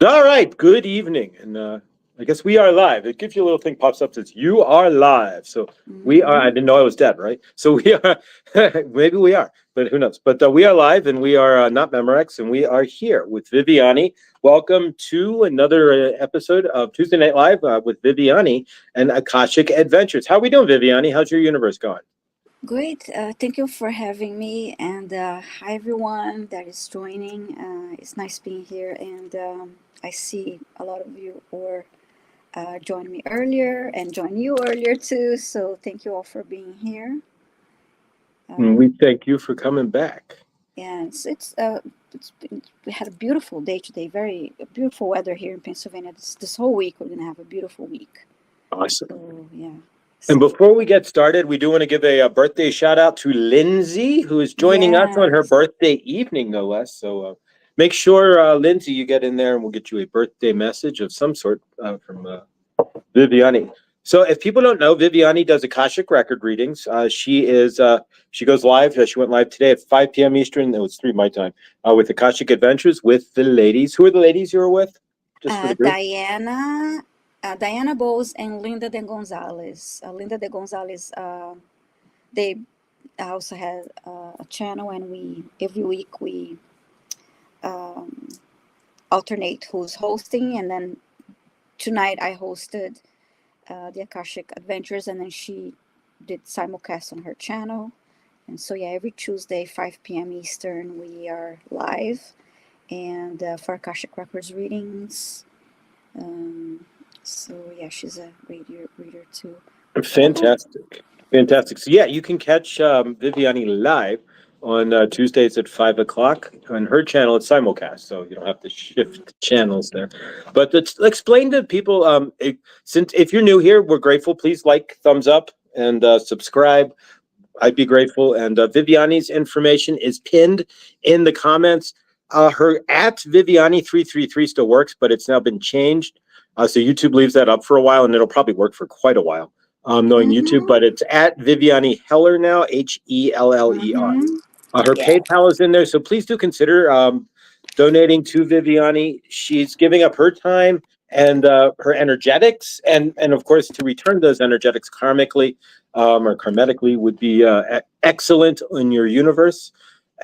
All right, good evening. And I guess we are live. It gives you a little thing pops up that says you are live. So we are, I Hmm. didn't know I was dead, right? So we are, maybe we are, but who knows? But we are live and we are not Memorex and we are here with Viviane. Welcome to another episode of Tuesday Night Live with Viviane and Akoshic Adventures. How are we doing, Viviane? How's your universe going? Great. Thank you for having me. And hi, everyone that is joining. It's nice being here. And I see a lot of you were joined me earlier and joined you earlier too. So thank you all for being here. And we Um, thank you for coming back. and we had a beautiful day today. Very beautiful weather here in Pennsylvania. This whole week we're gonna have a beautiful week. Awesome. So yeah. And So before we get started, we do want to give a birthday shout out to Lindsay, who is joining us on her yes. birthday evening, no less. So make sure, Lindsay, you get in there and we'll get you a birthday message of some sort from Viviane. So if people don't know, Viviane does Akashic record readings. She goes live. She went live today at 5 p.m. Eastern. It was 3 my time with Akashic Adventures with the ladies. Who are the ladies you were with? Just for the group. Diana Bowles and Linda de Gonzalez. Linda de Gonzalez, they also had a channel, and we every week we um, alternate who's hosting, and then tonight I hosted the Akashic Adventures, and then she did simulcast on her channel. And so yeah, every Tuesday 5 p.m. Eastern we are live, and for Akashic Records readings. Um, so yeah, she's a reader too. But Fantastic. Fantastic. So, yeah, you can catch Viviane live on Tuesdays at 5 o'clock. On her channel, it's simulcast, so you don't have to shift channels there. But let's explain to people since if you're new here, we're grateful. Please like, thumbs up, and subscribe. I'd be grateful. And Viviane's information is pinned in the comments. Her at Viviane333 still works, but it's now been changed. So YouTube leaves that up for a while, and it'll probably work for quite a while, knowing YouTube. mm-hmm, But it's at Viviane Heller now, Heller. mm-hmm, Her yeah, PayPal is in there, so please do consider donating to Viviane. She's giving up her time and her energetics, and of course to return those energetics karmically or karmatically would be excellent in your universe.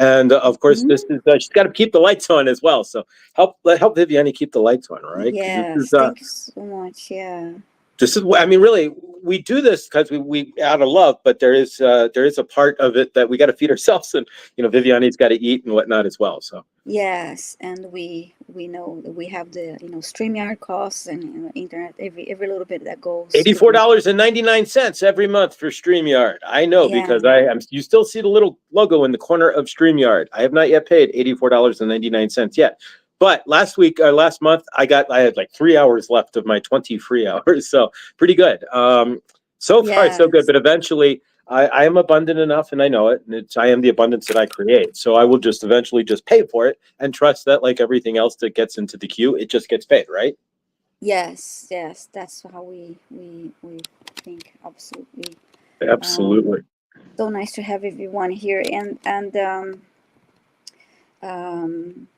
And of course, this mm-hmm, is she's got to keep the lights on as well. So help Viviane keep the lights on, right? Because yes. Thank you so much. Yeah. this is I mean, really, we do this because we out of love, but there is a part of it that we got to feed ourselves, and Viviane's got to eat and whatnot as well. So Yes, and we know that we have the StreamYard costs and internet every little bit that goes to the $84.99 every month for StreamYard. I know yeah. because I am. You still see the little logo in the corner of StreamYard. I have not yet paid $84.99 yet. But last month, I had like 3 hours left of my 20 free hours, so pretty good. So far, so good. Yes. But eventually, I am abundant enough, and I know it. And I am the abundance that I create. So I will just eventually just pay for it and trust that, like everything else that gets into the queue, it just gets paid, right? Yes, yes, that's how we think absolutely. Um, Absolutely. so nice to have everyone here, and um,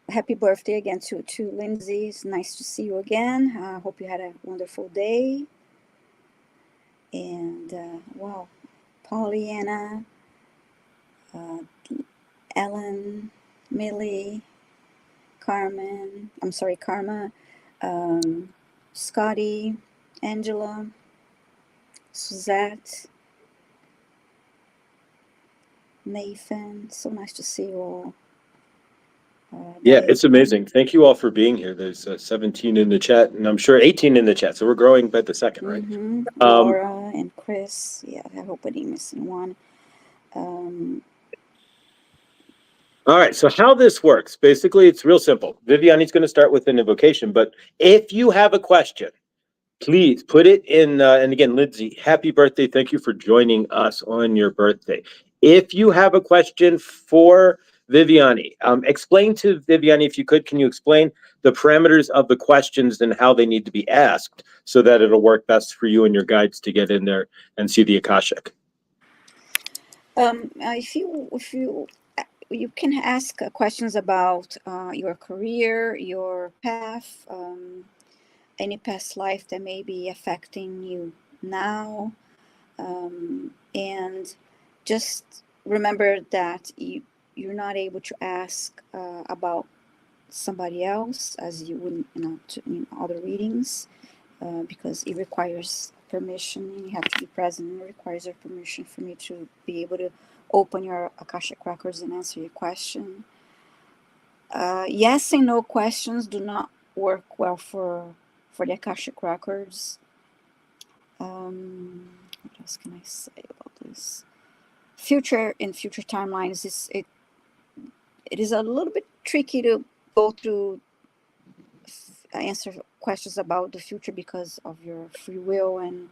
happy birthday again to Lindsay. It's nice to see you again. I hope you had a wonderful day. And wow, Pollyanna, uh, Ellen, Millie, Carmen. I'm sorry, Karma, um, Scotty, Angela, Suzette, Nathan. So nice to see you all. Yeah, it's Diane, amazing. Thank you all for being here. There's 17 in the chat, and I'm sure 18 in the chat. So we're growing by the second, right? Um, Laura, and Chris. Yeah, I hope I didn't miss anyone. Um, all right. So how this works, basically, it's real simple. Viviane's going to start with an invocation, but if you have a question, please put it in. And again, Lindsay, happy birthday. Thank you for joining us on your birthday. If you have a question for Viviane, explain to Viviane, if you could, can you explain the parameters of the questions and how they need to be asked so that it'll work best for you and your guides to get in there and see the Akashic? if you you can ask questions about your career, your path, any past life that may be affecting you now. And just remember that you're not able to ask about somebody else as you would in other readings, because it requires permission. You have to be present, and it requires your permission for me to be able to open your Akashic Records and answer your question. Yes and no questions do not work well for the Akashic Records. What else can I say about this? Future timelines it is a little bit tricky to go through answer questions about the future because of your free will and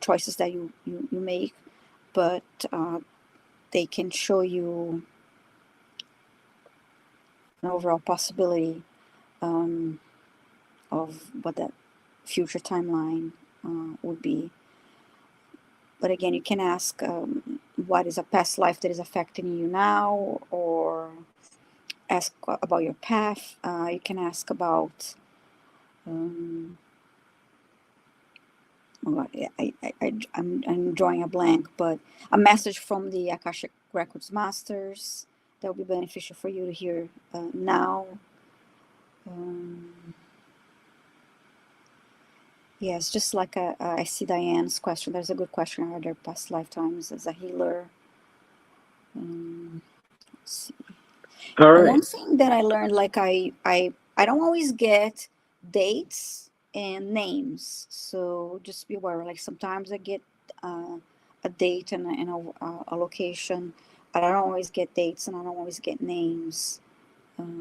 choices that you make, but they can show you an overall possibility of what that future timeline would be. But again, you can ask what is a past life that is affecting you now, or ask about your path. You can ask about I'm drawing a blank, but a message from the Akashic Records Masters that will be beneficial for you to hear now. Yes, just like I see Diane's question. There's a good question. Are there past lifetimes as a healer? Let's see. All right. One thing that I learned, like I don't always get dates and names, so just be aware. Like sometimes I get a date and a location, but I don't always get dates and I don't always get names.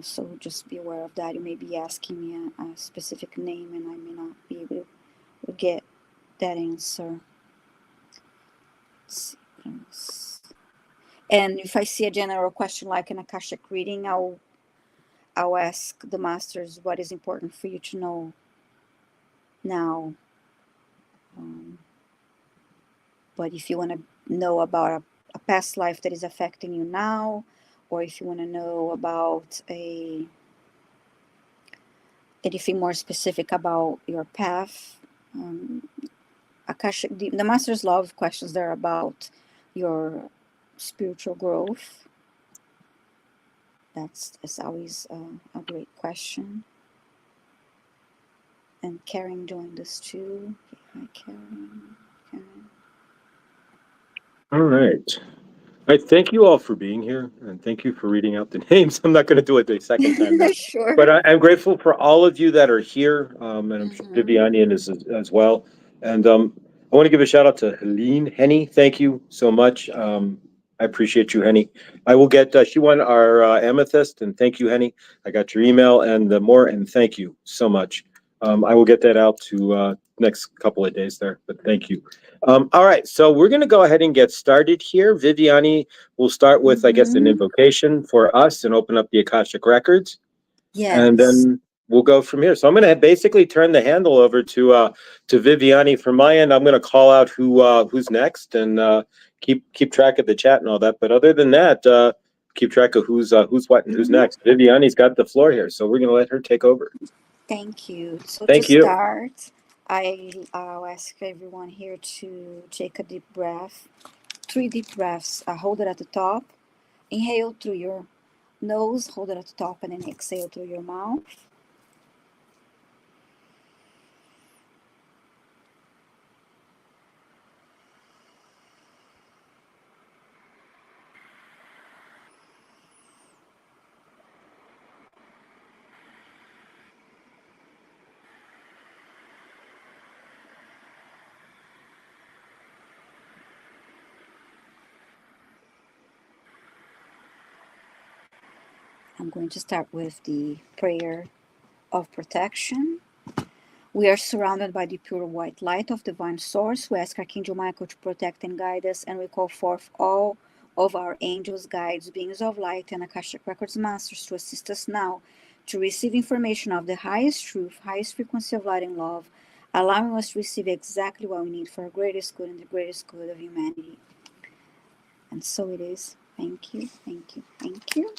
So just be aware of that. You may be asking me a specific name, and I may not be able to get that answer. Let's see. And if I see a general question like an Akashic reading, I'll ask the masters what is important for you to know now. But if you want to know about a past life that is affecting you now, or if you want to know about anything more specific about your path, Akashic, the masters love questions that are about your spiritual growth. That's always a great question. And Karen joined us too. Hi, Karen. All right. I thank you all for being here, and thank you for reading out the names. I'm not going to do it the second time now. Sure. But I'm grateful for all of you that are here, and I'm sure Viviane is as well. And I want to give a shout out to Helene Henny. Thank you so much. I appreciate you, Henny. I will get. She won our amethyst, and thank you, Henny. I got your email and more, and thank you so much. I will get that out to next couple of days there, but thank you. All right, so we're going to go ahead and get started here. Viviane will start with, I guess, an invocation for us and open up the Akashic Records. Yes. And then we'll go from here. So I'm going to basically turn the handle over to Viviane. From my end, I'm going to call out who's next and keep track of the chat and all that. But other than that, keep track of who's what and who's next. Viviane's got the floor here, so we're going to let her take over. Thank you. So Thank to you. start, I'll ask everyone here to take a deep breath. 3 deep breaths. Hold it at the top. Inhale through your nose, hold it at the top, and then exhale through your mouth. I'm going to start with the prayer of protection. We are surrounded by the pure white light of divine source. We ask Archangel Michael to protect and guide us, and we call forth all of our angels, guides, beings of light, and Akashic Records masters to assist us now to receive information of the highest truth, highest frequency of light and love, allowing us to receive exactly what we need for our greatest good and the greatest good of humanity. And so it is. Thank you, thank you, thank you.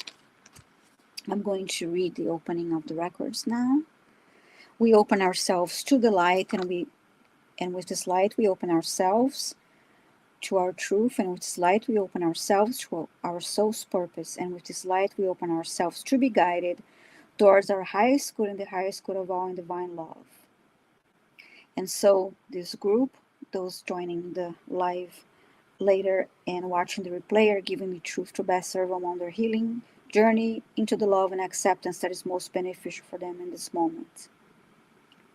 I'm going to read the opening of the records now. We open ourselves to the light, and with this light we open ourselves to our truth, and with this light we open ourselves to our soul's purpose, and with this light we open ourselves to be guided towards our highest good and the highest good of all in divine love. And so this group, those joining the live later and watching the replay, are giving me truth to best serve them on their healing journey into the love and acceptance that is most beneficial for them in this moment.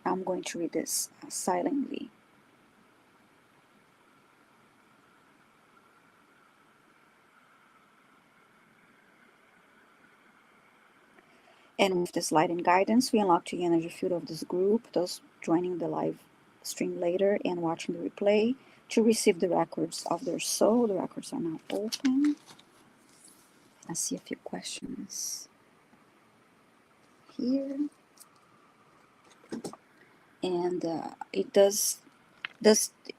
I'm going to read this silently. And with this light and guidance, we unlock the energy field of this group, those joining the live stream later and watching the replay, to receive the records of their soul. The records are now open. I see a few questions here. And it does,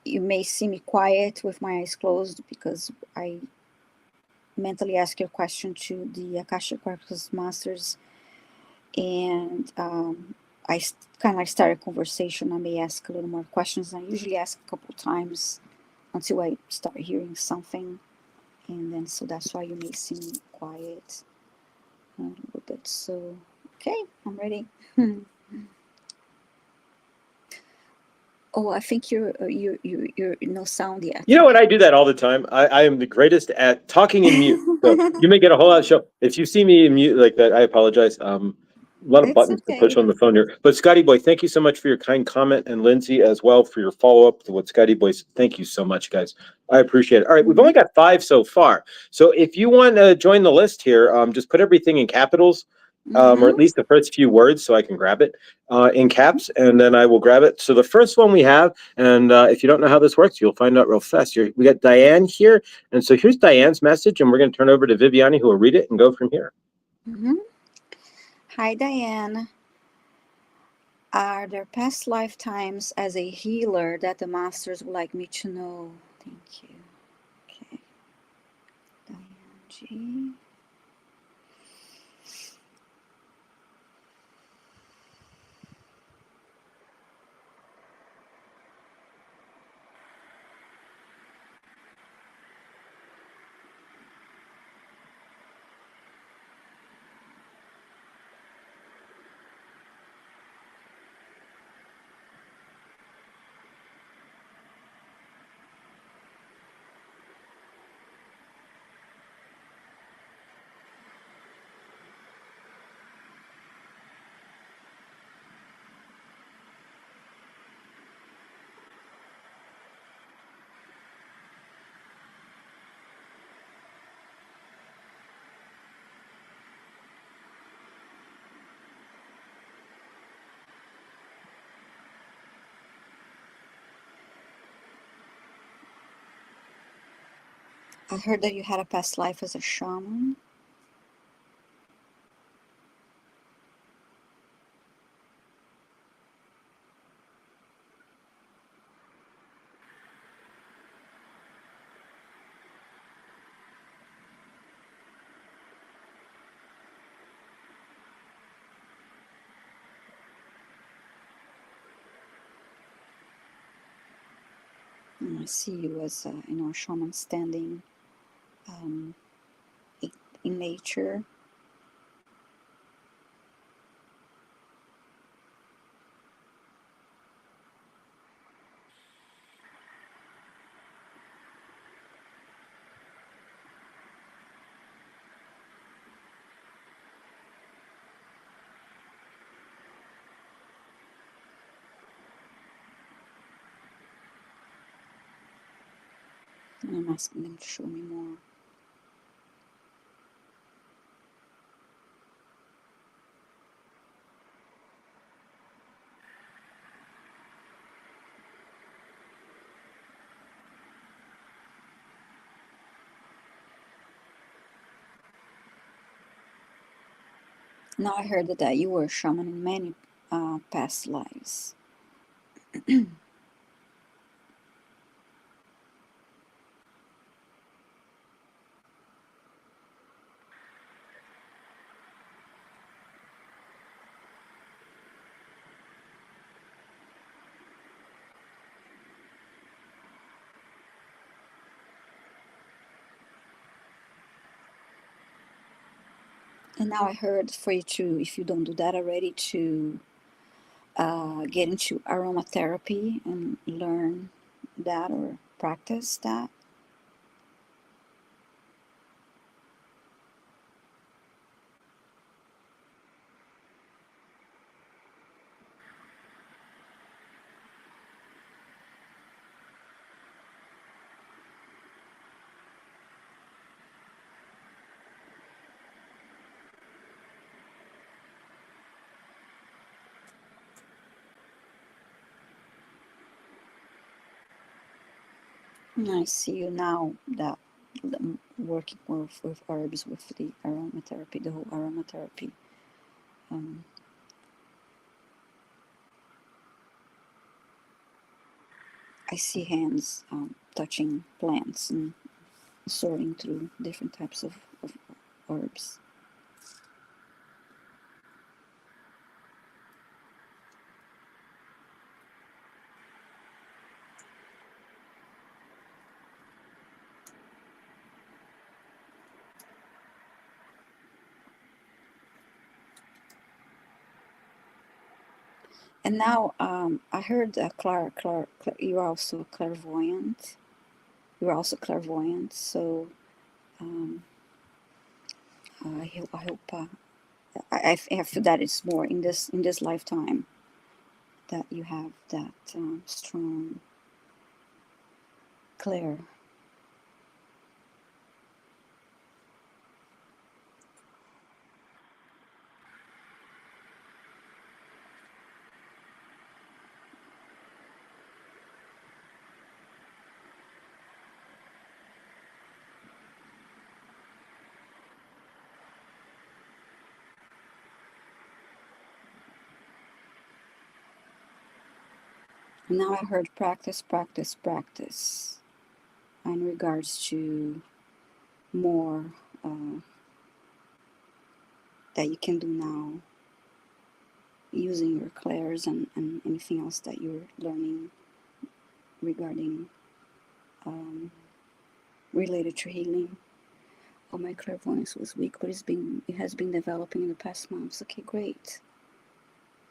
you may see me quiet with my eyes closed because I mentally ask your question to the Akashic Records Masters, and I kind of like start a conversation. I may ask a little more questions. I usually ask a couple times until I start hearing something, and then so that's why you may see me quiet a little bit. So, okay, I'm ready. Oh, I think you're no sound yet. You know what? I do that all the time. I am the greatest at talking in mute. So you may get a whole lot of show. If you see me in mute like that, I apologize. A lot of It's buttons to push okay. on the phone here. But Scotty Boy, thank you so much for your kind comment, and Lindsay as well for your follow up to what Scotty Boy said. Thank you so much, guys. I appreciate it. All right, we've only got 5 so far. So if you want to join the list here, just put everything in capitals. Or at least the first few words so I can grab it in caps, and then I will grab it. So the first one we have, and if you don't know how this works, you'll find out real fast. We got Diane here, and so here's Diane's message, and we're going to turn over to Viviane, who will read it and go from here. Hi, Diane. Are there past lifetimes as a healer that the masters would like me to know? Thank you. Okay. Diane G. I heard that you had a past life as a shaman. And I see you as a shaman standing in nature. And I'm asking them to show me more. Now I heard that you were a shaman in many past lives. And now I heard for you to, if you don't do that already, to get into aromatherapy and learn that or practice that. I see you now that working with herbs, with the aromatherapy, the whole aromatherapy. Um, I see hands touching plants and sorting through different types of herbs. And now I heard you're also clairvoyant. You're also clairvoyant. So um, I hope I feel that it's more in this lifetime that you have that strong clair. And now I heard practice, practice, practice in regards to more that you can do now using your clairs and anything else that you're learning regarding related to healing. Oh, my clairvoyance was weak, but it has been developing in the past months. Okay, great.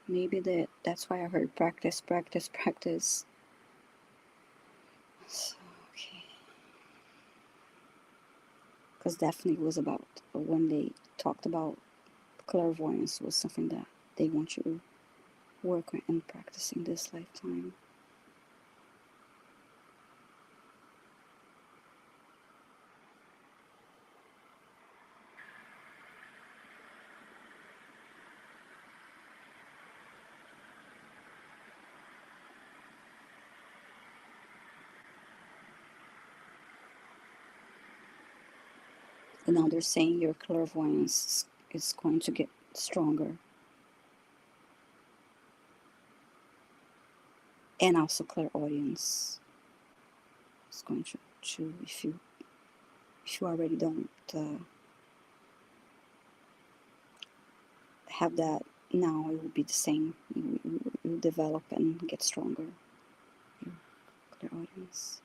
Maybe that's why I heard practice, practice, practice. So, okay. Because definitely was about when they talked about clairvoyance was something that they want you to work on and practice in this lifetime. And now they're saying your clairvoyance is going to get stronger. And also clairaudience is going to if you already don't have that now, it will be the same. You will develop and get stronger. Your clairaudience.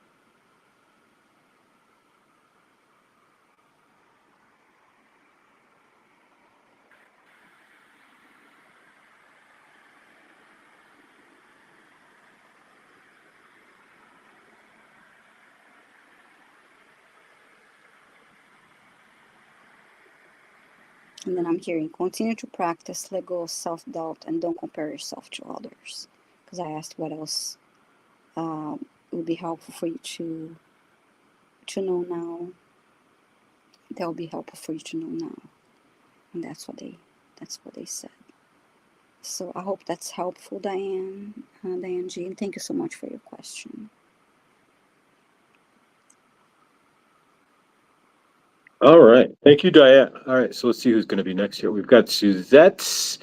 And then I'm hearing continue to practice, let go of self doubt, and don't compare yourself to others. Because I asked what else would be helpful for you to know now. That will be helpful for you to know now, and that's what they said. So I hope that's helpful, Diane, Diane G, and thank you so much for your question. All right. Thank you, Diane. All right. So let's see who's going to be next here. We've got Suzette's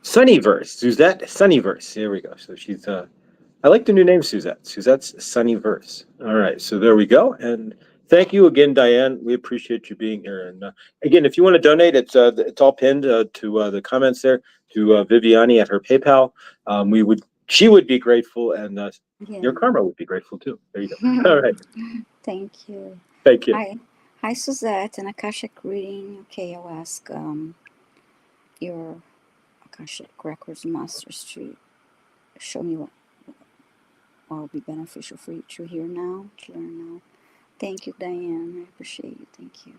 Sunnyverse. Suzette Sunnyverse. Here we go. So she's I like the new name, Suzette. Suzette's Sunnyverse. All right. So there we go. And thank you again, Diane. We appreciate you being here. And again, if you want to donate, it's all pinned to the comments there to Viviane at her PayPal. She would be grateful, and Yeah. your karma would be grateful too. There you go. All right. Thank you. Thank you. Hi, Suzette, an Akashic reading. Okay, I'll ask. your Akoshic Records masters to show me what will be beneficial for you to hear now, to learn now. Thank you, Diane. I appreciate you. Thank you.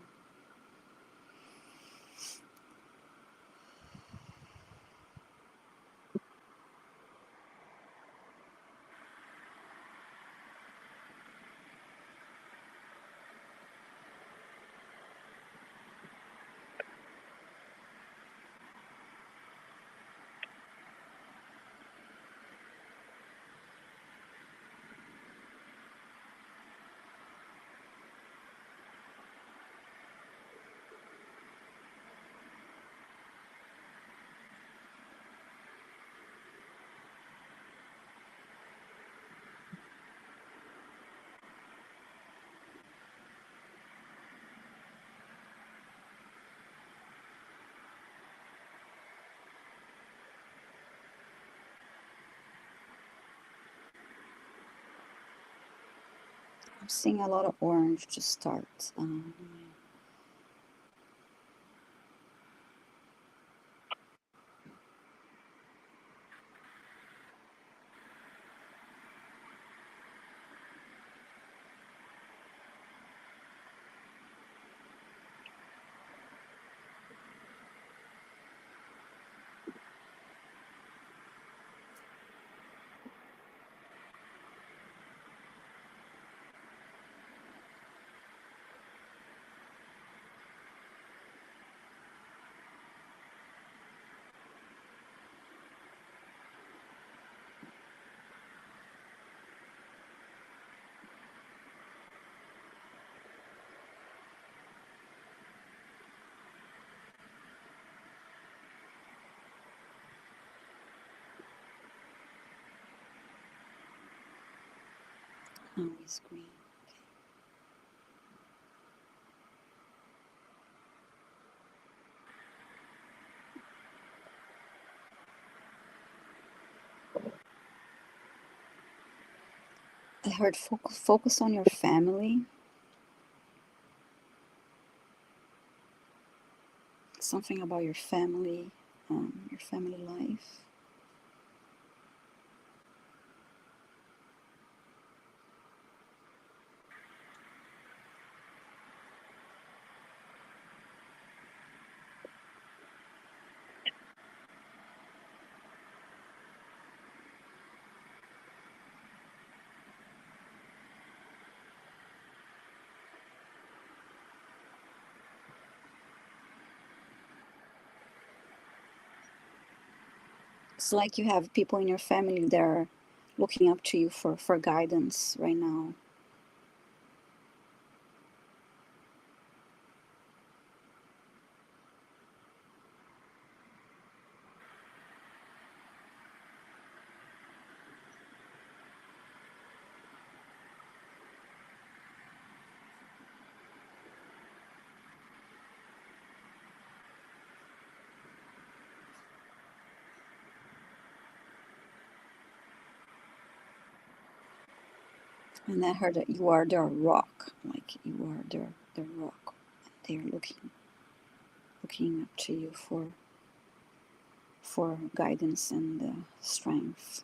I'm seeing a lot of orange to start. Oh, it's green. I heard focus on your family. Something about your family life. It's like you have people in your family that are looking up to you for guidance right now. And I heard that you are their rock, like you are their rock. They're looking up to you for guidance and strength.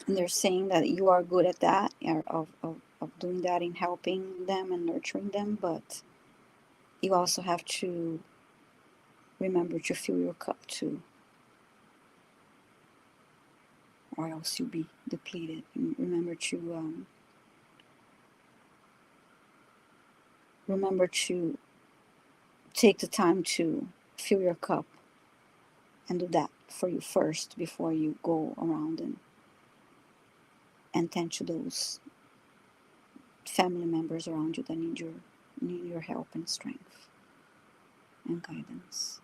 And they're saying that you are good at that, of doing that in helping them and nurturing them, but you also have to remember to fill your cup too, or else you'll be depleted. Remember to take the time to fill your cup and do that for you first before you go around and tend to those family members around you that need your help and strength. and guidance.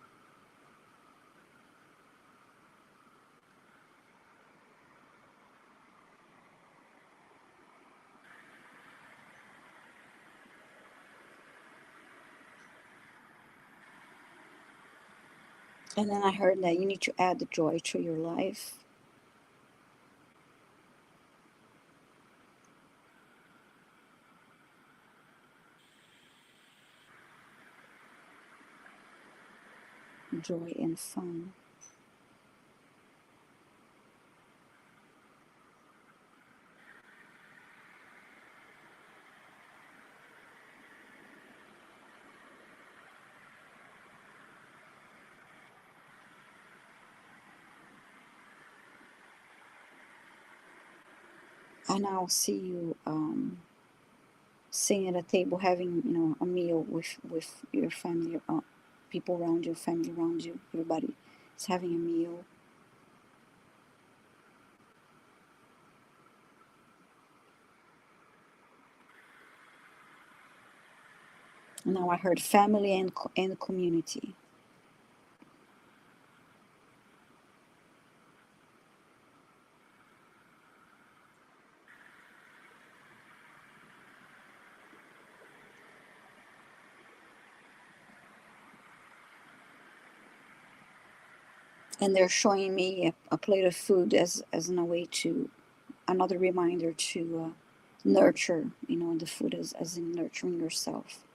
And then I heard that you need to add the joy to your life. Joy and fun. I now see you sitting at a table having, a meal with your family, people around you, family around you, everybody is having a meal. Now I heard family and community. And they're showing me a plate of food as in a way to another reminder to nurture, the food as in nurturing yourself,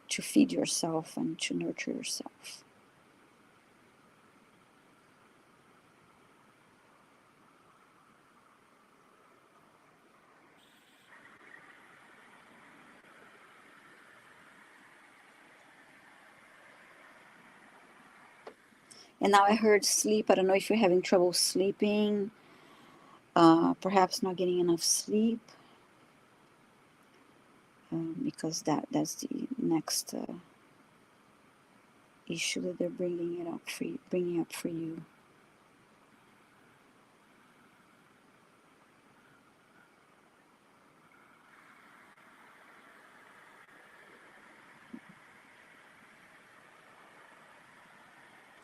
to feed yourself and to nurture yourself. And now I heard sleep. I don't know if you're having trouble sleeping, perhaps not getting enough sleep, because that's the next issue that they're bringing up for you.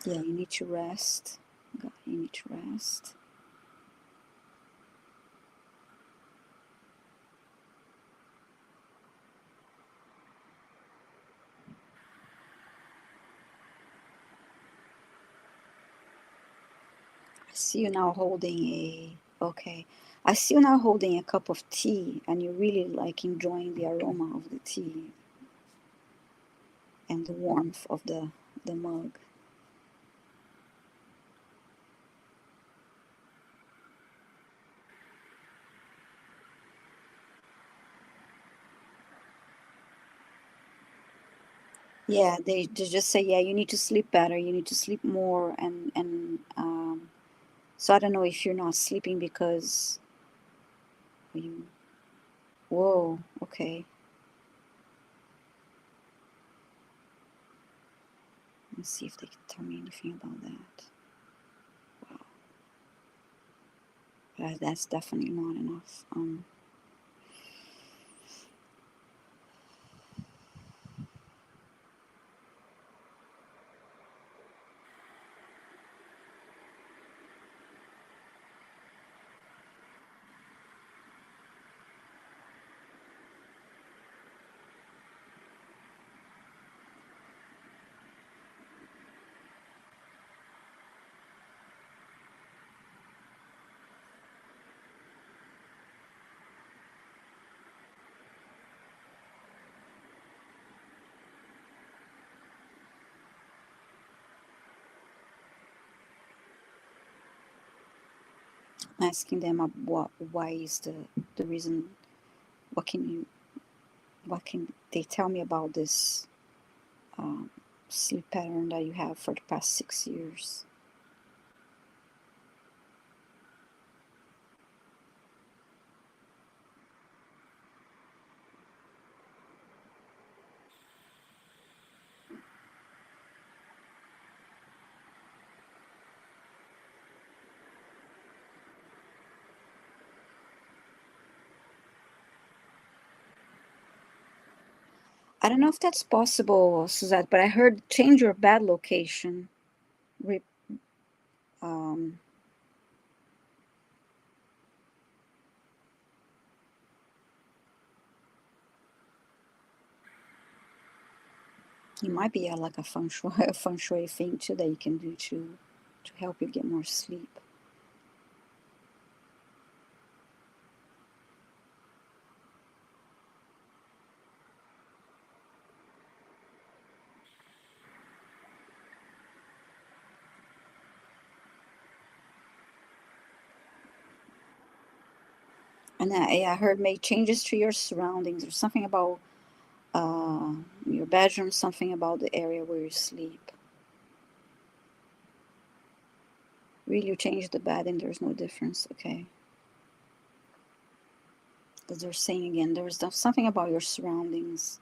Yeah, you need to rest. God, you need to rest. I see you now holding a okay. I see you now holding a cup of tea, and you're really like enjoying the aroma of the tea and the warmth of the mug. Yeah, they just say, yeah, you need to sleep better, you need to sleep more, and so I don't know if you're not sleeping because you. Whoa, okay. Let's see if they can tell me anything about that. Wow, that's definitely not enough. Asking them why is the reason. What can you what can they tell me about this um, sleep pattern that you have for the past 6 years? I don't know if that's possible, Suzette, but I heard change your bed location. Re- um, it might be like a feng shui, a feng shui thing too that you can do to help you get more sleep. And I heard make changes to your surroundings or something about your bedroom, something about the area where you sleep. Really, you change the bed and there's no difference. Okay. Because they're saying again, there's something about your surroundings.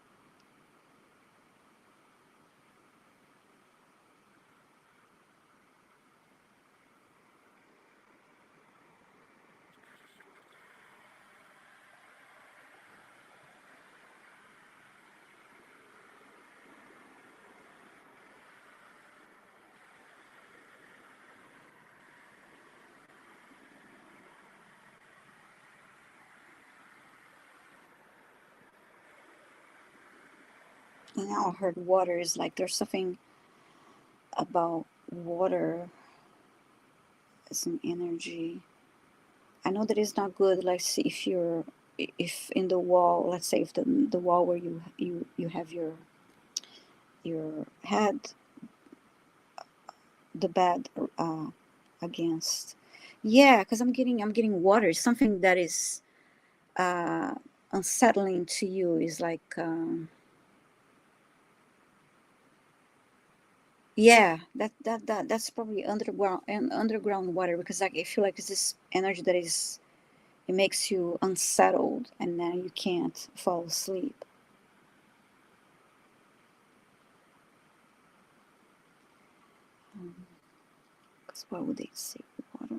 And now I heard water is like there's something about water, some energy. I know that it's not good. Like see if you're if in the wall, let's say if the wall where you have your head, the bed against. Yeah, because I'm getting water. Something that is uh, unsettling to you is like yeah, that's probably underground water because like I feel like it's this energy that is it makes you unsettled and then you can't fall asleep. Because why would they say water?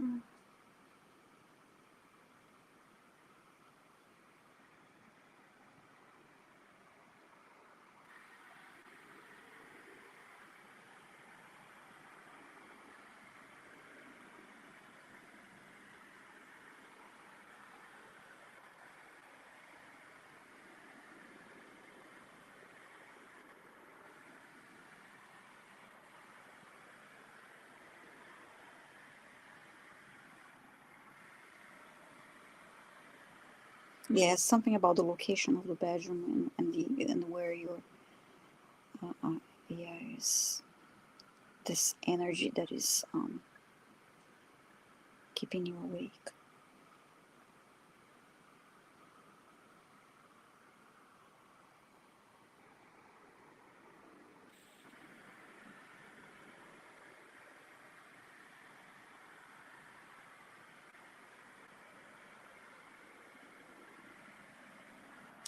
Yeah, something about the location of the bedroom and where you're. Yeah, is this energy that is keeping you awake.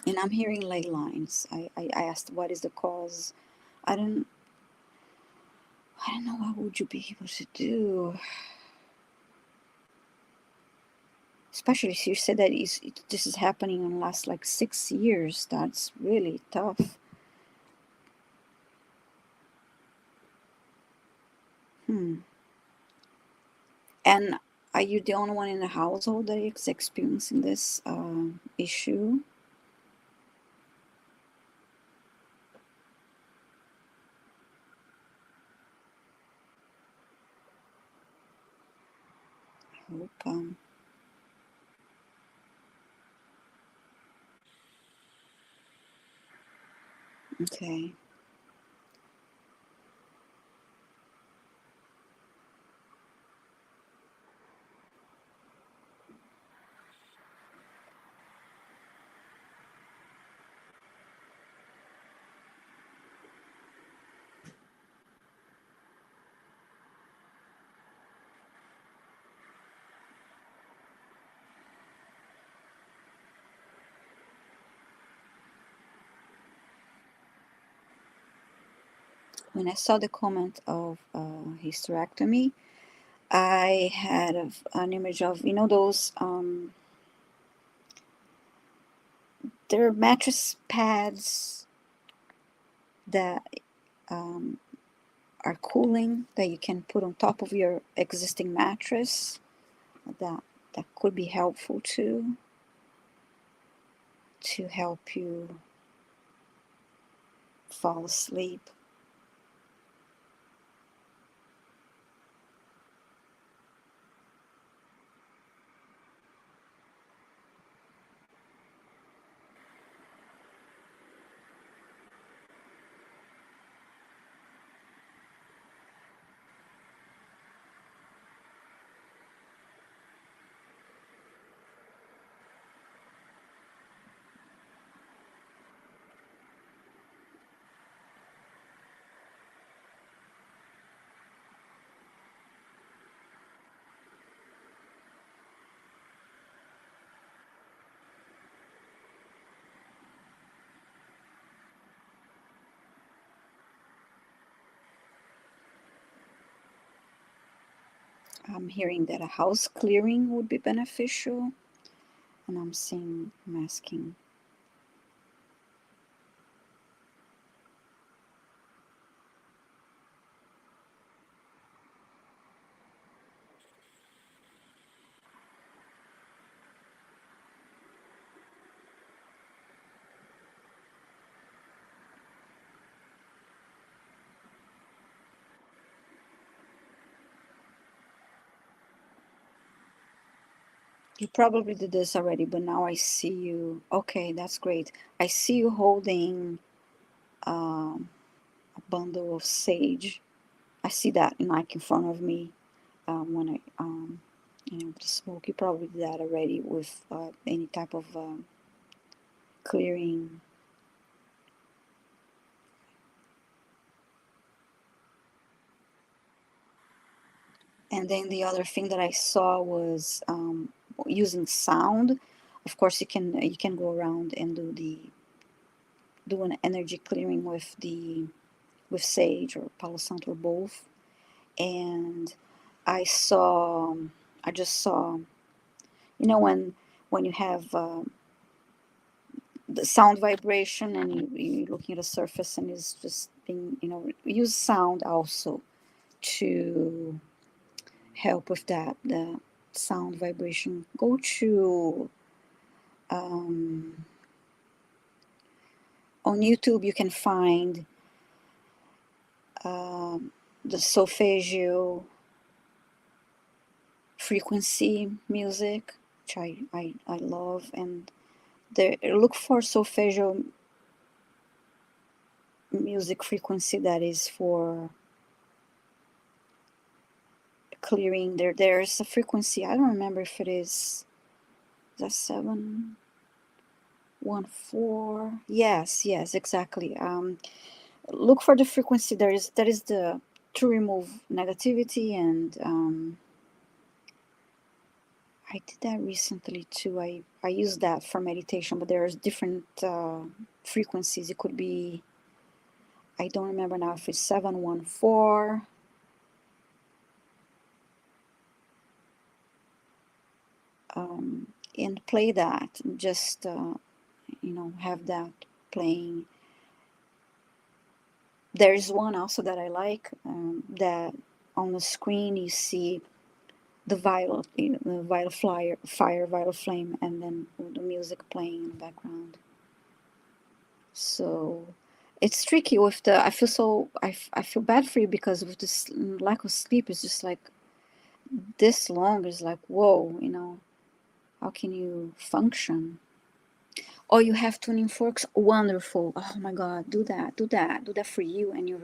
And I'm hearing ley lines. I asked what is the cause. I don't I don't know what would you be able to do. Especially if you said that this is happening in the last like 6 years. That's really tough. Hmm. And are you the only one in the household that is experiencing this issue? I hope. Okay. When I saw the comment of hysterectomy, I had an image of those they're mattress pads that are cooling, that you can put on top of your existing mattress. That that could be helpful too, to help you fall asleep. I'm hearing that a house clearing would be beneficial, and I'm asking. You probably did this already, but now I see you. Okay, that's great. I see you holding um, a bundle of sage. I see that like in front of me when I the smoke. You probably did that already with any type of clearing. And then the other thing that I saw was using sound. Of course, you can go around and do an energy clearing with sage or Palo Santo or both. And I saw, I just saw, when you have the sound vibration and you're looking at a surface and it's just being, use sound also to help with that, the sound vibration. Go to um, on YouTube. You can find the solfeggio frequency music, which I love, and there look for solfeggio music frequency that is for clearing. There's a frequency, I don't remember if it is the 714. Yes, exactly. Look for the frequency. There is the to remove negativity, and I did that recently too. I used that for meditation, but there's different frequencies. It could be, I don't remember now if it's 714, and play that. Just have that playing. There's one also that I like, that on the screen you see the violet, the violet fire, violet flame, and then the music playing in the background. So it's tricky with the. I feel so. I feel bad for you because with this lack of sleep, it's just like this long. Is like, whoa, how can you function? Oh, you have tuning forks. Wonderful. Oh my God, do that. Do that for you and your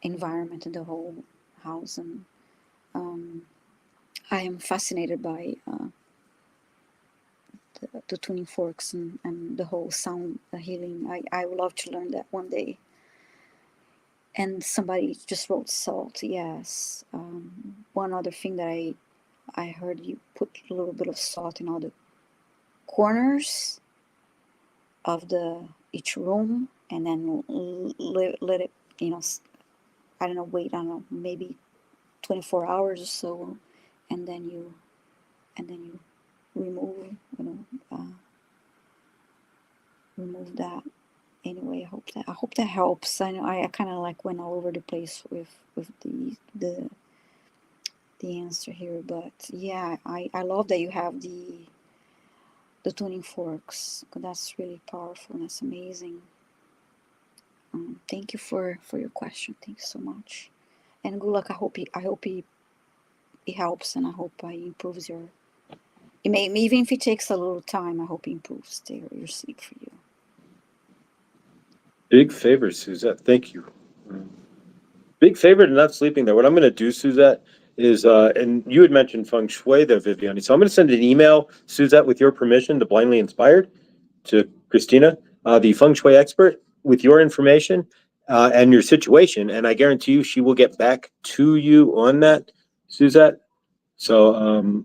environment and the whole house. And um, I am fascinated by the tuning forks and the whole sound healing. I would love to learn that one day. And somebody just wrote salt. Yes. One other thing that I heard, you put a little bit of salt in all the corners of the each room, and then let it, I don't know, wait, I don't know, maybe 24 hours or so, and then you remove, remove that. Anyway, I hope that helps. I know I kind of like went all over the place with the answer here, but yeah, I love that you have the tuning forks. That's really powerful. That's amazing. Thank you for your question. Thank you so much, and good luck. I hope it helps, and I hope it improves your. It may even if it takes a little time. I hope it improves your sleep for you. Big favor, Suzette. Thank you. Big favor to not sleeping there. What I'm going to do, Suzette, is, and you had mentioned feng shui there, Viviane. So I'm going to send an email, Suzette, with your permission, to Blindly Inspired, to Christina, the feng shui expert, with your information and your situation. And I guarantee you she will get back to you on that, Suzette. So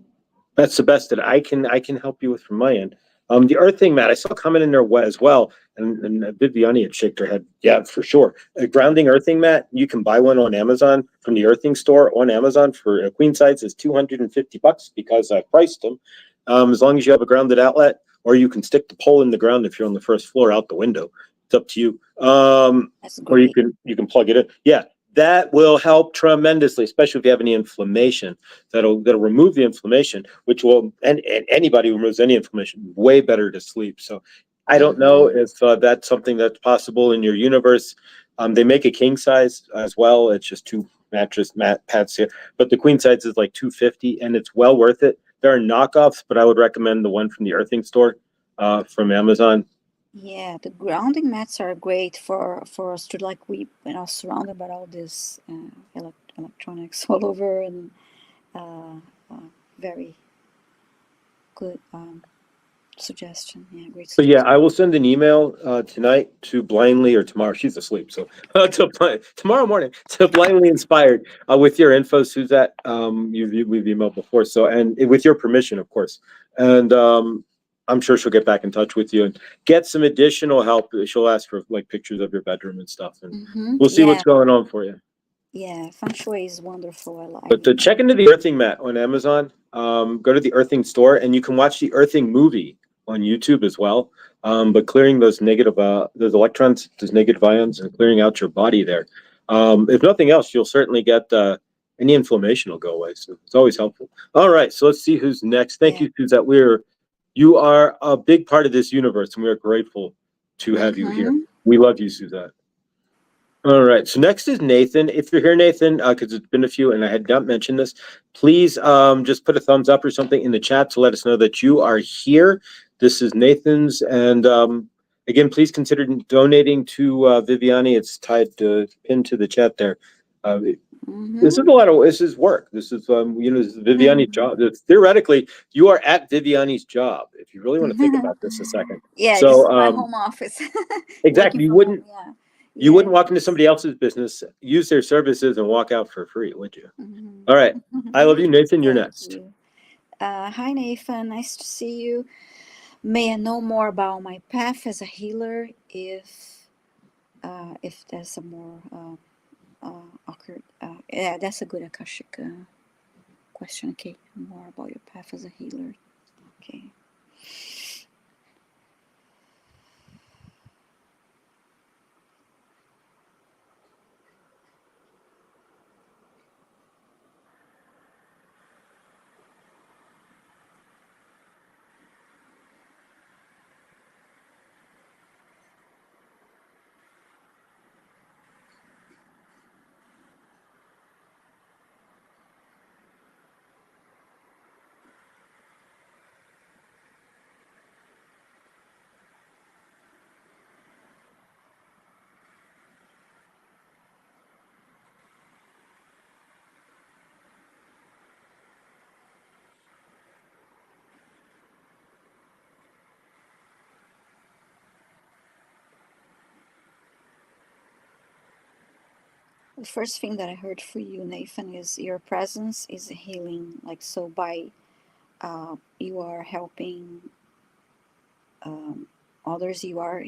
that's the best that I can help you with from my end. The earthing mat, I saw a comment in there as well, and Viviani had shaked her head. Yeah, for sure. A grounding earthing mat, you can buy one on Amazon from the earthing store on Amazon for a queen size is $250 because I priced them. As long as you have a grounded outlet, or you can stick the pole in the ground if you're on the first floor out the window. It's up to you. That's Or great. you can plug it in. Yeah, that will help tremendously, especially if you have any inflammation. That'll remove the inflammation, which will and anybody who removes any inflammation way better to sleep. So I don't know Mm-hmm. if that's something that's possible in your universe. They make a king size as well. It's just two mattress mat pads here, but the queen size is like 250, and it's well worth it. There are knockoffs, but I would recommend the one from the Earthing store from Amazon. Yeah, the grounding mats are great for us to like we surrounded by all this electronics all over and uh, very good suggestion. Yeah, great But yeah, suggestion. I will send an email tonight to Blindly, or tomorrow. She's asleep, so tomorrow morning to Blindly Inspired with your info, Suzette. We've emailed before, so and with your permission, of course. And I'm sure she'll get back in touch with you and get some additional help. She'll ask for like pictures of your bedroom and stuff, and Mm-hmm. we'll see what's Yeah, going on for you. yeah. Feng Shui is wonderful. But to check into the Earthing mat on Amazon, go to the Earthing store, and you can watch the Earthing movie on YouTube as well. But clearing those electrons, those negative ions, and clearing out your body there. If nothing else, you'll certainly get any inflammation will go away. So it's always helpful. All right, so let's see who's next. Thank Yeah. you, Suzette. You are a big part of this universe, and we are grateful to have you here. Mm-hmm. We love you, Suzette. All right. So next is Nathan. If you're here, Nathan, because it's been a few and I had not mentioned this, please just put a thumbs up or something in the chat to let us know that you are here. This is Nathan's. And again, please consider donating to Viviani. It's pinned to the chat there. Uh, this is Mm-hmm. a lot of this is work. This is Viviani's job. Theoretically, you are at Viviani's job, if you really want to think about this a second. Yeah, this So is my home office. Working exactly, from home. Yeah. you Yeah. wouldn't walk into somebody else's business, use their services, and walk out for free, would you? All right. I Mm-hmm. love you, Nathan. You're Thank next. you. Hi, Nathan. Nice to see you. May I know more about my path as a healer if there's a more occurred yeah, that's a good Akashic question. Okay, more about your path as a healer. Okay. The first thing that I heard for you, Nathan, is your presence is healing. Like so, by you are helping um, others, you are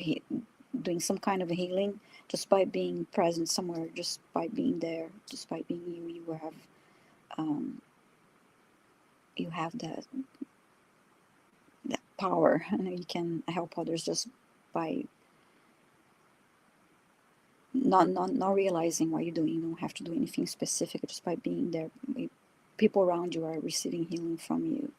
doing some kind of healing just by being present somewhere, just by being there, just by being you. Um, you have that power, and you can help others just by not realizing what you're doing. You don't have to do anything specific, just by being there. People around you are receiving healing from you.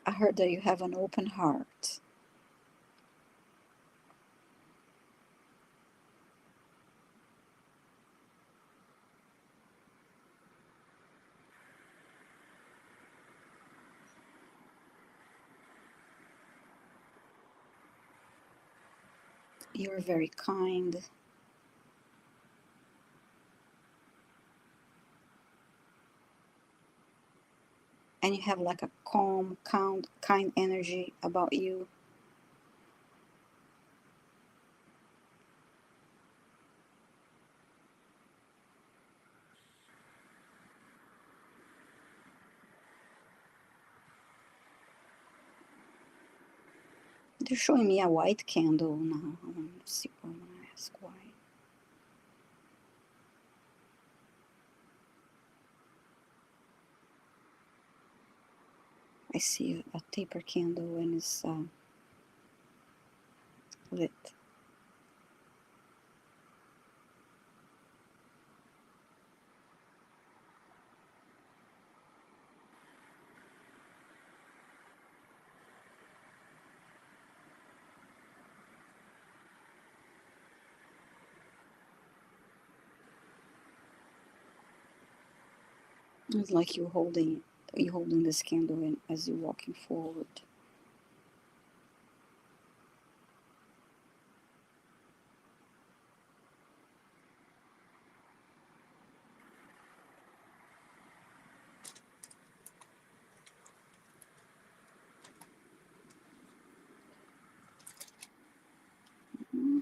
I heard that you have an open heart. You're very kind. And you have like a calm, kind energy about you. They're showing me a white candle now. I want to see. I want to ask why. I see a taper candle and it's lit. It's like you're holding this candle in as you're walking forward. Mhm.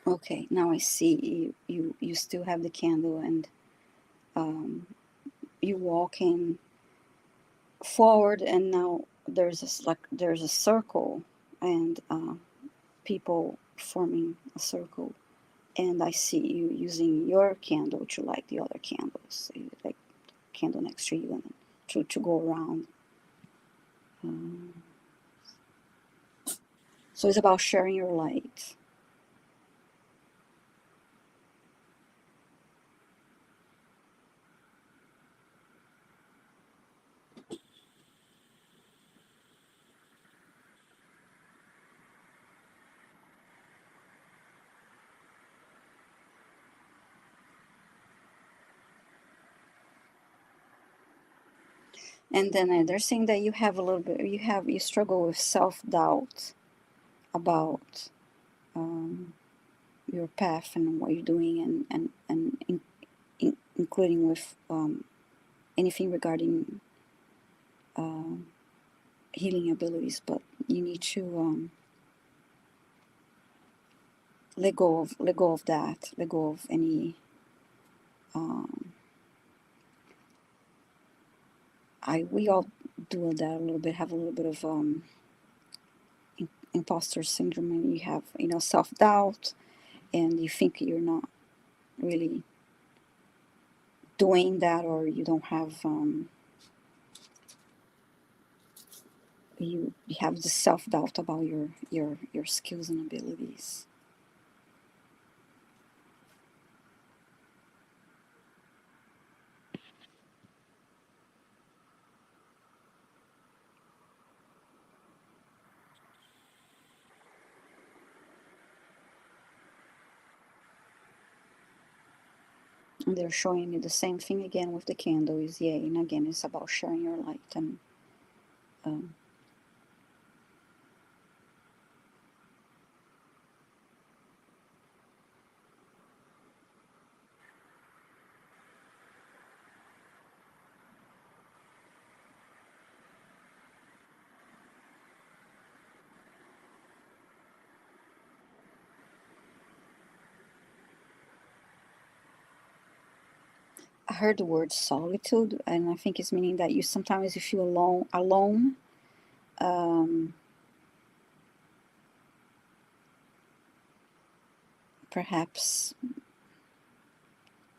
Okay, now I see you still have the candle, and um, you walking forward, and now there's a circle, and people forming a circle, and I see you using your candle to light the other candles. So you like candle next to you, and to go around. Um, so it's about sharing your light. And then they're saying that you have a little bit, you struggle with self-doubt about your path and what you're doing, and including with anything regarding healing abilities. But you need to let go of that, let go of any. Um, we all do that a little bit, have a little bit of imposter syndrome, and you have self-doubt, and you think you're not really doing that, or you don't have you have the self-doubt about your skills and abilities. And they're showing me the same thing again with the candle is yay, and again it's about sharing your light. And um, I heard the word solitude, and I think it's meaning that you sometimes you feel alone. Um, Perhaps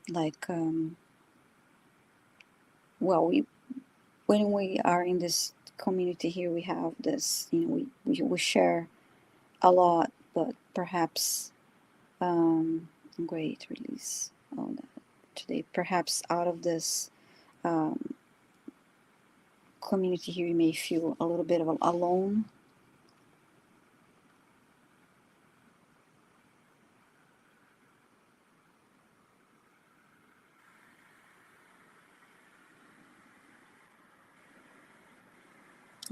like well, we when we are in this community here, we have this. We share a lot, but perhaps great release all that today. Perhaps out of this um, community here, you may feel a little bit of alone.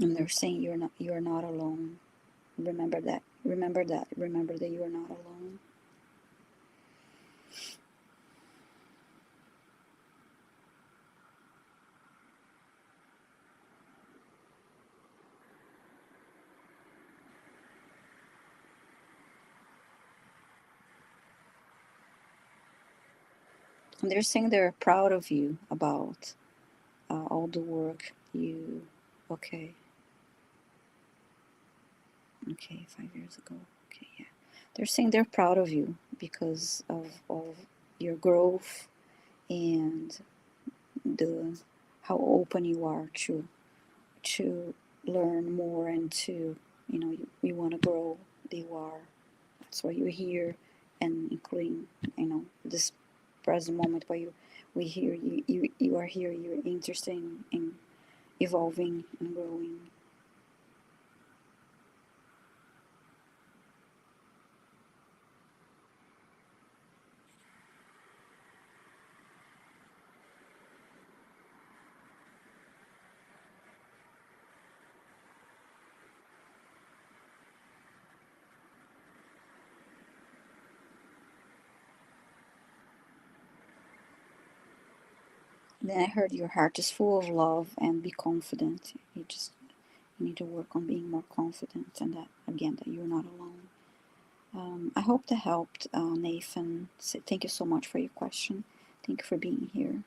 And they're saying you're not alone. Remember that. Remember that. Remember that you are not alone. And they're saying they're proud of you about all the work you. Okay. Okay. 5 years ago. Okay. Yeah. They're saying they're proud of you because of your growth and the how open you are to learn more and to you want to grow. You are. That's why you're here, and including this present moment where we hear you are here. You're interested in evolving and growing. Then I heard your heart is full of love and be confident. You need to work on being more confident and that again that you're not alone. I hope that helped, Nathan. Thank you so much for your question. Thank you for being here.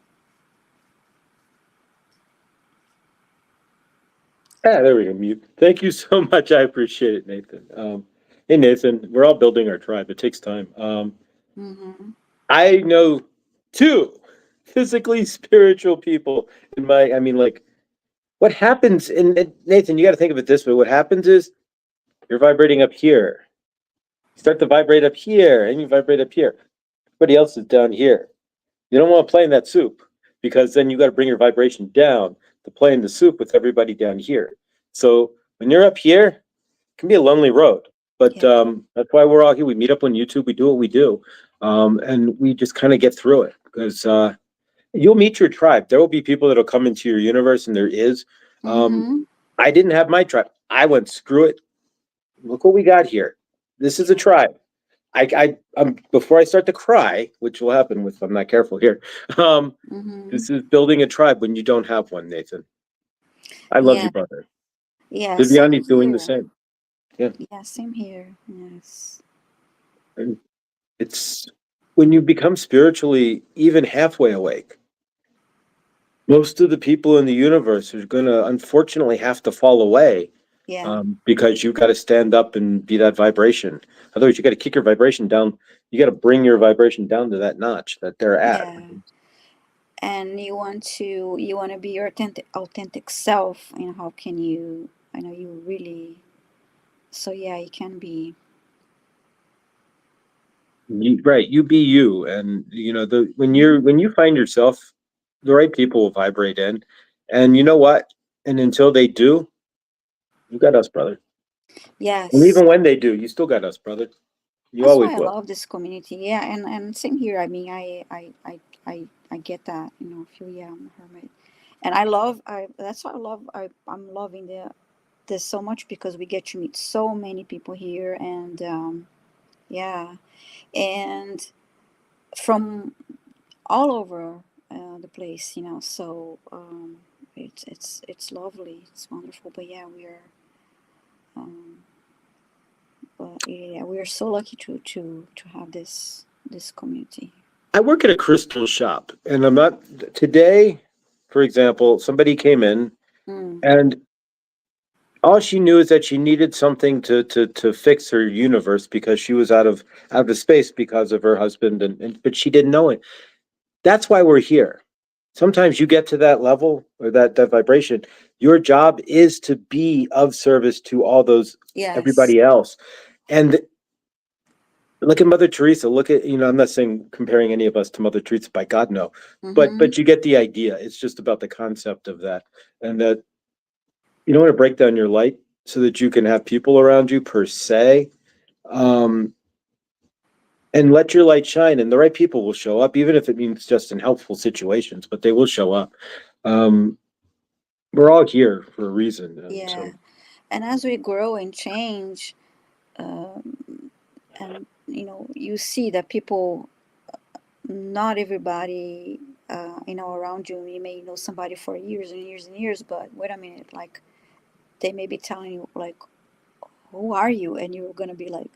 Ah, there we go. Mute. Thank you so much. I appreciate it, Nathan. Hey, Nathan, we're all building our tribe. It takes time. Mm-hmm. I know two physically spiritual people in my. I mean, like, what happens? And Nathan, you got to think of it this way. What happens is you're vibrating up here. You start to vibrate up here, and you vibrate up here. Everybody else is down here. You don't want to play in that soup because then you got to bring your vibration down to play in the soup with everybody down here. So when you're up here, it can be a lonely road. But Yeah. that's why we're all here. We meet up on YouTube. We do what we do, and we just kind of get through it because you'll meet your tribe. There will be people that'll come into your universe, and there is. Um, Mm-hmm. I didn't have my tribe. I went screw it. Look what we got here. This is a Yeah. tribe. Before I start to cry, which will happen if I'm not careful here. Um, Mm-hmm. this is building a tribe when you don't have one, Nathan. I love you, Yeah. brother. Yeah. Same Viviani's doing the here. same. Yeah. Yeah. Same here. Yes. And it's when you become spiritually even halfway awake, most of the people in the universe are going to unfortunately have to fall away Yeah. because you got to stand up and be that vibration. Otherwise, you got to kick your vibration down. You got to bring your vibration down to that notch that they're at. Yeah. And you want to be your authentic self. How can you? I know you really. So yeah, you can be. Right, you be you, and the Mm-hmm. when you find yourself, the right people will vibrate in, and you know what? And until they do, you got us, brother. And Yes. even when they do, you still got us, brother. You That's always why I will. love this community. Yeah, and same here. I mean, I get that. Feel yeah, I'm a hermit, and I love. I That's why I love. I'm loving this so much because we get to meet so many people here, and yeah, and from all over the place. So it's lovely. It's wonderful. But yeah, um, we are so lucky to have this community. I work at a crystal shop, and I'm not today. For example, somebody came in, Mm, and all she knew is that she needed something to fix her universe because she was out of space because of her husband, and but she didn't know it. That's why we're here. Sometimes you get to that level or that vibration. Your job is to be of service to all those yes. everybody else. And look at Mother Teresa. Look at, I'm not saying comparing any of us to Mother Teresa, by God, no. Mm-hmm. But you get the idea. It's just about the concept of that. And that you don't want to break down your light so that you can have people around you per se. Um, and let your light shine, and the right people will show up, even if it means just in helpful situations, but they will show up. Um, we're all here for a reason. And Yeah. so, And as we grow and change, and you see that people, not everybody, around you, you may know somebody for years and years and years, but wait a minute, like they may be telling you, like, who are you? And you're gonna be like,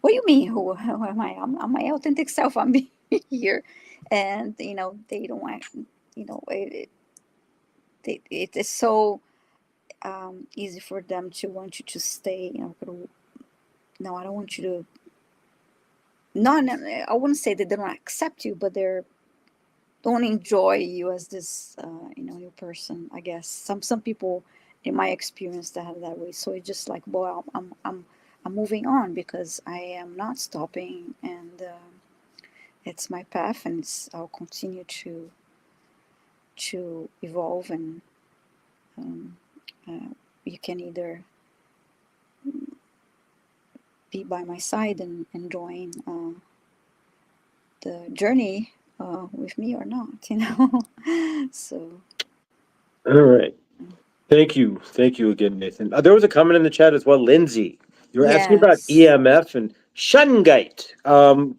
what do you mean? Who am I? I'm my authentic self. I'm being here, and they don't want, it is so easy for them to want you to stay. No, I don't want you to. Not, I wouldn't say that they don't accept you, but they're don't enjoy you as this, new person. I guess some people, in my experience, that have that way. So it's just like, boy, I'm moving on because I am not stopping, and it's my path, and I'll continue to evolve, and um, uh, you can either be by my side and join the journey with me or not. So all right. Thank you again, Nathan. There was a comment in the chat as well, Lindsay. You were asking about yes, EMF and shungite.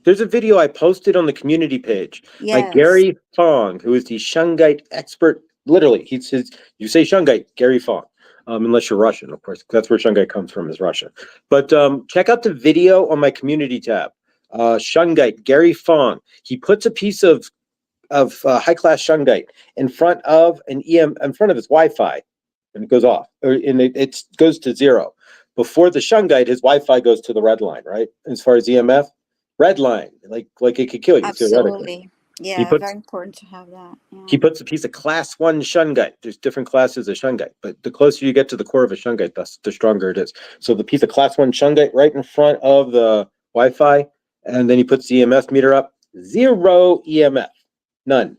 There's a video I posted on the community page by yes, Gary Fong, who is the shungite expert. Literally, he says, you say shungite, Gary Fong. Unless you're Russian, of course. That's where shungite comes from, is Russia. But check out the video on my community tab. Shungite, Gary Fong. He puts a piece of high class shungite in front of in front of his Wi-Fi, and it goes off, and it goes to zero. Before the shungite, his Wi-Fi goes to the red line, right? As far as EMF, red line, like it could kill you theoretically. absolutely. He Yeah, very puts important to have that. he Yeah. puts a piece of class one shungite. There's different classes of shungite, but the closer you get to the core of a shungite, the stronger it is. So the piece of class one shungite right in front of the Wi-Fi, and then he puts the EMF meter up. Zero EMF, none,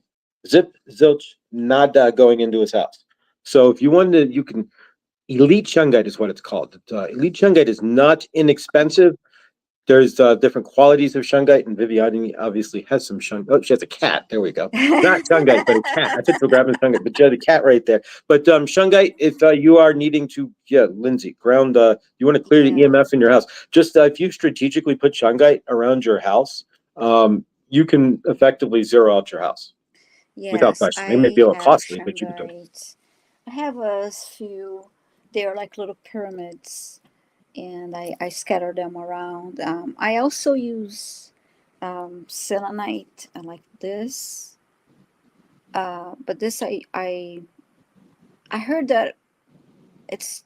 zip, zilch, nada going into his house. So if you wanted, you can. Elite shungite is what it's called. Elite shungite is not inexpensive. There's different qualities of shungite, and Viviane obviously has some shungite. Oh, she has a cat. There we go. Not shungite, but a cat. I think we're grabbing shungite, but she has a cat right there. But shungite, if you are needing to, yeah, Lindsay, ground, you want to clear the Yeah. EMF in your house. Just if you strategically put shungite around your house, you can effectively zero out your house without Yes, question. It may be a I little have costly, but you can do it. shungite. I have a few. They're like little pyramids, and I scatter them around. I also use selenite, like this. But this I heard that it's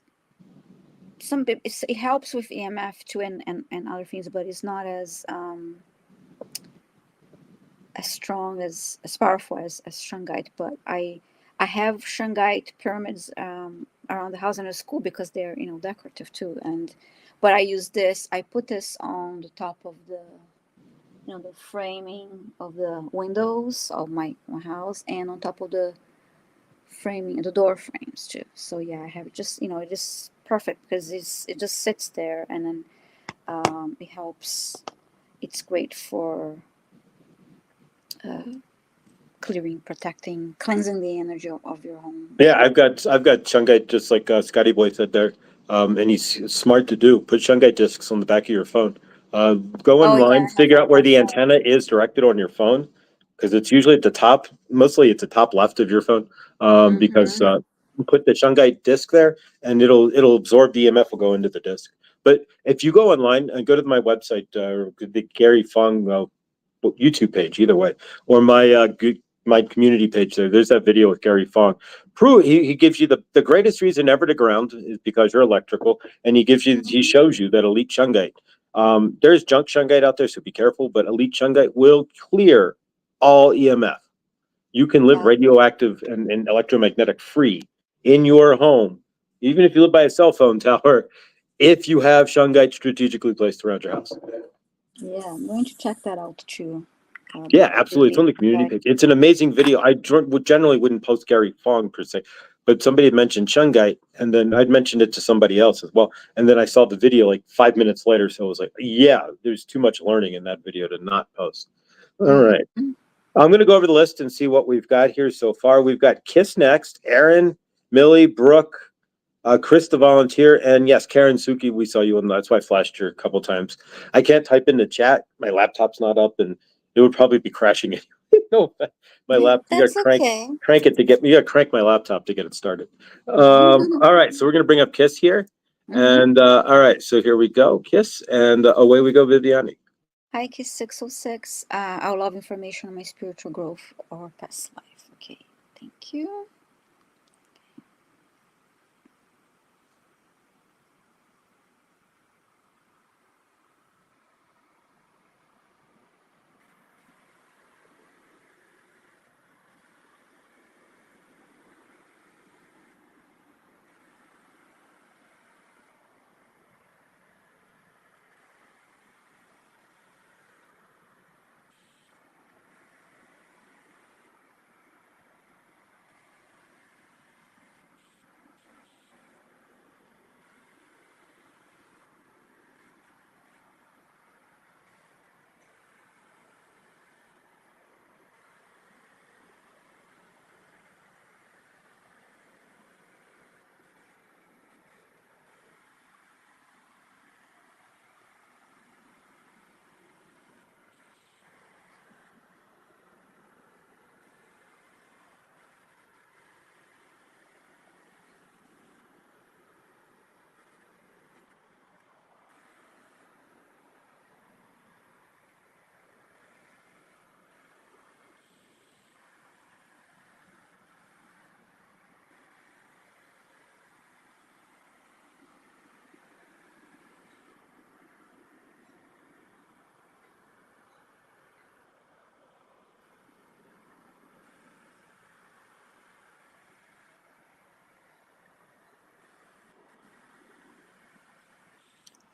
it helps with EMF too, and other things, but it's not as strong, as powerful as shungite. But I have shungite pyramids around the house and the school because they're decorative too. And but I use this. I put this on the top of the framing of the windows of my house, and on top of the framing, the door frames too. So yeah, I have just it is perfect because it just sits there, and then it helps. It's great for uh, clearing, protecting, cleansing the energy of your home. Yeah, I've got shungite just like Scotty Boy said there, and he's smart to do. Put shungite discs on the back of your phone. Go Oh yeah, online, I have figure one out on where my the phone. antenna is directed on your phone, because it's usually at the top. Mostly, it's the top left of your phone. Because Mm-hmm. put the shungite disc there, and it'll absorb the EMF will go into the disc. But if you go online and go to my website, the Gary Fong YouTube page, either way, or my community page there. There's that video with Gary Fong. He gives you the greatest reason ever to ground is because you're electrical, and he shows you that elite shungite. There's junk shungite out there, so be careful. But elite shungite will clear all EMF. You can live radioactive and electromagnetic free in your home, even if you live by a cell phone tower, if you have shungite strategically placed around your house. Yeah, I'm going to check that out too. Yeah, absolutely. It's on the community page. It's an amazing video. I generally wouldn't post Gary Fong per se, but somebody had mentioned shungite, and then I'd mentioned it to somebody else as well. And then I saw the video like 5 minutes later, so I was like, yeah, there's too much learning in that video to not post. All right. I'm going to go over the list and see what we've got here so far. We've got Kiss next, Aaron, Millie, Brooke, Chris the volunteer, and yes, Karen Suki, we saw you, and that's why I flashed her a couple times. I can't type in the chat. My laptop's not up, and it would probably be crashing it. No, my laptop. You got to crank it to get. You got to crank my laptop to get it started. All right, so we're going to bring up Kiss here, and all right, so here we go, Kiss, and away we go, Viviane. Hi, Kiss 606. I would love information on my spiritual growth or past life. Okay, thank you.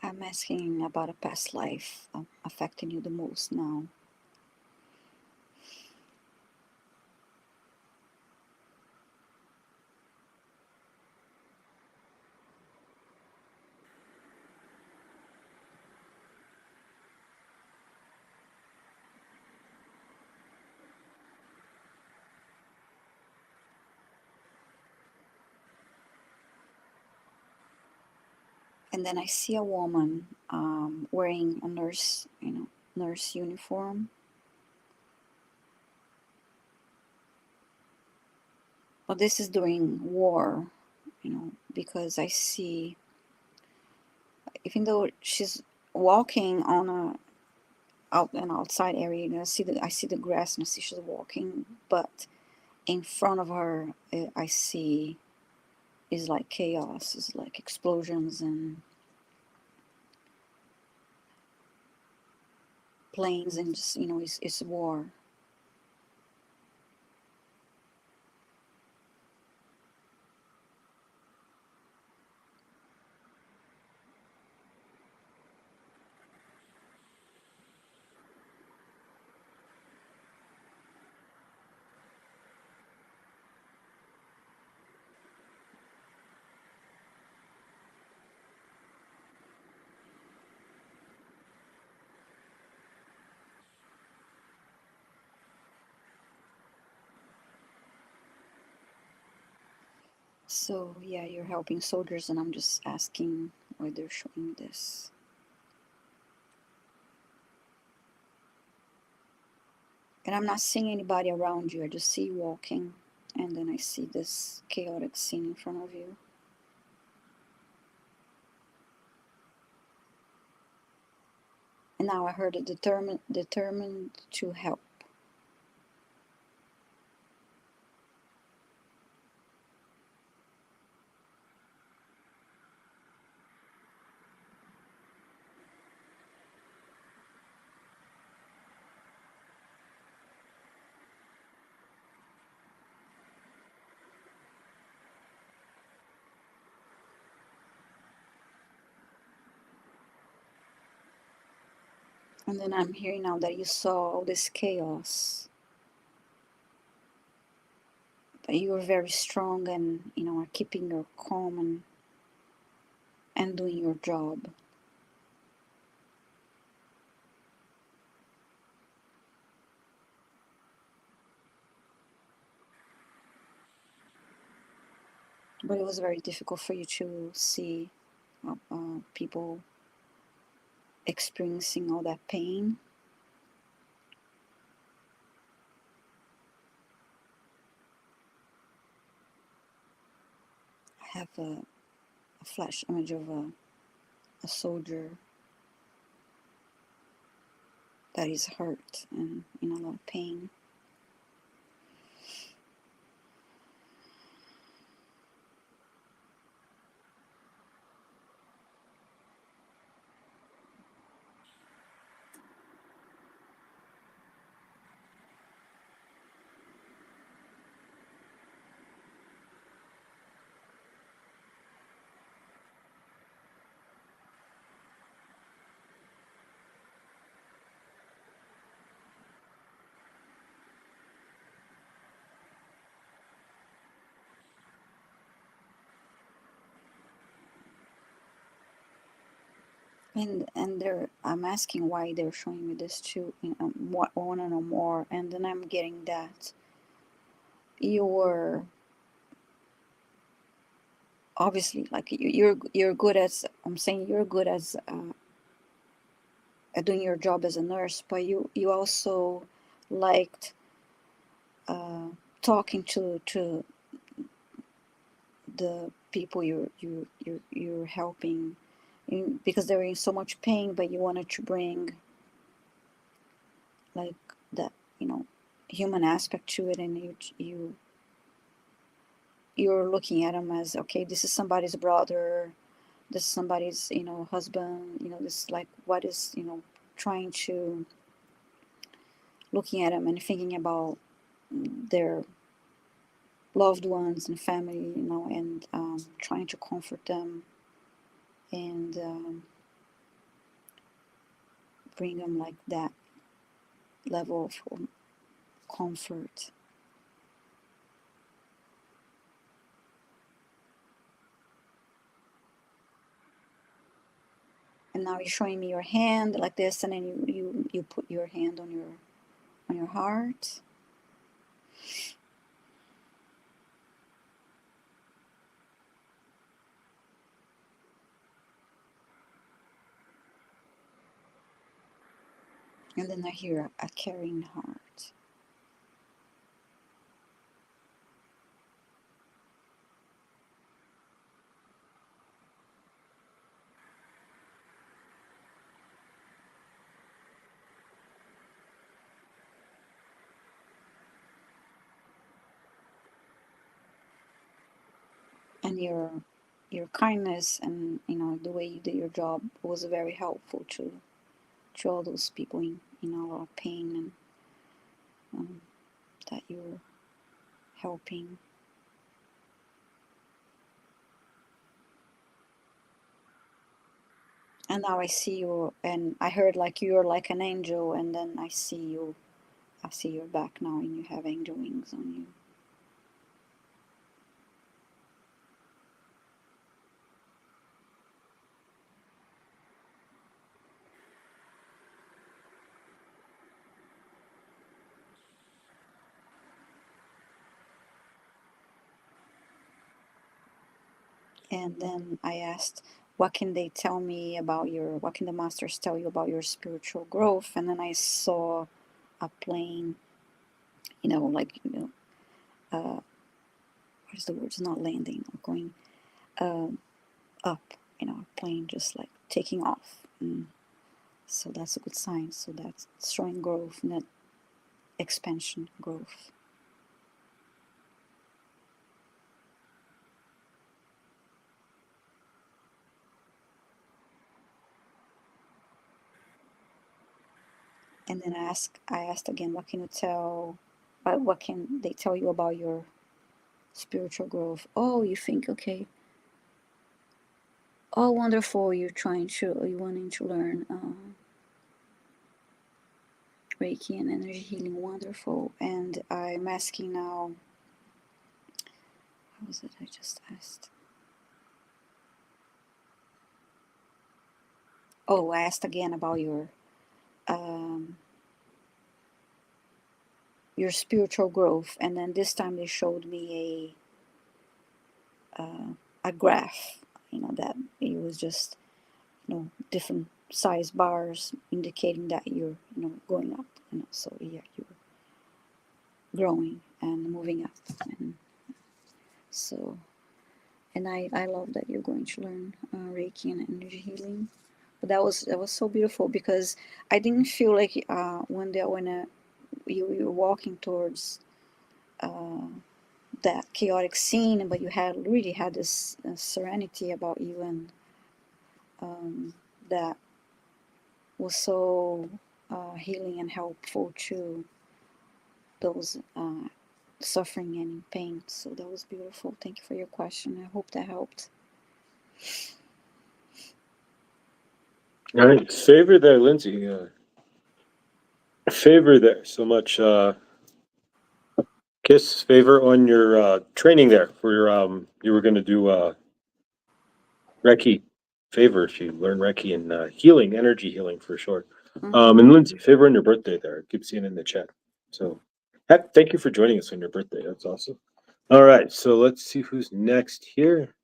I'm asking about a past life affecting you the most now. And then I see a woman wearing a nurse uniform. But this is during war, because I see, even though she's walking on an outside area, I see the grass and I see she's walking, but in front of her, I see is like chaos, is like explosions and planes, and just it's war. So yeah, you're helping soldiers, and I'm just asking why they're showing this. And I'm not seeing anybody around you. I just see you walking, and then I see this chaotic scene in front of you. And now I heard it, determined to help. And then I'm hearing now that you saw all this chaos, but you were very strong and, are keeping your calm and doing your job. But it was very difficult for you to see people experiencing all that pain. I have a flash image of a soldier that is hurt and in a lot of pain. And I'm asking why they're showing me this too. What I want to know more, and then I'm getting that you were obviously like you're good as I'm saying you're good as at doing your job as a nurse, but you also liked uh, talking to the people you're helping, because they're in so much pain, but you wanted to bring like that human aspect to it, and you're looking at them as, okay, this is somebody's brother, this is somebody's husband, this is like what is trying to looking at them and thinking about their loved ones and family, and trying to comfort them and bring them like that level of comfort. And now you're showing me your hand like this, and then you put your hand on your heart. And then I hear a caring heart. And your kindness and the way you did your job was very helpful to all those people in a lot of pain, and that you're helping. And now I see you, and I heard like you're like an angel, and then I see your back now, and you have angel wings on you. And then I asked, what can they tell me about what can the masters tell you about your spiritual growth? And then I saw a plane, like, what is the word? It's not landing, going up, a plane just like taking off. So that's a good sign. So that's showing growth, not expansion, growth. And then I asked again, what can you tell, what can they tell you about your spiritual growth? Oh, you think, okay, oh, wonderful, you wanting to learn Reiki and energy healing, wonderful. And I'm asking now, how was it I just asked? Oh, I asked again about um, your spiritual growth, and then this time they showed me a graph, that it was just, different size bars indicating that you're, going up, so yeah, you're growing and moving up. And so, and I love that you're going to learn Reiki and energy healing. But that was so beautiful, because I didn't feel like when you were walking towards uh, that chaotic scene, but you had really had this serenity about you, and that was so healing and helpful to those suffering and in pain. So that was beautiful. Thank you for your question. I hope that helped. All right, favor there, Lindsay. Favor there. So much kiss favor on your training there for your you were going to do Reiki favor. She learned Reiki and healing, energy healing for sure. And Mm-hmm. Lindsay, favor on your birthday there. I keep seeing it in the chat. So thank you for joining us on your birthday. That's awesome. All right, so let's see who's next here.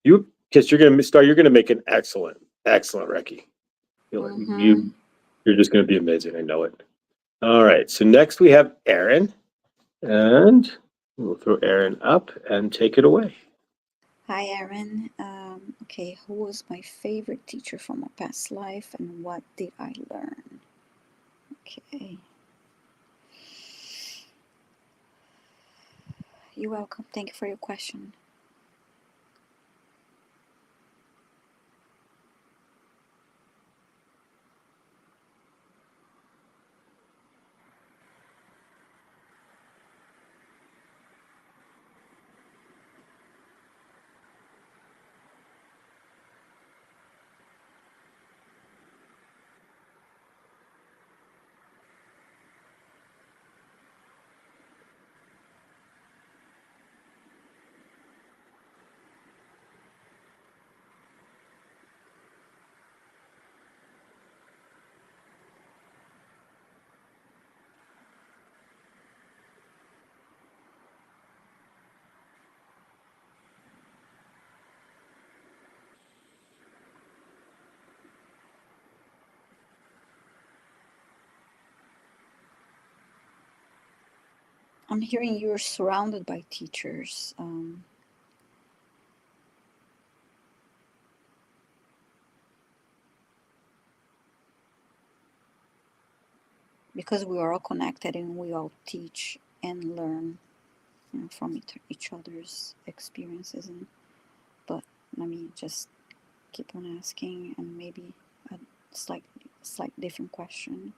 You, because you're going to start. You're going to make an excellent Reiki. Mm-hmm. You're just going to be amazing. I know it. All right, so next we have Aaron, and we'll throw Aaron up and take it away. Hi, Aaron. Okay, who was my favorite teacher from a past life, and what did I learn? Okay. You're welcome. Thank you for your question. I'm hearing you're surrounded by teachers. Because we are all connected and we all teach and learn, from each other's experiences. But let me just keep on asking, and maybe a slight different question.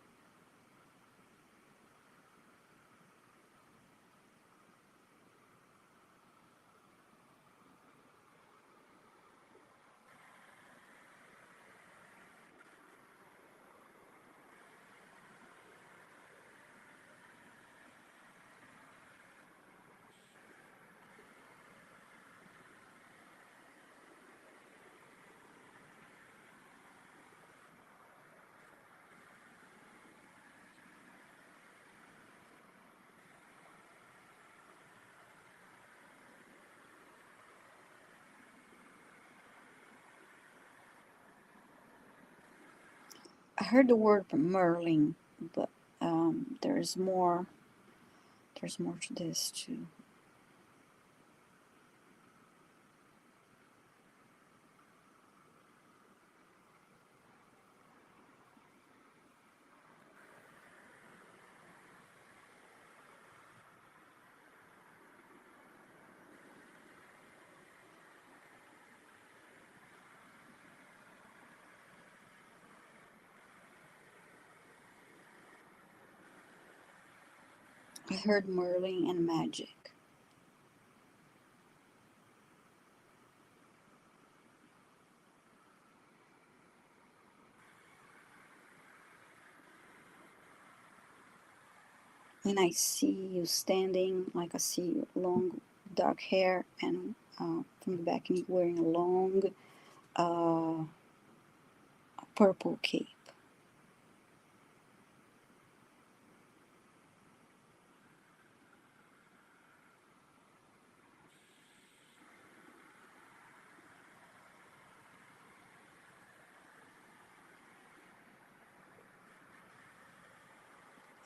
I heard the word Merlin, but there's more. There's more to this too. I heard Merlin and magic. And I see you standing, like I see long dark hair, and from the back you're wearing a long uh, purple cape.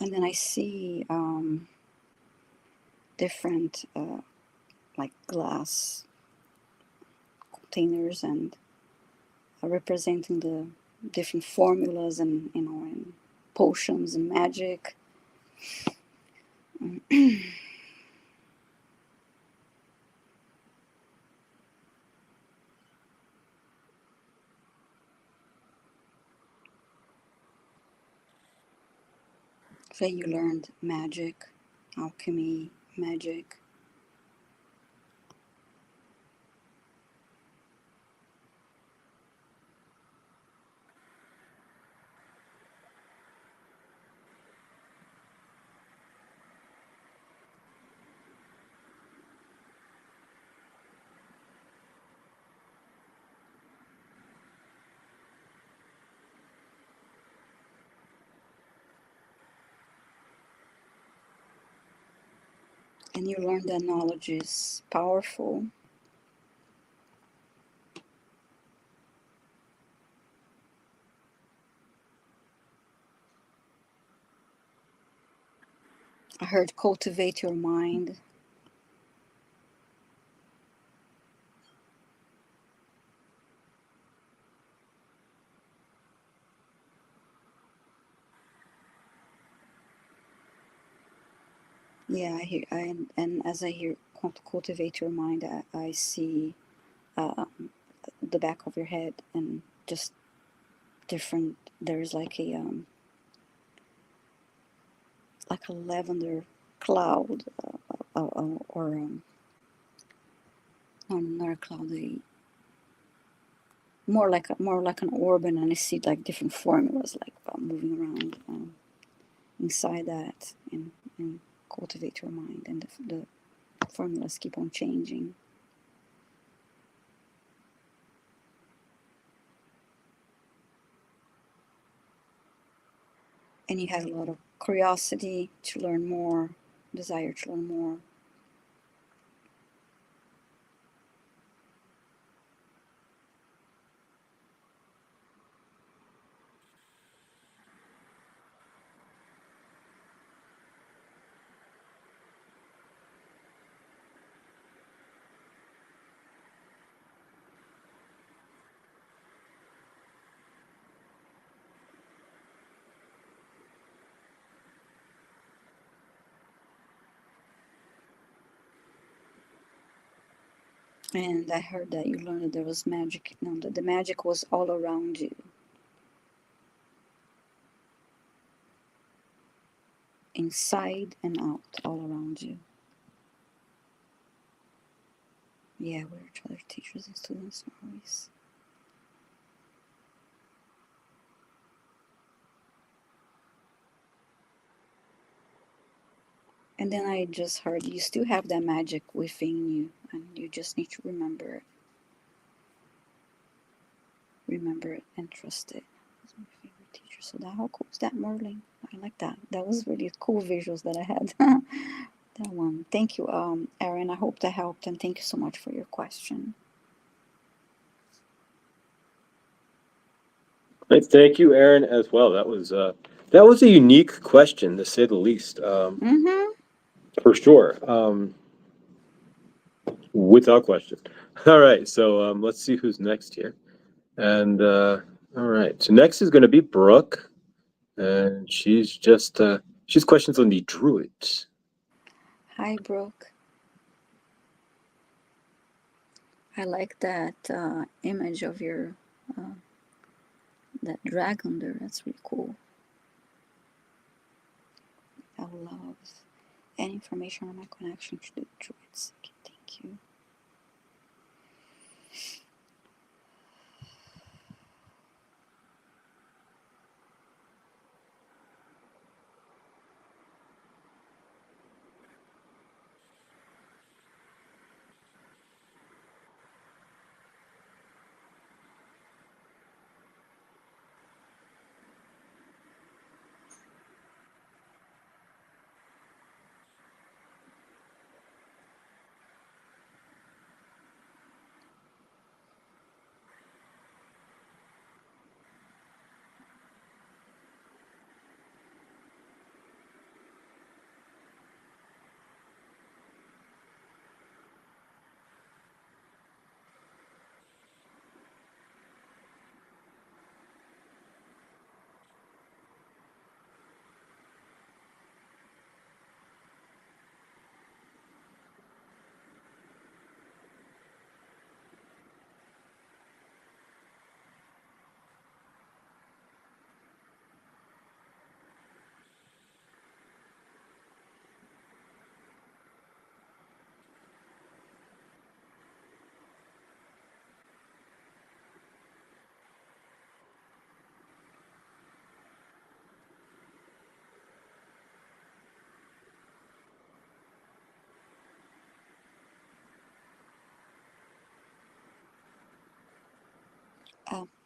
And then I see different like glass containers and representing the different formulas and and potions and magic. So you learned magic, alchemy, magic. And you learned that knowledge is powerful. I heard cultivate your mind. Yeah, I hear, and as I hear cultivate your mind, I see uh, the back of your head and just different. There's like a lavender cloud, or no, not a cloud, more like an orb, and I see like different formulas like moving around inside that, and cultivate your mind, and the formulas keep on changing. And you have a lot of curiosity to learn more, desire to learn more. And I heard that you learned that there was magic. No, that the magic was all around you, inside and out, all around you. Yeah, we're other teachers and students always. And then I just heard you still have that magic within you, and you just need to remember it, and trust it. That's my favorite teacher. So that, how cool is that, Merlin? I like that. That was really cool visuals that I had. That one. Thank you, Aaron. I hope that helped, and thank you so much for your question. Thank you, Aaron, as well. That was a unique question, to say the least, Mm-hmm. for sure, without question. All right, so let's see who's next here. And all right, so next is going to be Brooke, and she's questions on the druids. Hi, Brooke. I like that image of your uh, that dragon there. That's really cool. I love. Any information on my connection to the druids. Okay, thank you.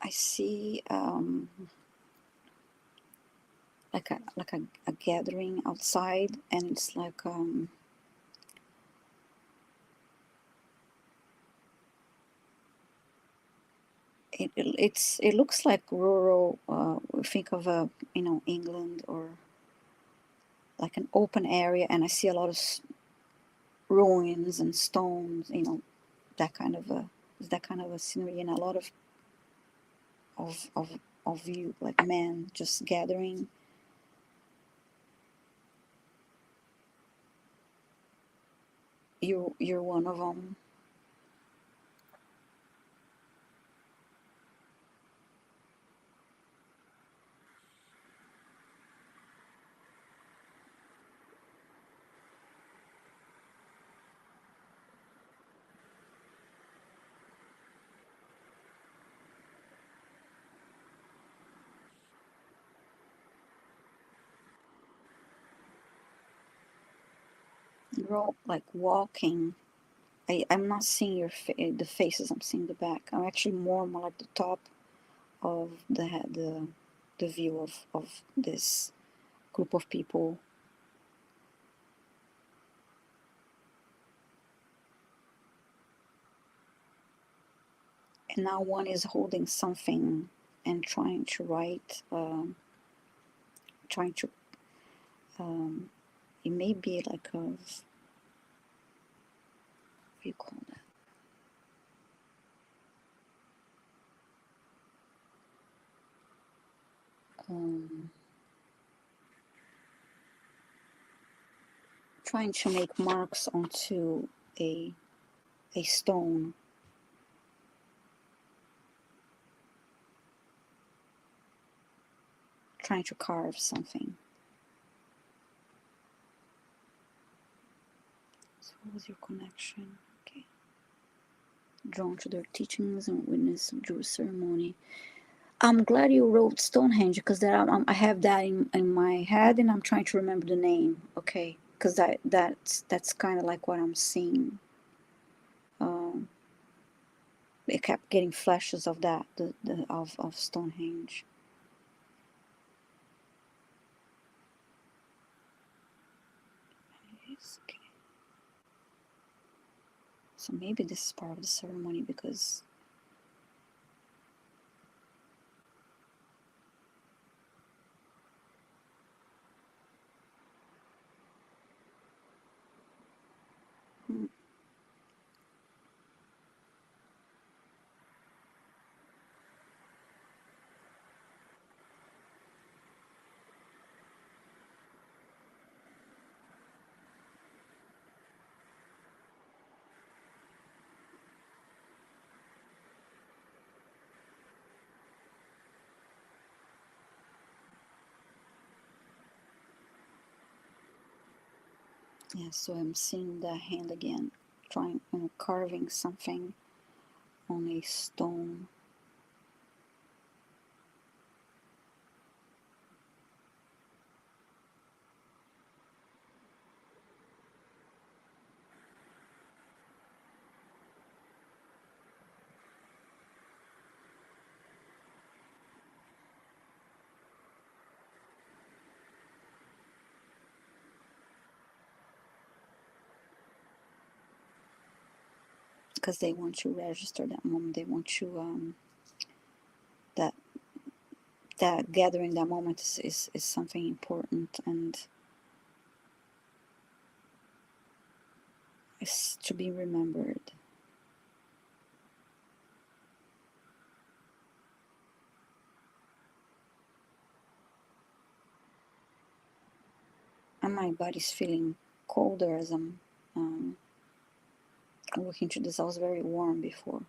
I see like a gathering outside, and it's like it looks like rural. Think of England, or like an open area, and I see a lot of ruins and stones. That kind of a scenery, and a lot of of of you, like men just gathering. You're one of them. You're all like walking. I'm not seeing the faces. I'm seeing the back. I'm actually more like the top of the view of this group of people. And now one is holding something and trying to write, trying to, it may be like what do you call that? Um, Trying to make marks onto a stone. Trying to carve something. So what was your connection? Okay. Drawn to their teachings and witness Jewish ceremony. I'm glad you wrote Stonehenge, because I have that in my head, and I'm trying to remember the name. Okay, because that's kind of like what I'm seeing. I kept getting flashes of that, of Stonehenge. Okay. So maybe this is part of the ceremony, because hmm, Yeah, so I'm seeing the hand again, trying, carving something on a stone. Because they want to register that moment. They want to that that gathering that moment is something important, and is to be remembered. And my body's feeling colder as I'm looking to this. I was very warm before.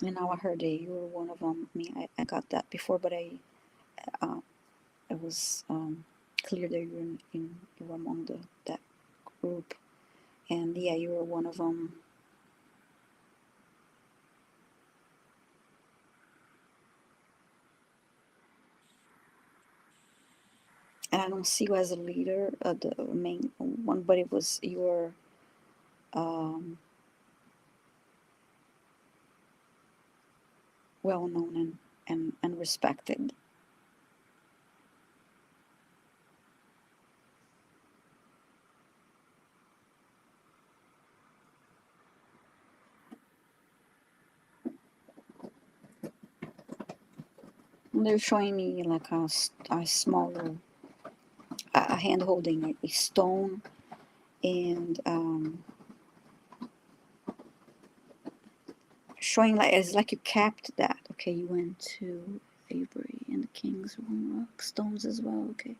And now I heard that you were one of them. I mean, I got that before, but uh, it was clear that you were among that group. And yeah, you were one of them. And I don't see you as a leader, the main one, but it was your um, well known and respected. And they're showing me like a smaller a hand holding a stone, and showing like it's like you capped that. Okay, you went to Avery and the King's Rock stones as well. Okay.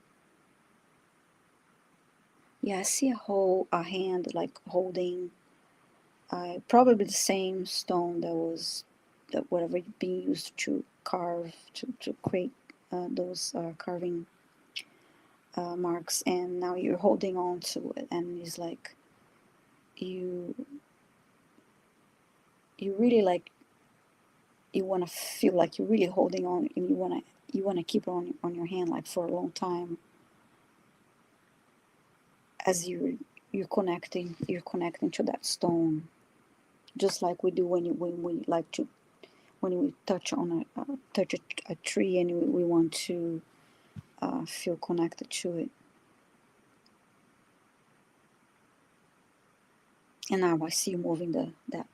Yeah, I see a hand like holding probably the same stone that was that whatever being used to carve to create those carving marks, and now you're holding on to it, and it's like you you really like you want to feel like you're really holding on, and you want to keep it on your hand like for a long time, as you're connecting to that stone, just like we do when we like to when we touch a tree, and we want to feel connected to it. And now I see you moving that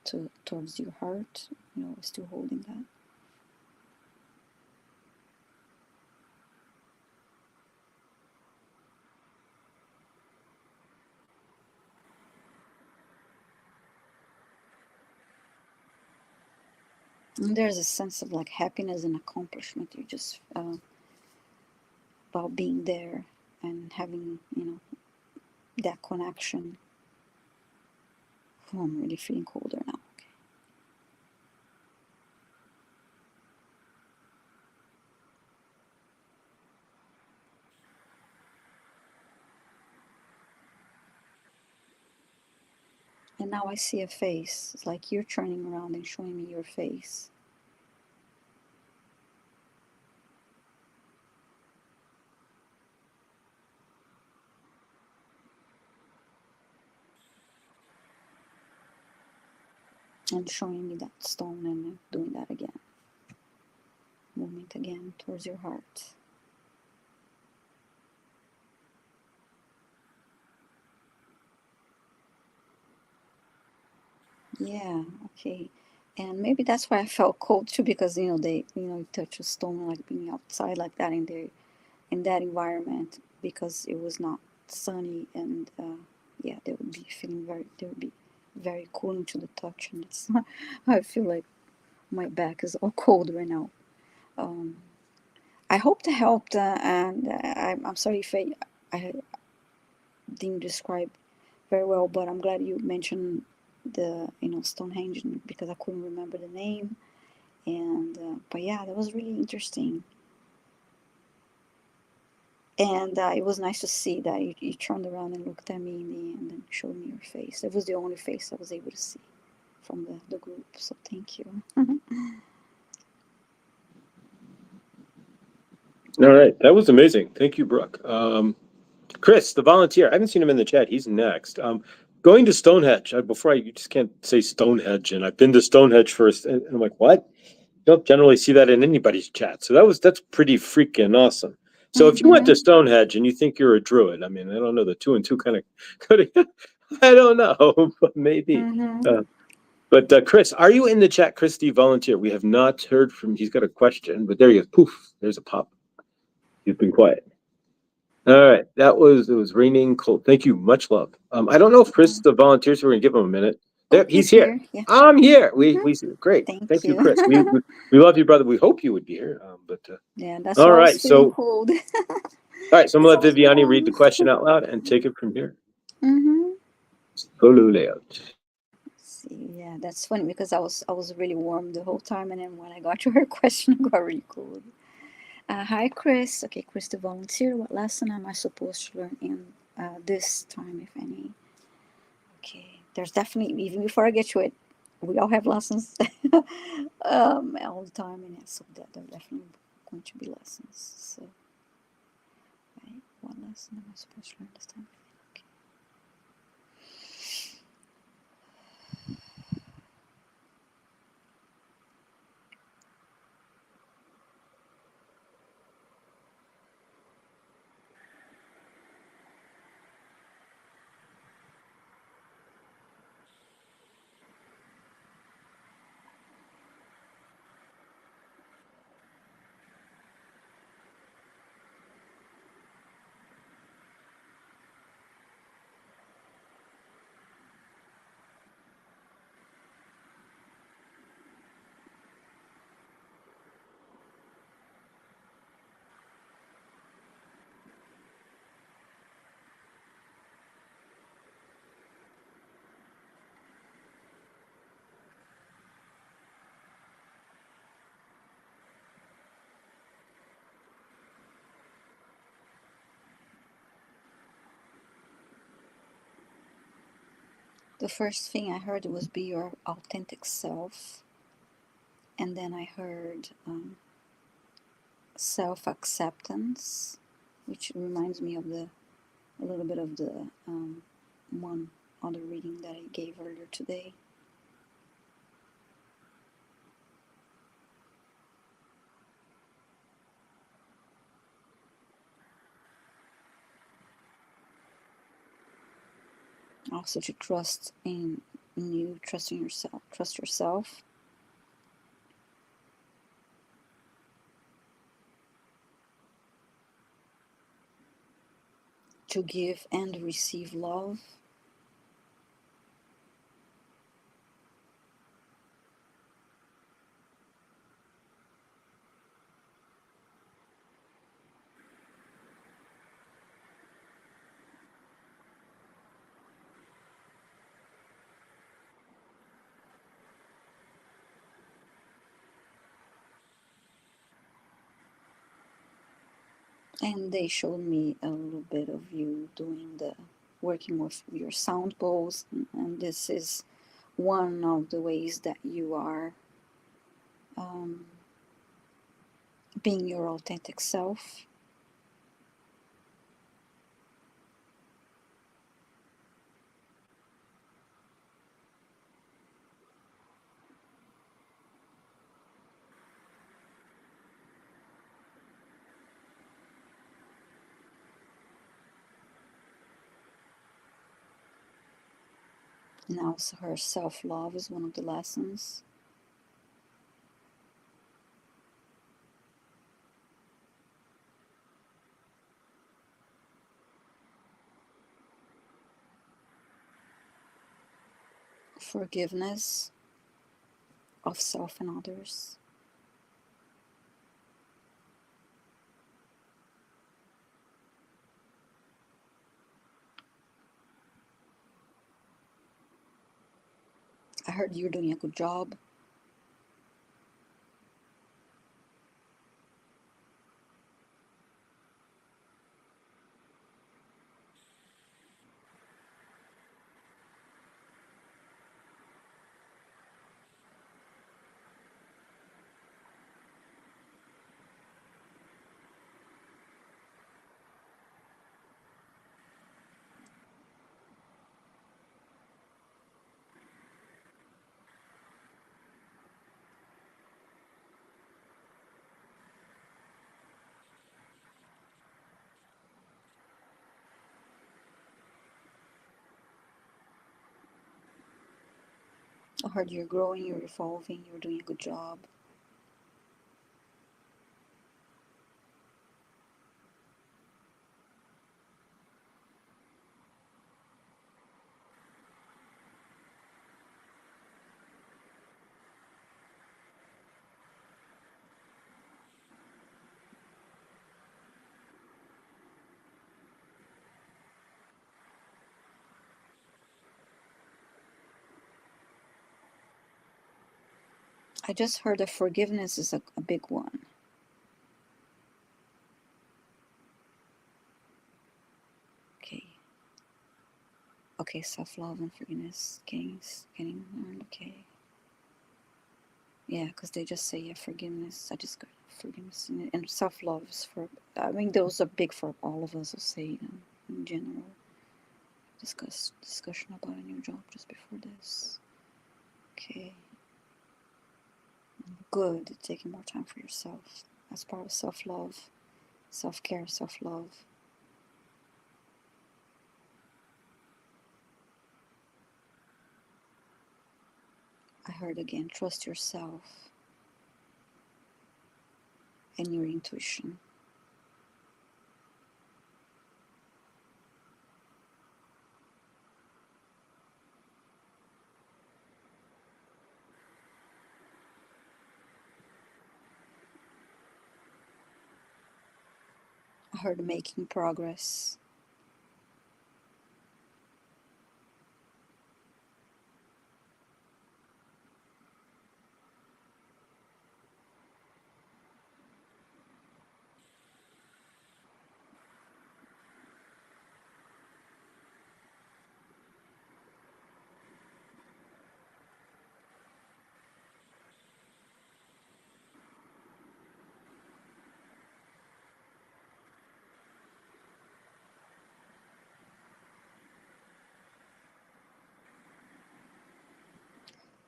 towards your heart, still holding that. And there's a sense of like happiness and accomplishment. You just about being there and having that connection. Oh, I'm really feeling colder now. Okay. And now I see a face. It's like you're turning around and showing me your face. And showing me that stone and doing that again. Movement again towards your heart. Yeah, okay. And maybe that's why I felt cold too, because you touch a stone like being outside like that in that environment, because it was not sunny, and yeah, they would be very cooling to the touch, and it's I feel like my back is all cold right now. Um, I hope that helped, and I'm sorry if I didn't describe very well. But I'm glad you mentioned the Stonehenge because I couldn't remember the name. And but yeah, that was really interesting. And it was nice to see that you turned around and looked at me in the end and showed me your face. It was the only face I was able to see from the group. So thank you. All right, that was amazing. Thank you, Brooke. Chris, the volunteer. I haven't seen him in the chat. He's next. Going to Stonehenge. You just can't say Stonehenge, and I've been to Stonehenge first, and I'm like, what? You don't generally see that in anybody's chat. So that's pretty freaking awesome. So if you went to Mm-hmm. Stonehenge and you think you're a druid, I mean, I don't know, the two and two kind of, I don't know, but maybe. Mm-hmm. But Chris, are you in the chat? Christy, volunteer. We have not heard from. He's got a question, but there he is. Poof, there's a pop. He's been quiet. All right, it was raining cold. Thank you, much love. I don't know if Chris the volunteers. We're gonna give him a minute. Oh, There, he's he's here. here. Yeah. I'm here. Mm-hmm. We great. Thank Thank you, you. Chris. We love you, brother. We hope you would be here. Yeah, that's All why I right. was feeling So cold. all right. So I'm gonna Because I let was Viviane read the warm. question out loud and take it from here. Mm-hmm. Solo layout. See, yeah, that's funny because I was really warm the whole time, and then when I got to her question, I got really cold. Hi, Chris. Okay, Chris, the volunteer. What lesson am I supposed to learn in this time, if any? Okay, there's definitely, even before I get to it, we all have lessons all the time, and so that there are definitely going to be lessons. So, right, what lesson am I supposed to learn this time? Okay. The first thing I heard was be your authentic self, and then I heard self acceptance, which reminds me of a little bit of the one other reading that I gave earlier today. Also to trust in you, trust in yourself, trust yourself. To give and receive love. And they showed me a little bit of you doing the working with your sound bowls, and this is one of the ways that you are um, being your authentic self. And also her self-love is one of the lessons. Forgiveness of self and others. I heard you're doing a good job. I heard you're growing, you're evolving, you're doing a good job. I just heard that forgiveness is a big one. Okay. Okay, self-love and forgiveness getting learned. Okay. Yeah, because they just say, yeah, forgiveness. I just got forgiveness and self-love is for, I mean, those are big for all of us, I'll say, in general. Discussion about a new job just before this. Okay. Good. Taking more time for yourself. That's part of self-love, self-care, self-love. I heard again, trust yourself and your intuition. I heard making progress.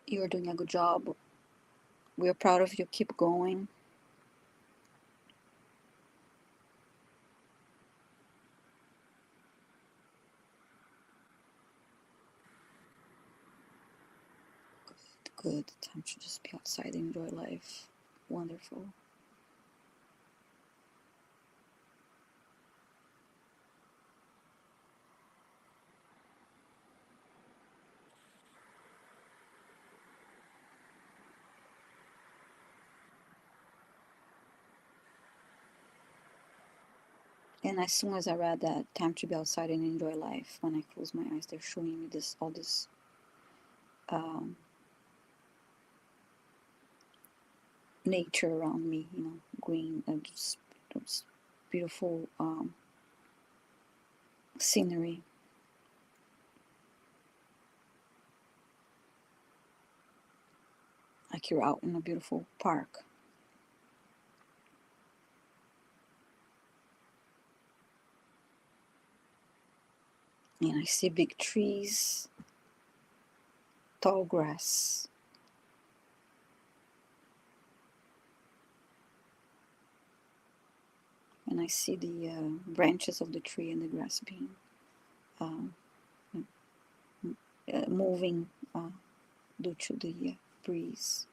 You're doing a good job. We're proud of you. Keep going. Good. Time to just be outside and enjoy life. Wonderful. And as soon as I read that, time to be outside and enjoy life, when I close my eyes, they're showing me this, all this um, nature around me, green, just beautiful scenery. Like you're out in a beautiful park. And I see big trees, tall grass. And I see the branches of the tree and the grass being um, moving due to the breeze.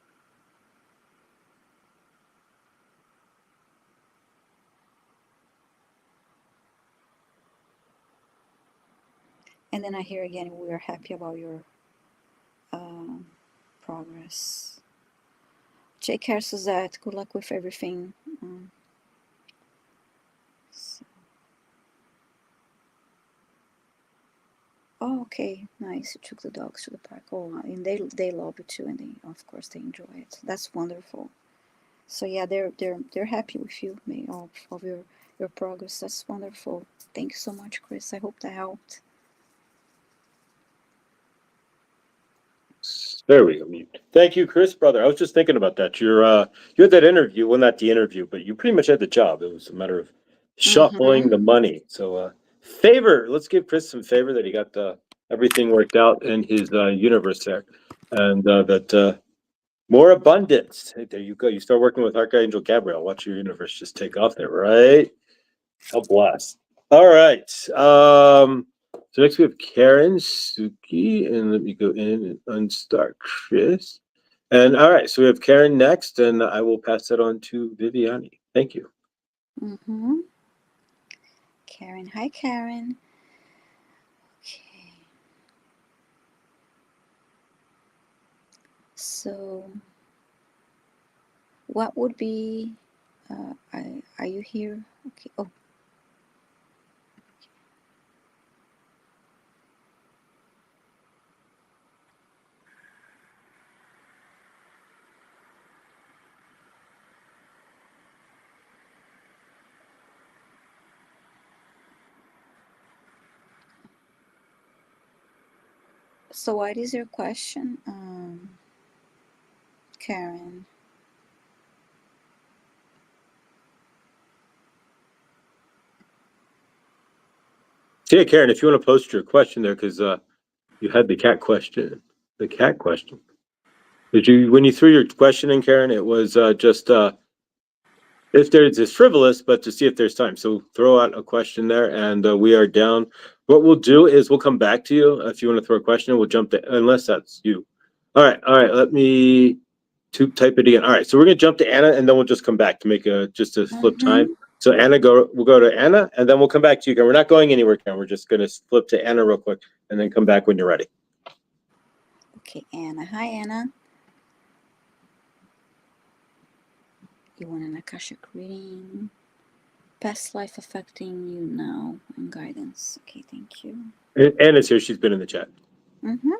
And then I hear again, we are happy about your progress. Take care, Suzette. Good luck with everything. So Oh, okay, nice. You took the dogs to the park. Oh, and they love it too, and they of course they enjoy it. That's wonderful. So yeah, they're happy with you, of your progress. That's wonderful. Thank you so much, Chris. I hope that helped. There we go. Thank you, Chris, brother. I was just thinking about that. You had that interview, well, not the interview, but you pretty much had the job. It was a matter of shuffling Mm-hmm. the money. So, favor. Let's give Chris some favor that he got everything worked out in his universe there, and that more abundance. Hey, there you go. You start working with Archangel Gabriel. Watch your universe just take off there, right? How blessed. All right. So next we have Karen, Suki, and let me go in and unstart Chris. And all right, so we have Karen next, and I will pass that on to Viviane. Thank you. Mm-hmm. Karen. Hi, Karen. Okay. So, what would be? Are you here? Okay. Oh, so what is your question, Karen? So yeah, Karen, if you want to post your question there, because you had the cat question. The cat question. Did you when you threw your question in, Karen? It was just if there's it's frivolous, but to see if there's time. So throw out a question there, and we are down. What we'll do is we'll come back to you if you want to throw a question. We'll jump to unless that's you. All right. Let me to type it again. All right, so we're gonna jump to Anna, and then we'll just come back to make a just to flip time. Mm-hmm. So Anna, we'll go to Anna, and then we'll come back to you. We're not going anywhere, Ken. We're just gonna flip to Anna real quick, and then come back when you're ready. Okay, Anna. Hi, Anna. You want an Akashic reading? Past life affecting you now and guidance. Okay, thank you. Anna's here. She's been in the chat. Mm-hmm.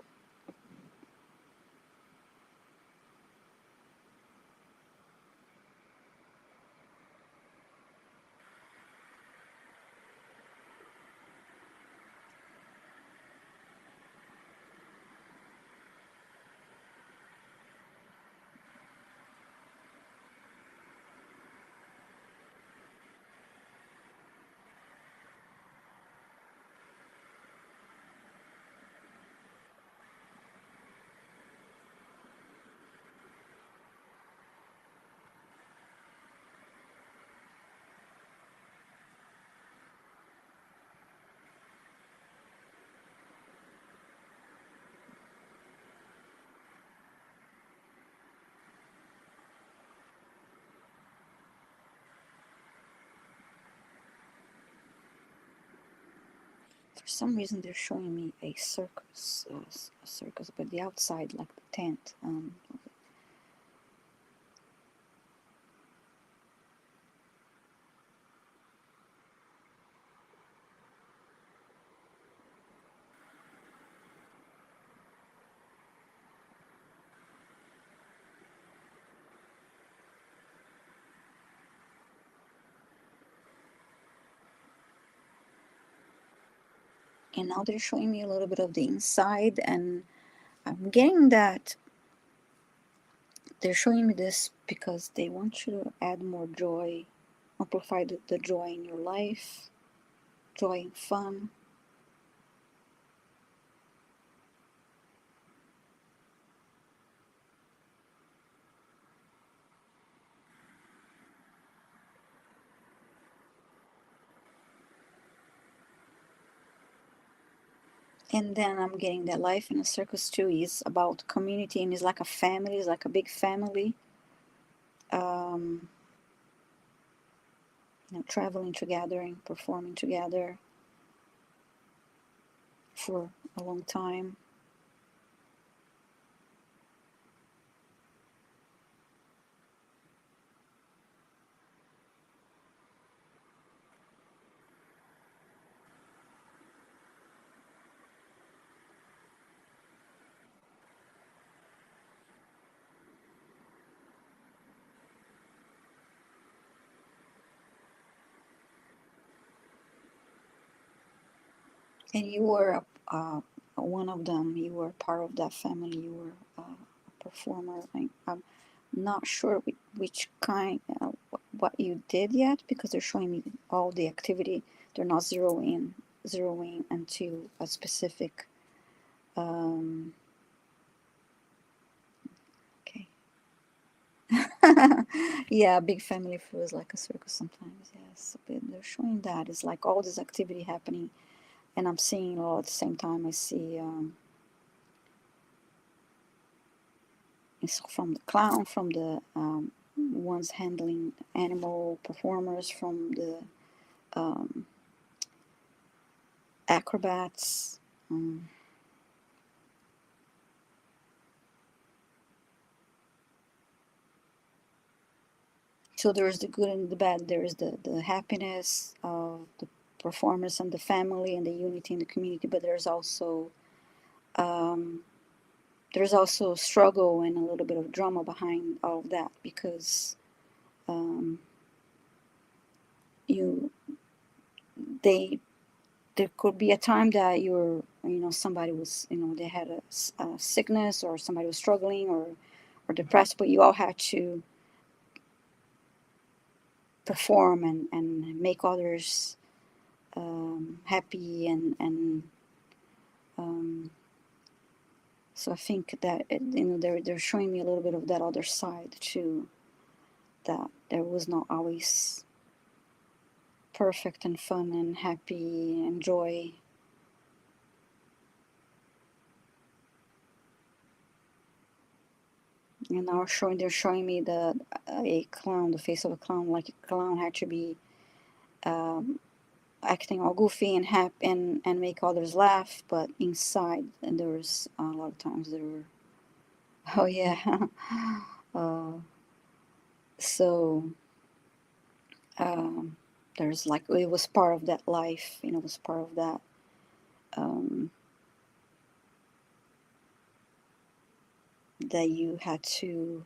For some reason, they're showing me a circus, but the outside, like the tent. And now they're showing me a little bit of the inside, and I'm getting that they're showing me this because they want you to add more joy, amplify the joy in your life, joy and fun. And then I'm getting that life in a circus too is about community and it's like a family, it's like a big family. Um, Traveling together and performing together for a long time. And you were one of them. You were part of that family. You were a performer. I'm not sure which kind, what you did yet, because they're showing me all the activity. They're not zeroing into a specific. Um, okay. Yeah, big family feels like a circus sometimes. Yes, but they're showing that it's like all this activity happening, and I'm seeing all at the same time. I see. It's from the clown, from the ones handling animal performers, from the um, acrobats. Um, so there's the good and the bad. There's the happiness of the performers and the family and the unity in the community, but um, there's also struggle and a little bit of drama behind all of that, because um, you they there could be a time that somebody was, they had a sickness, or somebody was struggling, or depressed, but you all had to perform and make others happy, and um, so I think that they're showing me a little bit of that other side too, that there was not always perfect and fun and happy and joy. And now they're showing me a clown, the face of a clown, like a clown had to be um, acting all goofy and happy and make others laugh, but inside, and there was a lot of times there were, oh yeah, uh, so um, there's like, it was part of that life, it was part of that. Um, that you had to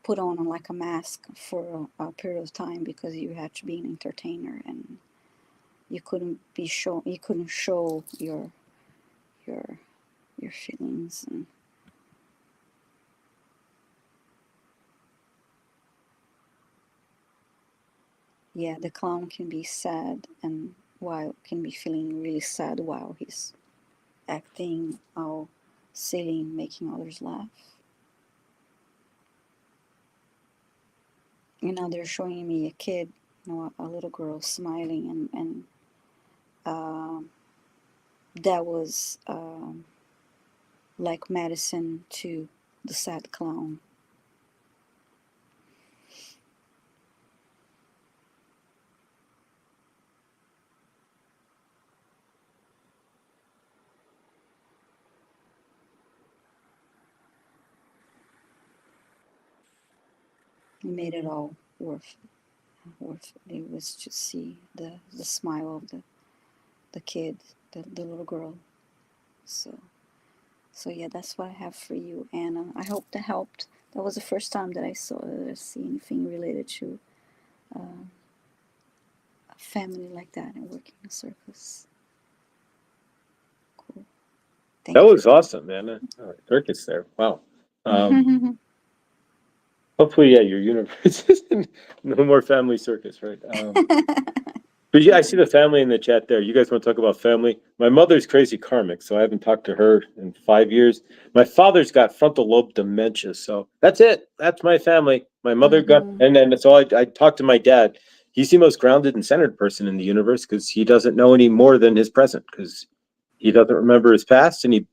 put on like a mask for a period of time, because you had to be an entertainer, and you couldn't show your your feelings. And yeah, the clown can be sad, and while can be feeling really sad while he's acting all silly and making others laugh. They're showing me a kid, a little girl smiling, and uh, that was like medicine to the sad clown. It made it all worth it. It was to see the smile of the kid, the little girl. So so yeah, that's what I have for you, Anna. I hope that helped. That was the first time that I saw see anything related to a family like that and working in a circus. Cool. That Thank was awesome, man. Circus there. Wow. Um, you. hopefully, yeah, your universe is no more family circus, right? But yeah, I see the family in the chat there. You guys want to talk about family? My mother's crazy karmic, so I haven't talked to her in 5 years. My father's got frontal lobe dementia, so that's it. That's my family. My mother got, Hmm. and then so I talked to my dad. He's the most grounded and centered person in the universe because he doesn't know any more than his present because he doesn't remember his past and he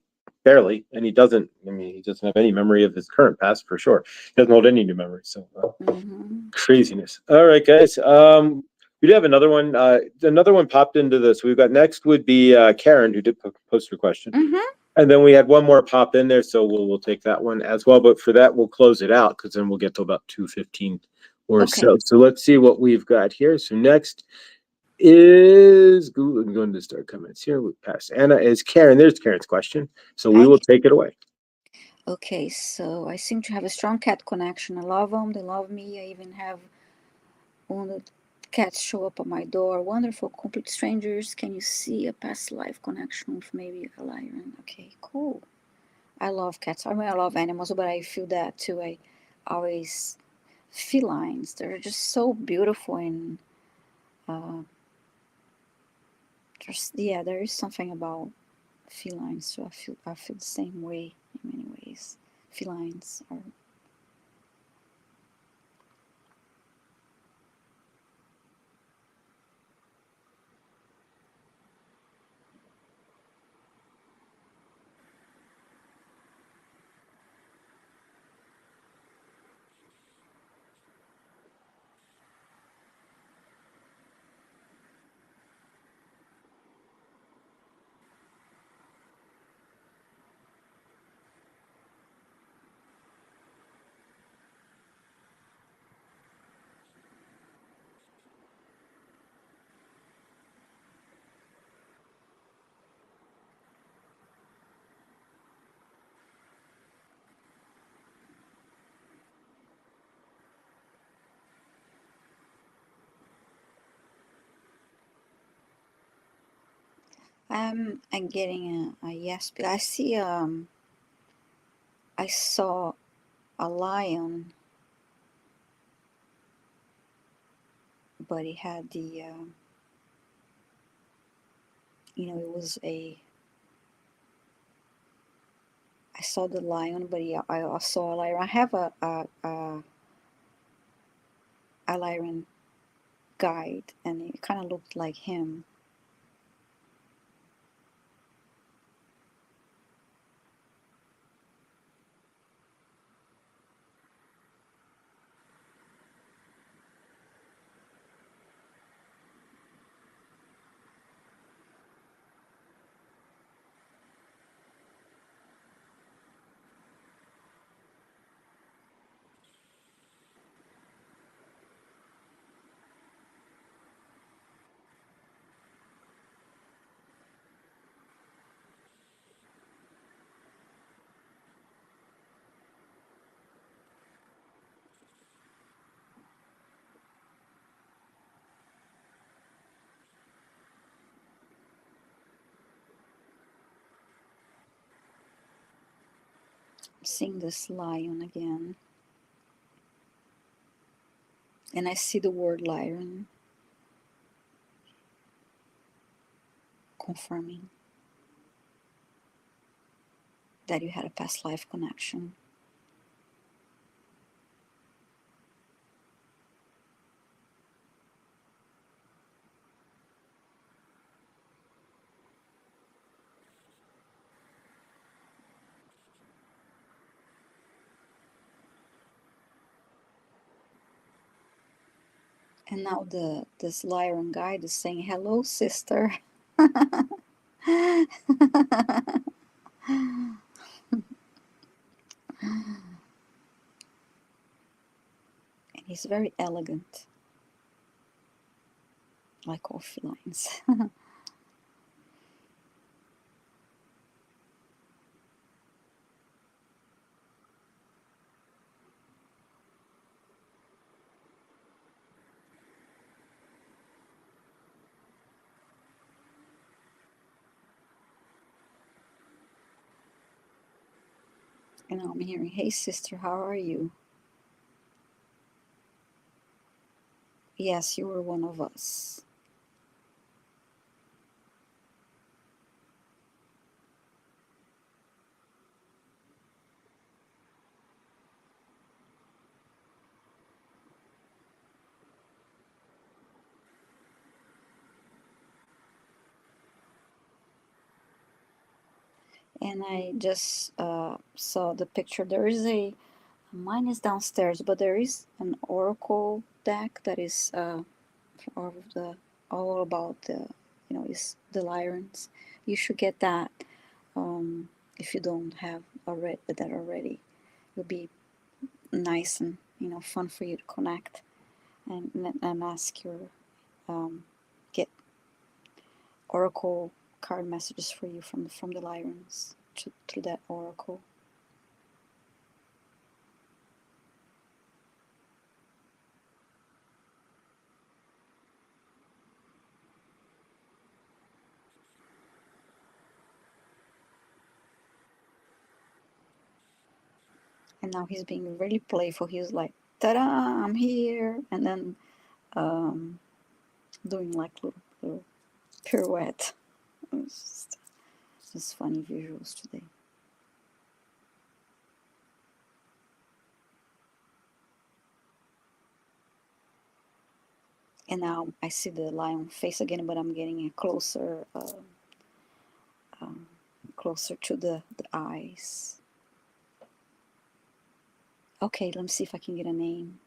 barely, and he doesn't, I mean, he doesn't have any memory of his current past for sure. He doesn't hold any new memories. So Hmm. craziness. All right, guys. We do have another one. Another one popped into this. We've got next would be Karen, who did post her question, Hmm. and then we had one more pop in there, so we'll take that one as well. But for that, we'll close it out because then we'll get to about 2:15 or Okay. so. So let's see what we've got here. So next is Google. I'm going to start comments here. We pass Anna is Karen. There's Karen's question. So we Hi. will take it away. Okay, so I seem to have a strong cat connection. I love them. They love me. I even have one Cats show up at my door. Wonderful, complete strangers. Can you see a past life connection with maybe a lion? Okay, cool. I love cats. I mean, I love animals, but I feel that too. I always felines. They're just so beautiful and uh, just yeah. There is something about felines. So I feel the same way in many ways. Felines are. I'm getting a yes. I see. I saw a lion, but it had the. It was a. I saw the lion, but yeah, I saw a lion. I have a lion guide, and it kind of looked like him. Seeing this lion again, and I see the word lion, confirming that you had a past life connection. And now this lion guide is saying, "Hello, sister." And he's very elegant, like all felines. And I'm hearing, "Hey, sister, how are you?" Yes, you were one of us. And I just saw the picture. There is mine is downstairs, but there is an oracle deck that is of the all about is the lions. You should get that if you don't have already that already. It'll be nice and fun for you to connect and ask your get oracle card messages for you from the lions through that oracle. And now he's being really playful. He's like, ta-da, I'm here. And then um, doing like little pirouette. It's just funny visuals today. And now I see the lion face again, but I'm getting it um, closer to the eyes. Okay, let me see if I can get a name.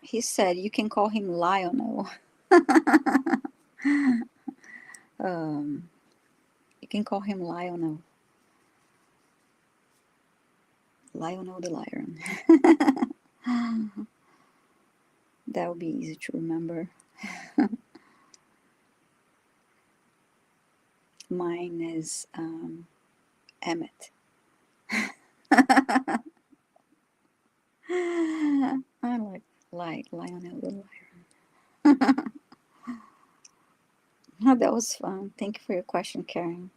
He said you can call him Lionel. um, you can call him Lionel. Lionel the Lion. That would be easy to remember. Mine is Emmett. I like Lionel the Lion. Oh, that was fun. Thank you for your question, Karen.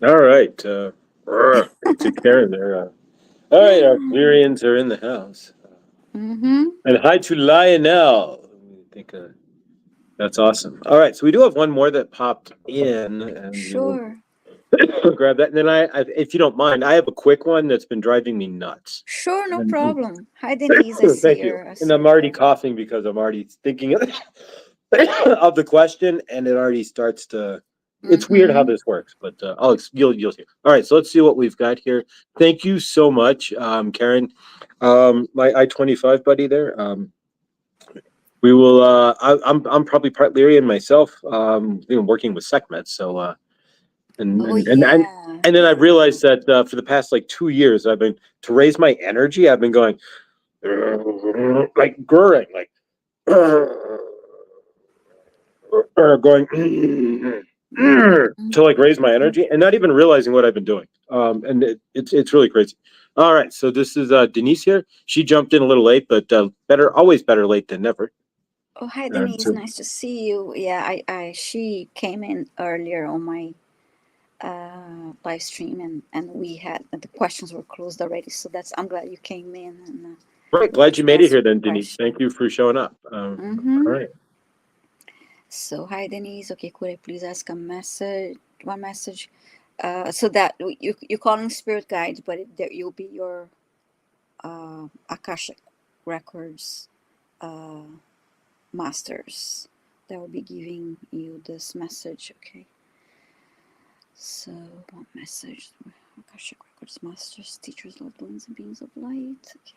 All right. To Karen there. All right, our Lyrians are in the house. Mm-hmm. And hi to Lionel. I think that's awesome. All right, so we do have one more that popped in, and we will Sure. grab that. And then if you don't mind, I have a quick one that's been driving me nuts. Sure, no And problem. Hi, Denise. I see thank you. her. I And see I'm your already driver. coughing because I'm already thinking of, of the question, and it already starts to. It's weird how Mm-hmm. this works, but you'll see. All right, so let's see what we've got here. Thank you so much, Karen, my I-25 buddy there. We will. I'm probably part Lyrian myself. Working with SecMed, so and Oh, and and and yeah. and then I've Yeah. realized that for the past like 2 years, I've been to raise my energy. I've been going like grurring, like or going Mm-hmm. to like raise my energy, and not even realizing what I've been doing. And it's really crazy. All right, so this is Denise here. She jumped in a little late, but always better late than never. Oh, hi, And Denise. so, Nice to see you. Yeah, she came in earlier on my live stream, and we had the questions were closed already. So I'm glad you came in and right, we glad you could made it answer here, your then, Denise. Thank question. you for showing up. All Mm-hmm. right. So hi, Denise. Okay, could I please ask a message? One message. So that you're calling spirit guides, but there you'll be your Akashic Records uh, masters that will be giving you this message. Okay. So, what message? Akashic Records masters, teachers, loved ones, and beings of light. Okay.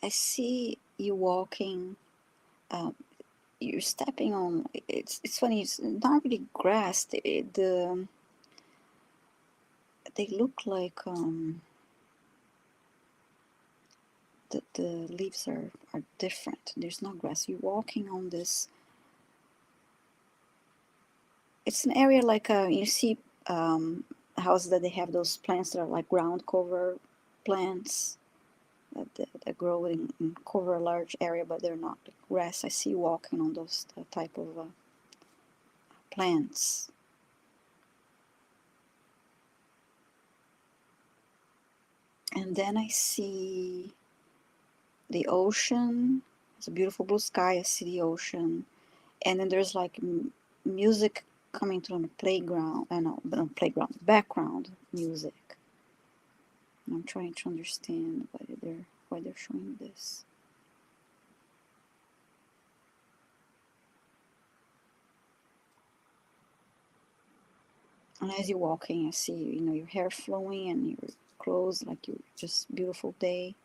I see you walking. Um, you're stepping on. It's funny. It's not really grass. They look like the leaves are different. There's no grass. You're walking on this. It's an area like you see houses that they have those plants that are like ground cover plants that grow in cover a large area, but they're not grass. I see you walking on those type of plants. And then I see the ocean. It's a beautiful blue sky. I see the ocean, and then there's like music coming through on the playground. I know, but on playground background music. I'm trying to understand why they're showing this. And as you're walking, I see your hair flowing and your clothes like you're just beautiful day.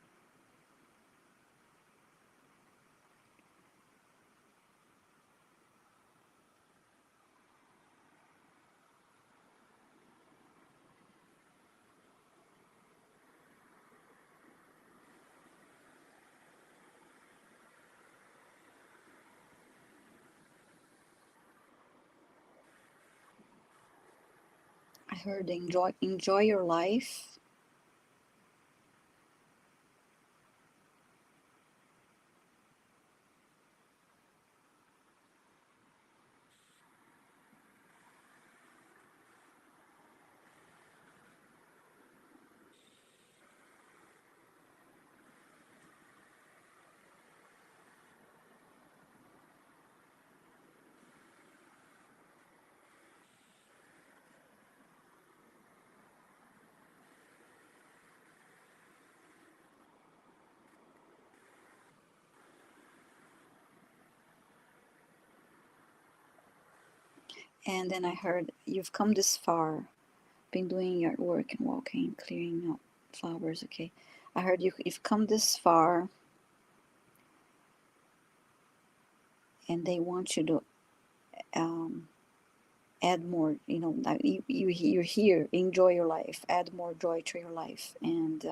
I heard enjoy your life. And then I heard you've come this far, been doing your work and walking, clearing out flowers. Okay, I heard you've come this far, and they want you to add more. You're here. Enjoy your life. Add more joy to your life, and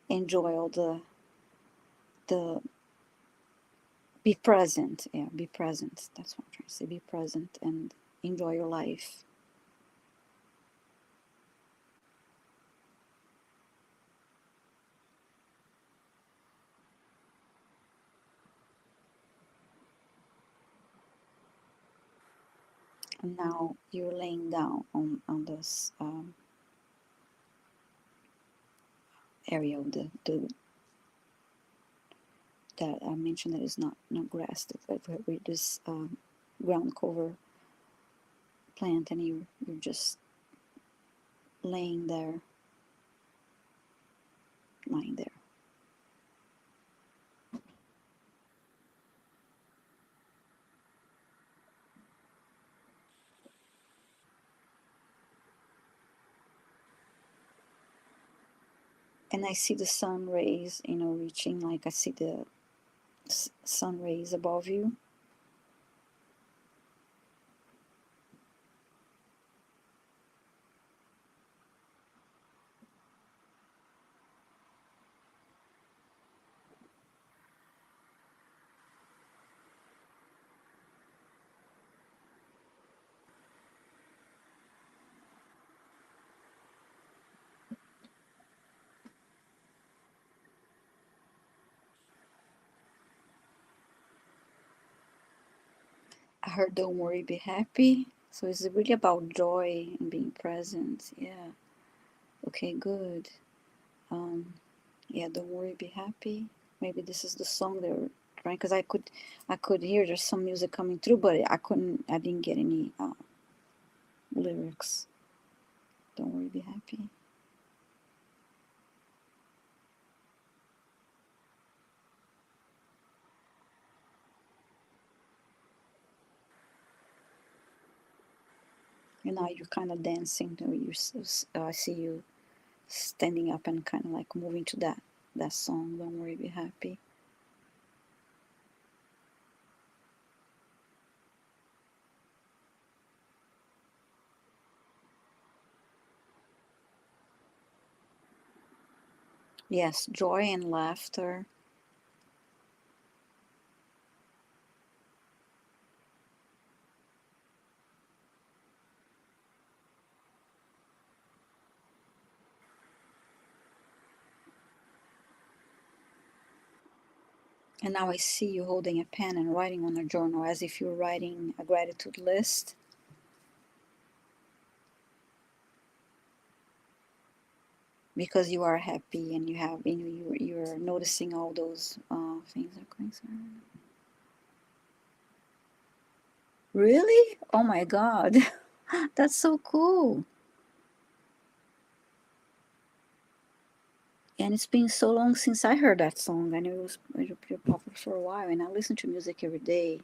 enjoy all the be present. Yeah, be present. That's what I'm trying to say. Be present and enjoy your life. And now you're laying down on this area of the that I mentioned that is not grass, that with this ground cover plant, and you're just laying there, lying there. And I see the sun rays, reaching, like I see the sun rays above you. I heard don't worry, be happy. So it's really about joy and being present. Yeah. Okay, good. Yeah, don't worry, be happy. Maybe this is the song they're trying, because I could hear there's some music coming through, but I didn't get any lyrics. Don't worry, be happy. And now you're kind of dancing. I see you standing up and kind of like moving to that song. Don't worry, be happy. Yes, joy and laughter. And now I see you holding a pen and writing on a journal as if you're writing a gratitude list because you are happy and you have, you're noticing all those things are going on. Really? Oh my God. That's so cool. And it's been so long since I heard that song. I know it was pretty popular for a while, and I listen to music every day.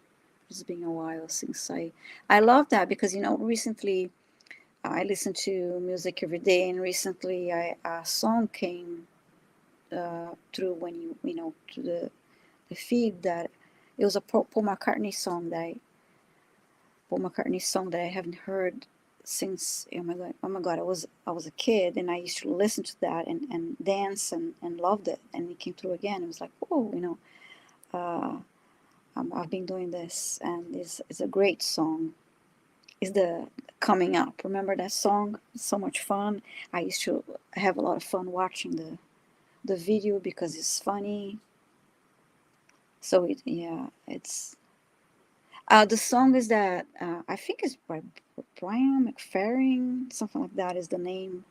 It's been a while since I love that because recently I listen to music every day, and recently a song came through when to the feed that it was a Paul McCartney song that I haven't heard since oh my god I was a kid, and I used to listen to that and dance and loved it, and it came through again. It was like, oh, uh, I've been doing this, and it's a great song. Is the Coming Up, remember that song? It's so much fun. I used to have a lot of fun watching the video because it's funny. So yeah, it's the song is that I think it's by Brian McFerrin, something like that is the name.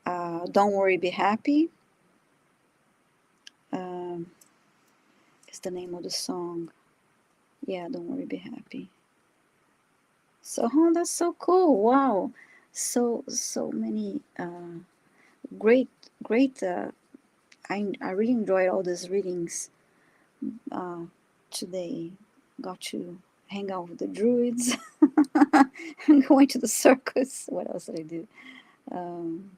Don't Worry, Be Happy um, is the name of the song. Yeah, Don't Worry, Be Happy. So, that's so cool. Wow. So many great, great. I really enjoyed all these readings uh, today. Got to hang out with the druids. I'm going to the circus. What else did I do? Um,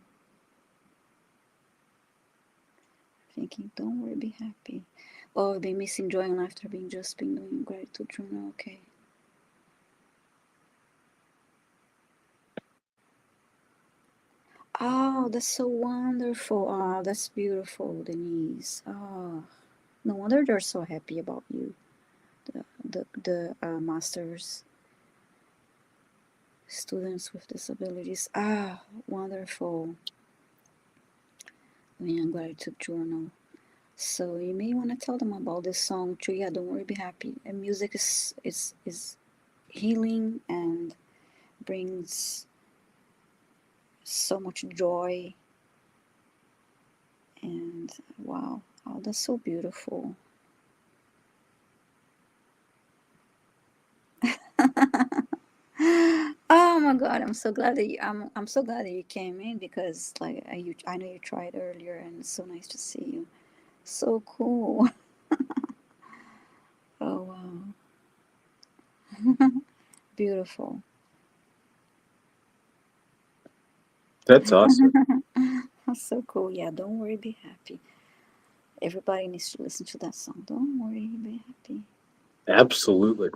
Thinking, don't worry, be happy. Oh, I've been missing joy and laughter, been doing gratitude journal. Okay. Oh, that's so wonderful. Oh, that's beautiful, Denise. Oh, no wonder they're so happy about you. The masters students with disabilities. Ah, wonderful. Doing a gratitude journal. So you may want to tell them about this song too. Yeah, don't worry, be happy. And music is healing and brings so much joy. And wow, oh, that's so beautiful. Oh my God, I'm so glad that you came in because like I know you tried earlier, and it's so nice to see you. So cool. Oh wow. Beautiful. That's awesome. That's so cool. Yeah, don't worry, be happy. Everybody needs to listen to that song. Don't worry, be happy. Absolutely.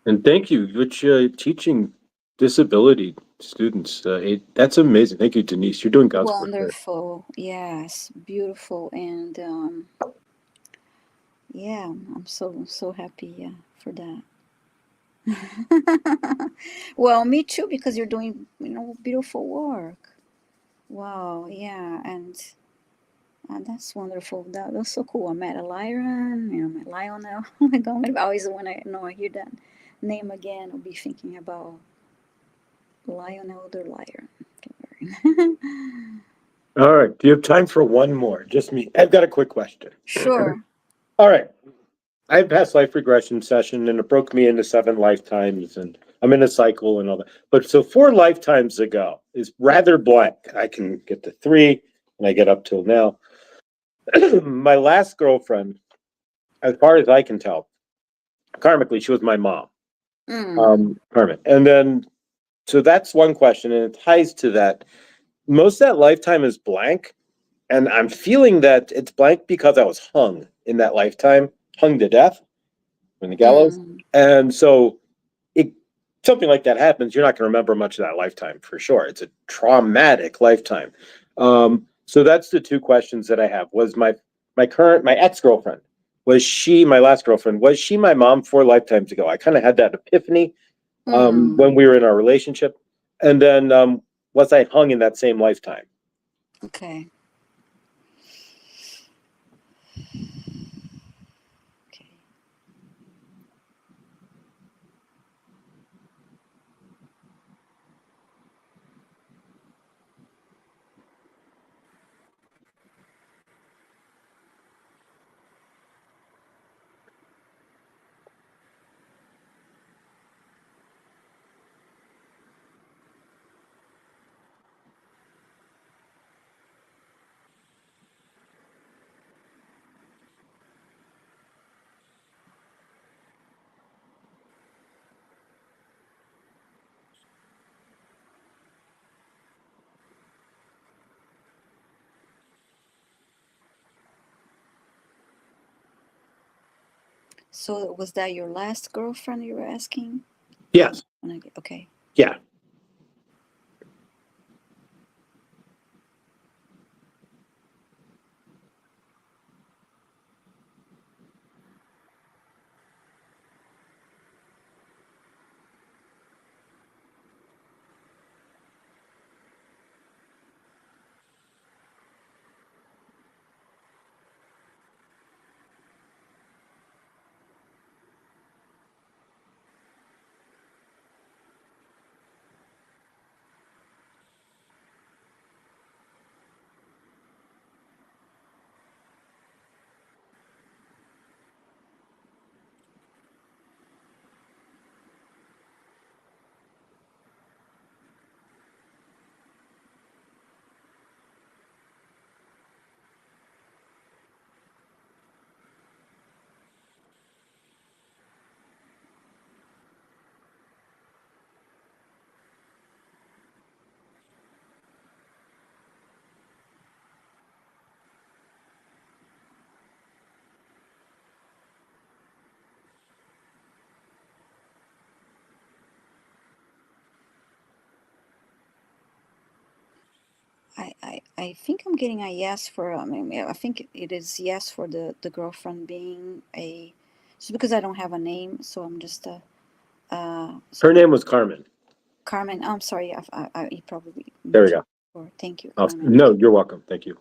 And thank you, which teaching disability students. That's amazing. Thank you, Denise. You're doing God's work there. Wonderful. Yes, beautiful. And yeah, I'm so happy, yeah, for that. Well, me too, because you're doing, beautiful work. Wow, yeah, and that's wonderful. That's so cool. I met a lion, I met Lionel. Oh my God, I always when I hear that name again, I'll be thinking about Lionel the lion. All right. Do you have time for one more? Just me. I've got a quick question. Sure. All right. I had past life regression session and it broke me into 7 lifetimes and I'm in a cycle and all that. But so 4 lifetimes ago is rather blank. I can get to 3 and I get up till now. My last girlfriend, as far as I can tell, karmically, she was my mom. Mm, Karmic. And then, so that's one question, and it ties to that. Most of that lifetime is blank, and I'm feeling that it's blank because I was hung in that lifetime, hung to death in the gallows. mm, And so, it something like that happens, you're not going to remember much of that lifetime for sure. It's a traumatic lifetime. So that's the two questions that I have. Was my ex-girlfriend, was she my last girlfriend? Was she my mom 4 lifetimes ago? I kind of had that epiphany when we were in our relationship. And then was I hung in that same lifetime? Okay. Okay. So was that your last girlfriend you were asking? Yes. Okay. Yeah. I think I'm getting a yes for, I mean, I think it is yes for the girlfriend being a, just because I don't have a name, so I'm just, Her name was Carmen. Carmen, I'm sorry, you probably There we mentioned go. before. Thank you, Oh, Carmen. no, you're welcome. Thank you.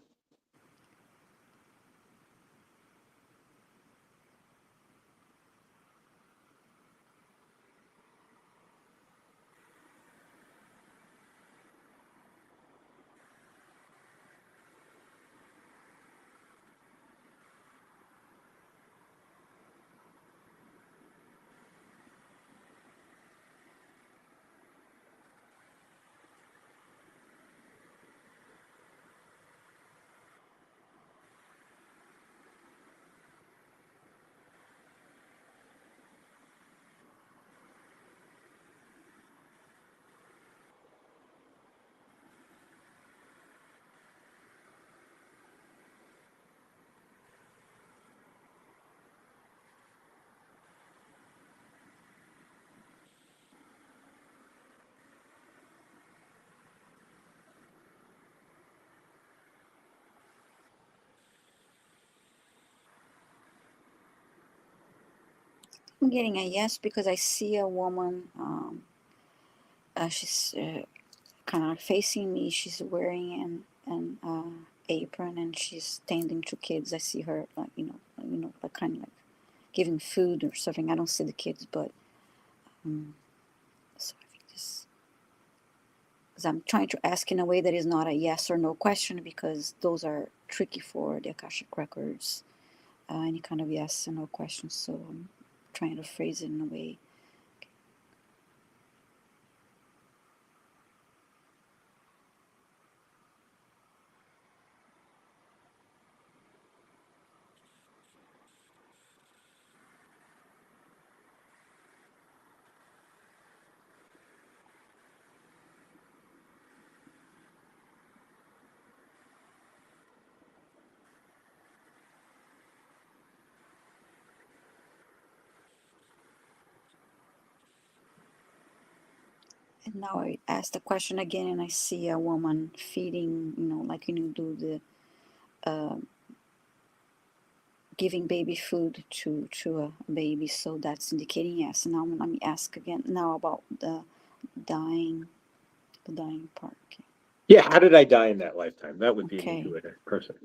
I'm getting a yes because I see a woman, she's kind of facing me. She's wearing an apron and she's tending to kids. I see her, like, like kind of like giving food or something. I don't see the kids, but so I think this, because I'm trying to ask in a way that is not a yes or no question, because those are tricky for the Akashic Records. Any kind of yes or no questions. So I'm trying to phrase it in a way. And now I ask the question again, and I see a woman feeding, like you do the giving baby food to a baby. So that's indicating yes. Now let me ask again now about dying, the dying part. Yeah, how did I die in that lifetime? That would be an Okay. intuitive person.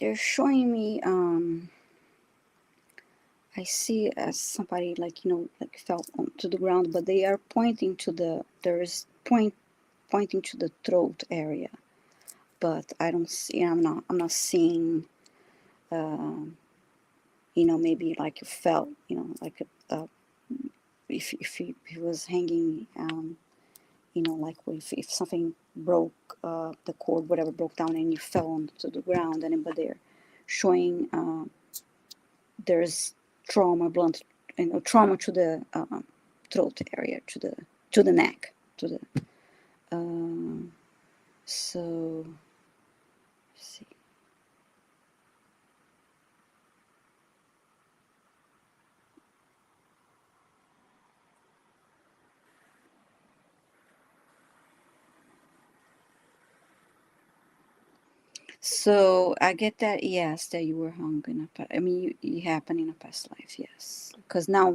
They're showing me. I see as somebody like like fell onto the ground, but they are pointing to there's pointing to the throat area, but I don't see. I'm not seeing. Maybe like you fell. Like if he was hanging. Like if something broke, the cord, whatever broke down, and you fell onto the ground, and but they're showing there's trauma, blunt, trauma to the throat area, to the neck, to the. So, let's see. So I get that, yes, that you were hung in a past. I mean, you happened in a past life, yes. Because now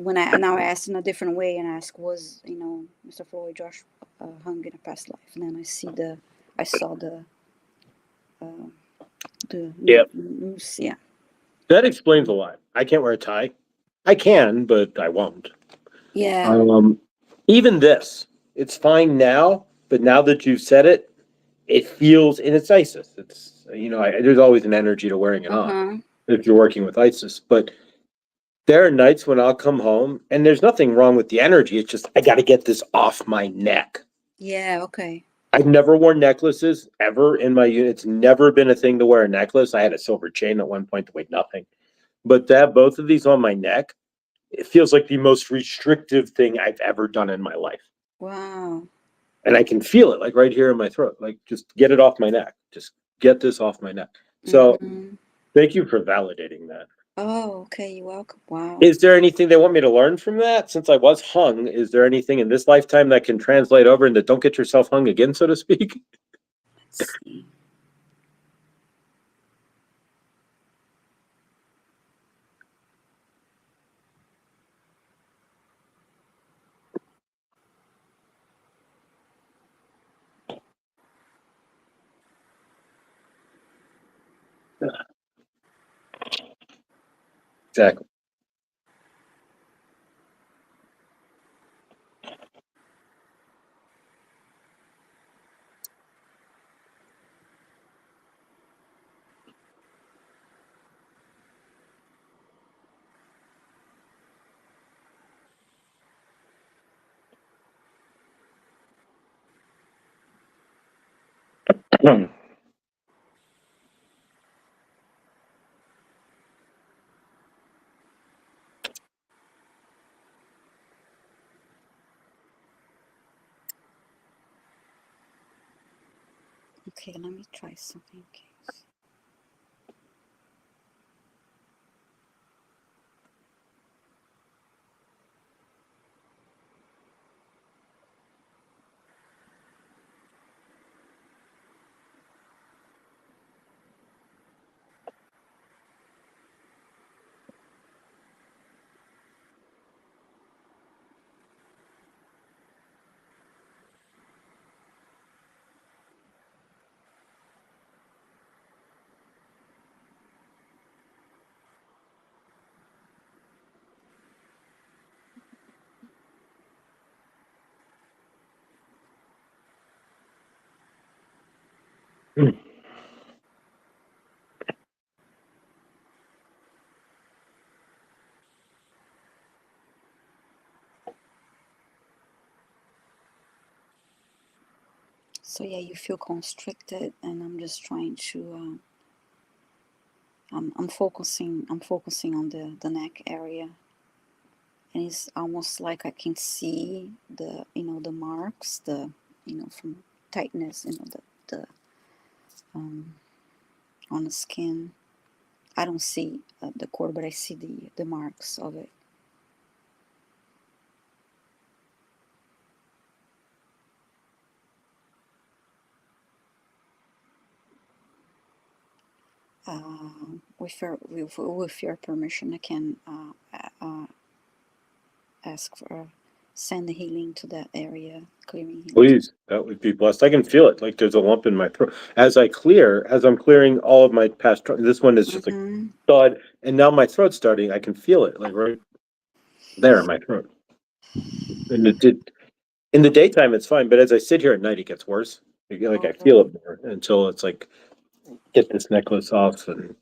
I asked in a different way and ask, was Mr. Floyd Josh hung in a past life? And then I saw the Yeah, news, yeah. that explains a lot. I can't wear a tie. I can, but I won't. Yeah. Um, Even this, it's fine now, but now that you've said it, it feels, and it's ISIS. It's, there's always an energy to wearing it Uh on huh. if you're working with ISIS. But there are nights when I'll come home and there's nothing wrong with the energy. It's just, I got to get this off my neck. Yeah. Okay. I've never worn necklaces ever in my unit. It's never been a thing to wear a necklace. I had a silver chain at one point that weighed nothing. But to have both of these on my neck, it feels like the most restrictive thing I've ever done in my life. Wow. And I can feel it like right here in my throat. Like just get it off my neck. Just get this off my neck. So Mm-hmm. thank you for validating that. Oh, okay. You're welcome. Wow. Is there anything they want me to learn from that? Since I was hung, is there anything in this lifetime that can translate over into don't get yourself hung again, so to speak? Let's see. Exactly. Okay, let me try something. So yeah, you feel constricted, and I'm just trying to. I'm focusing. I'm focusing on the neck area, and it's almost like I can see the marks, from tightness, the on the skin. I don't see the cord, but I see the marks of it. With your permission, I can ask for send the healing to that area, clearing healing. Please, that would be blessed. I can feel it, like there's a lump in my throat. As I'm clearing all of my past, this one is just like Mm-hmm. thud, and now my throat's starting. I can feel it, like right there in my throat. And it did in the daytime, it's fine, but as I sit here at night, it gets worse. Like I feel it more until it's like get this necklace off and.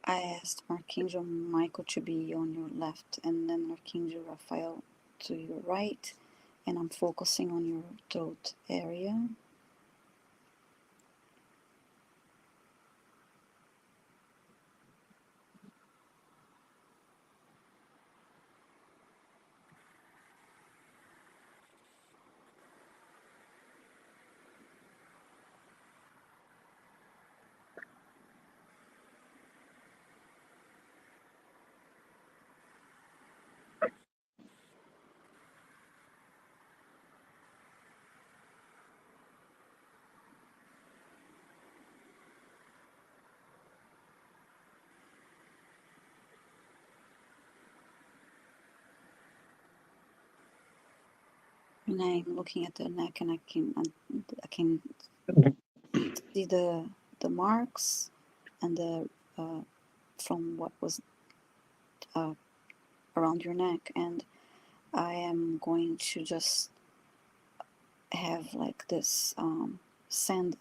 I asked Archangel Michael to be on your left, and then Archangel Raphael to your right, and I'm focusing on your throat area. And I'm looking at the neck, and I can see the marks and the from what was uh, around your neck, and I am going to just have like this send.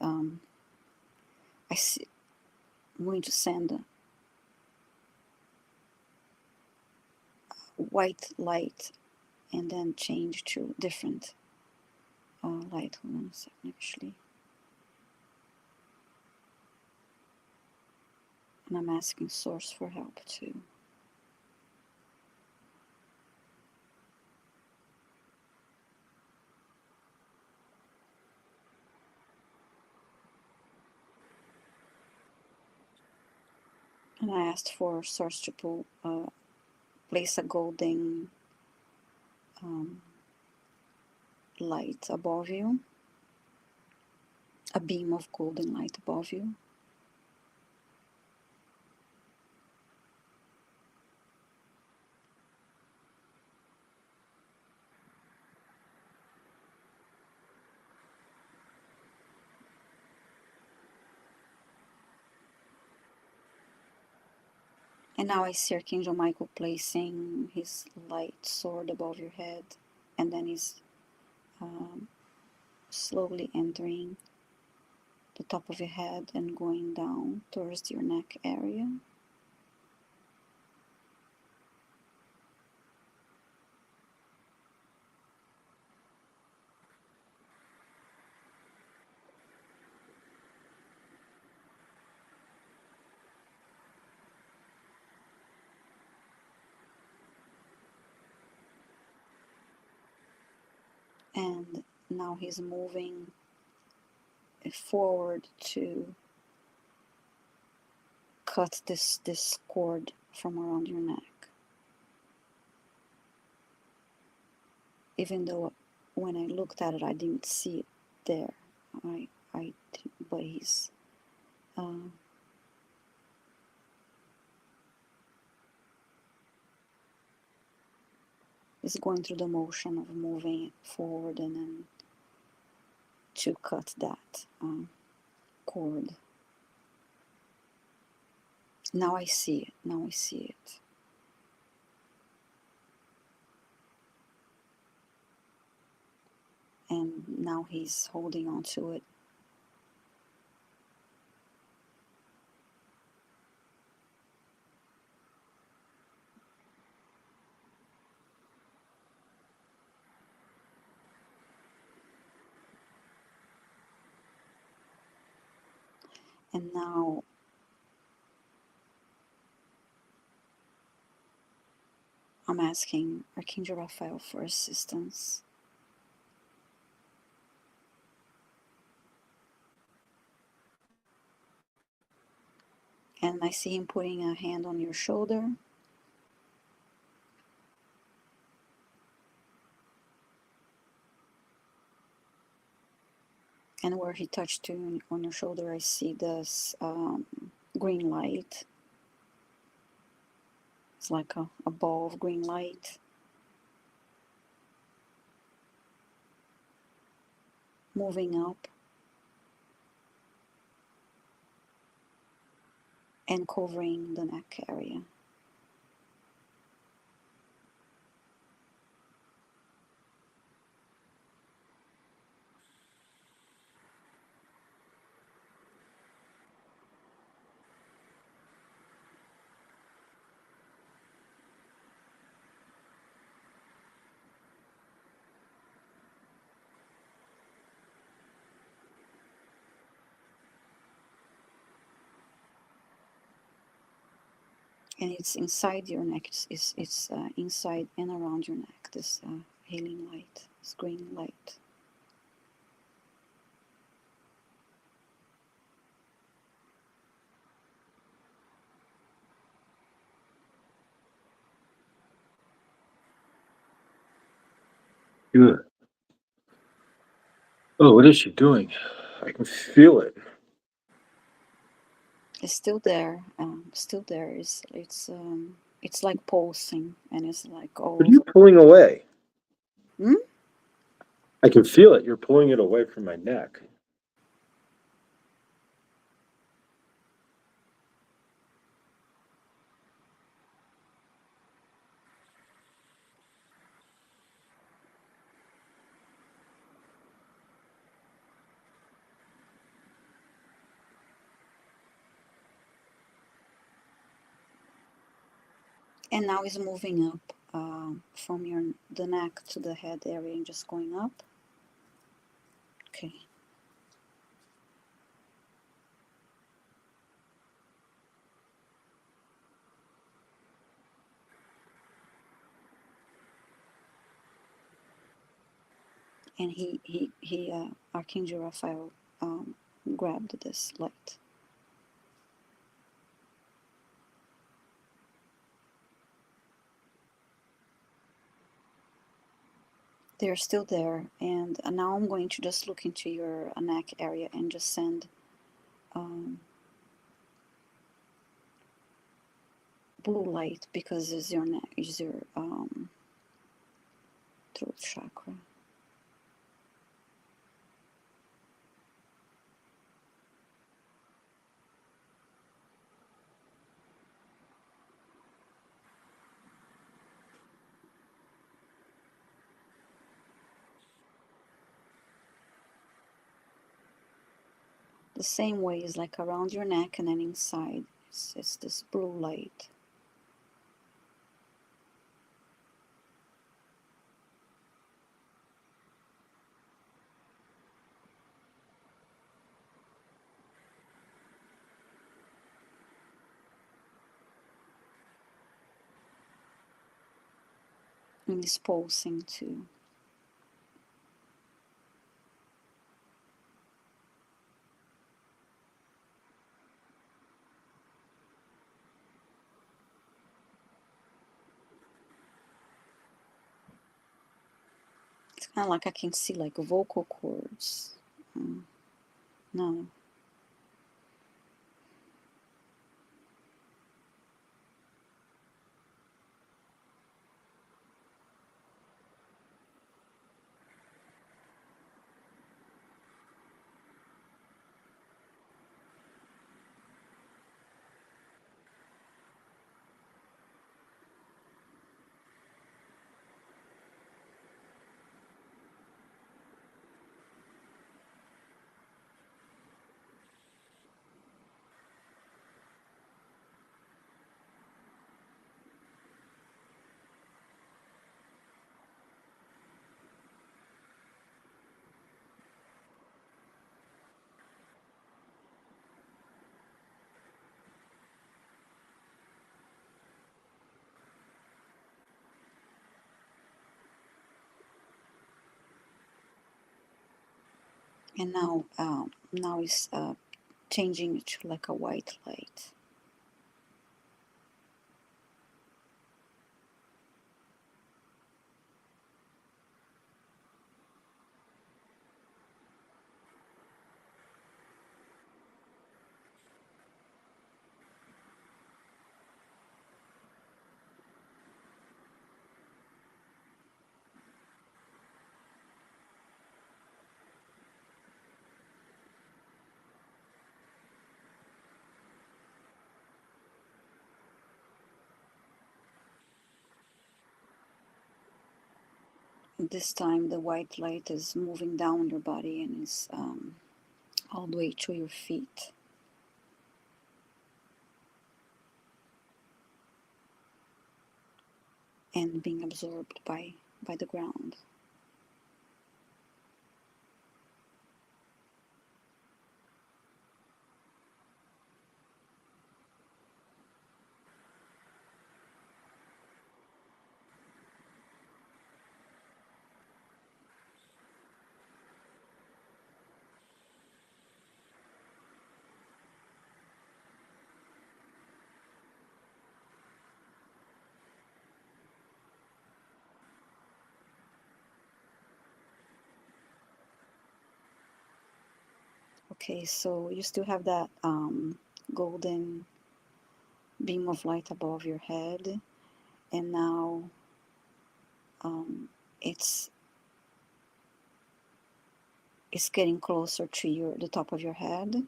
I see. I'm going to send white light, and then change to different light. Hold on a second, actually. And I'm asking Source for help too. And I asked for Source to place a golden light above you, a beam of golden light above you. And now I see Archangel Michael placing his light sword above your head, and then he's slowly entering the top of your head and going down towards your neck area. And now he's moving forward to cut this cord from around your neck. Even though when I looked at it, I didn't see it there. But he's going through the motion of moving forward and then to cut that cord. Now I see it. Now I see it. And now he's holding on to it. And now I'm asking Archangel Raphael for assistance. And I see him putting a hand on your shoulder. And where he touched you on your shoulder, I see this green light. It's like a ball of green light. Moving up and covering the neck area. And it's inside your neck. It's inside and around your neck. This healing light, this green light. Good. Oh, what is she doing? I can feel it. It's still there. Still there. It's like pulsing, and it's like all. What are you pulling away? Hmm? I can feel it. You're pulling it away from my neck. And now it's moving up from the neck to the head area and just going up. Okay. And Archangel Raphael grabbed this light. they're still there. And now I'm going to just look into your neck area and just send blue light, because it's your neck, is your throat chakra. The same way is like around your neck and then inside. It's this blue light. And it's pulsing too. It's kind of like I can see like vocal cords. No. And now it's changing to like a white light. This time the white light is moving down your body and is all the way to your feet. And being absorbed by the ground. Okay, so you still have that golden beam of light above your head, and now it's getting closer to the top of your head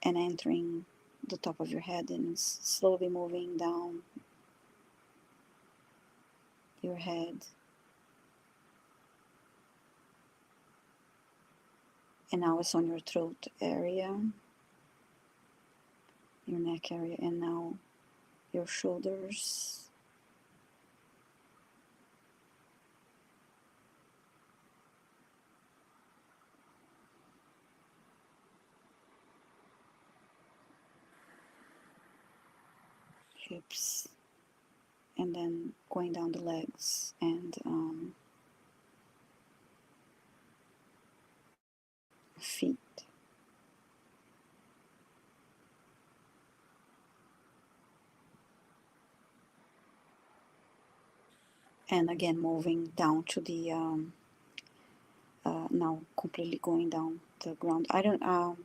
and entering the top of your head, and it's slowly moving down your head. And now it's on your throat area, your neck area, and now your shoulders, hips, and then going down the legs and feet. and again moving down to the now completely going down the ground. I don't know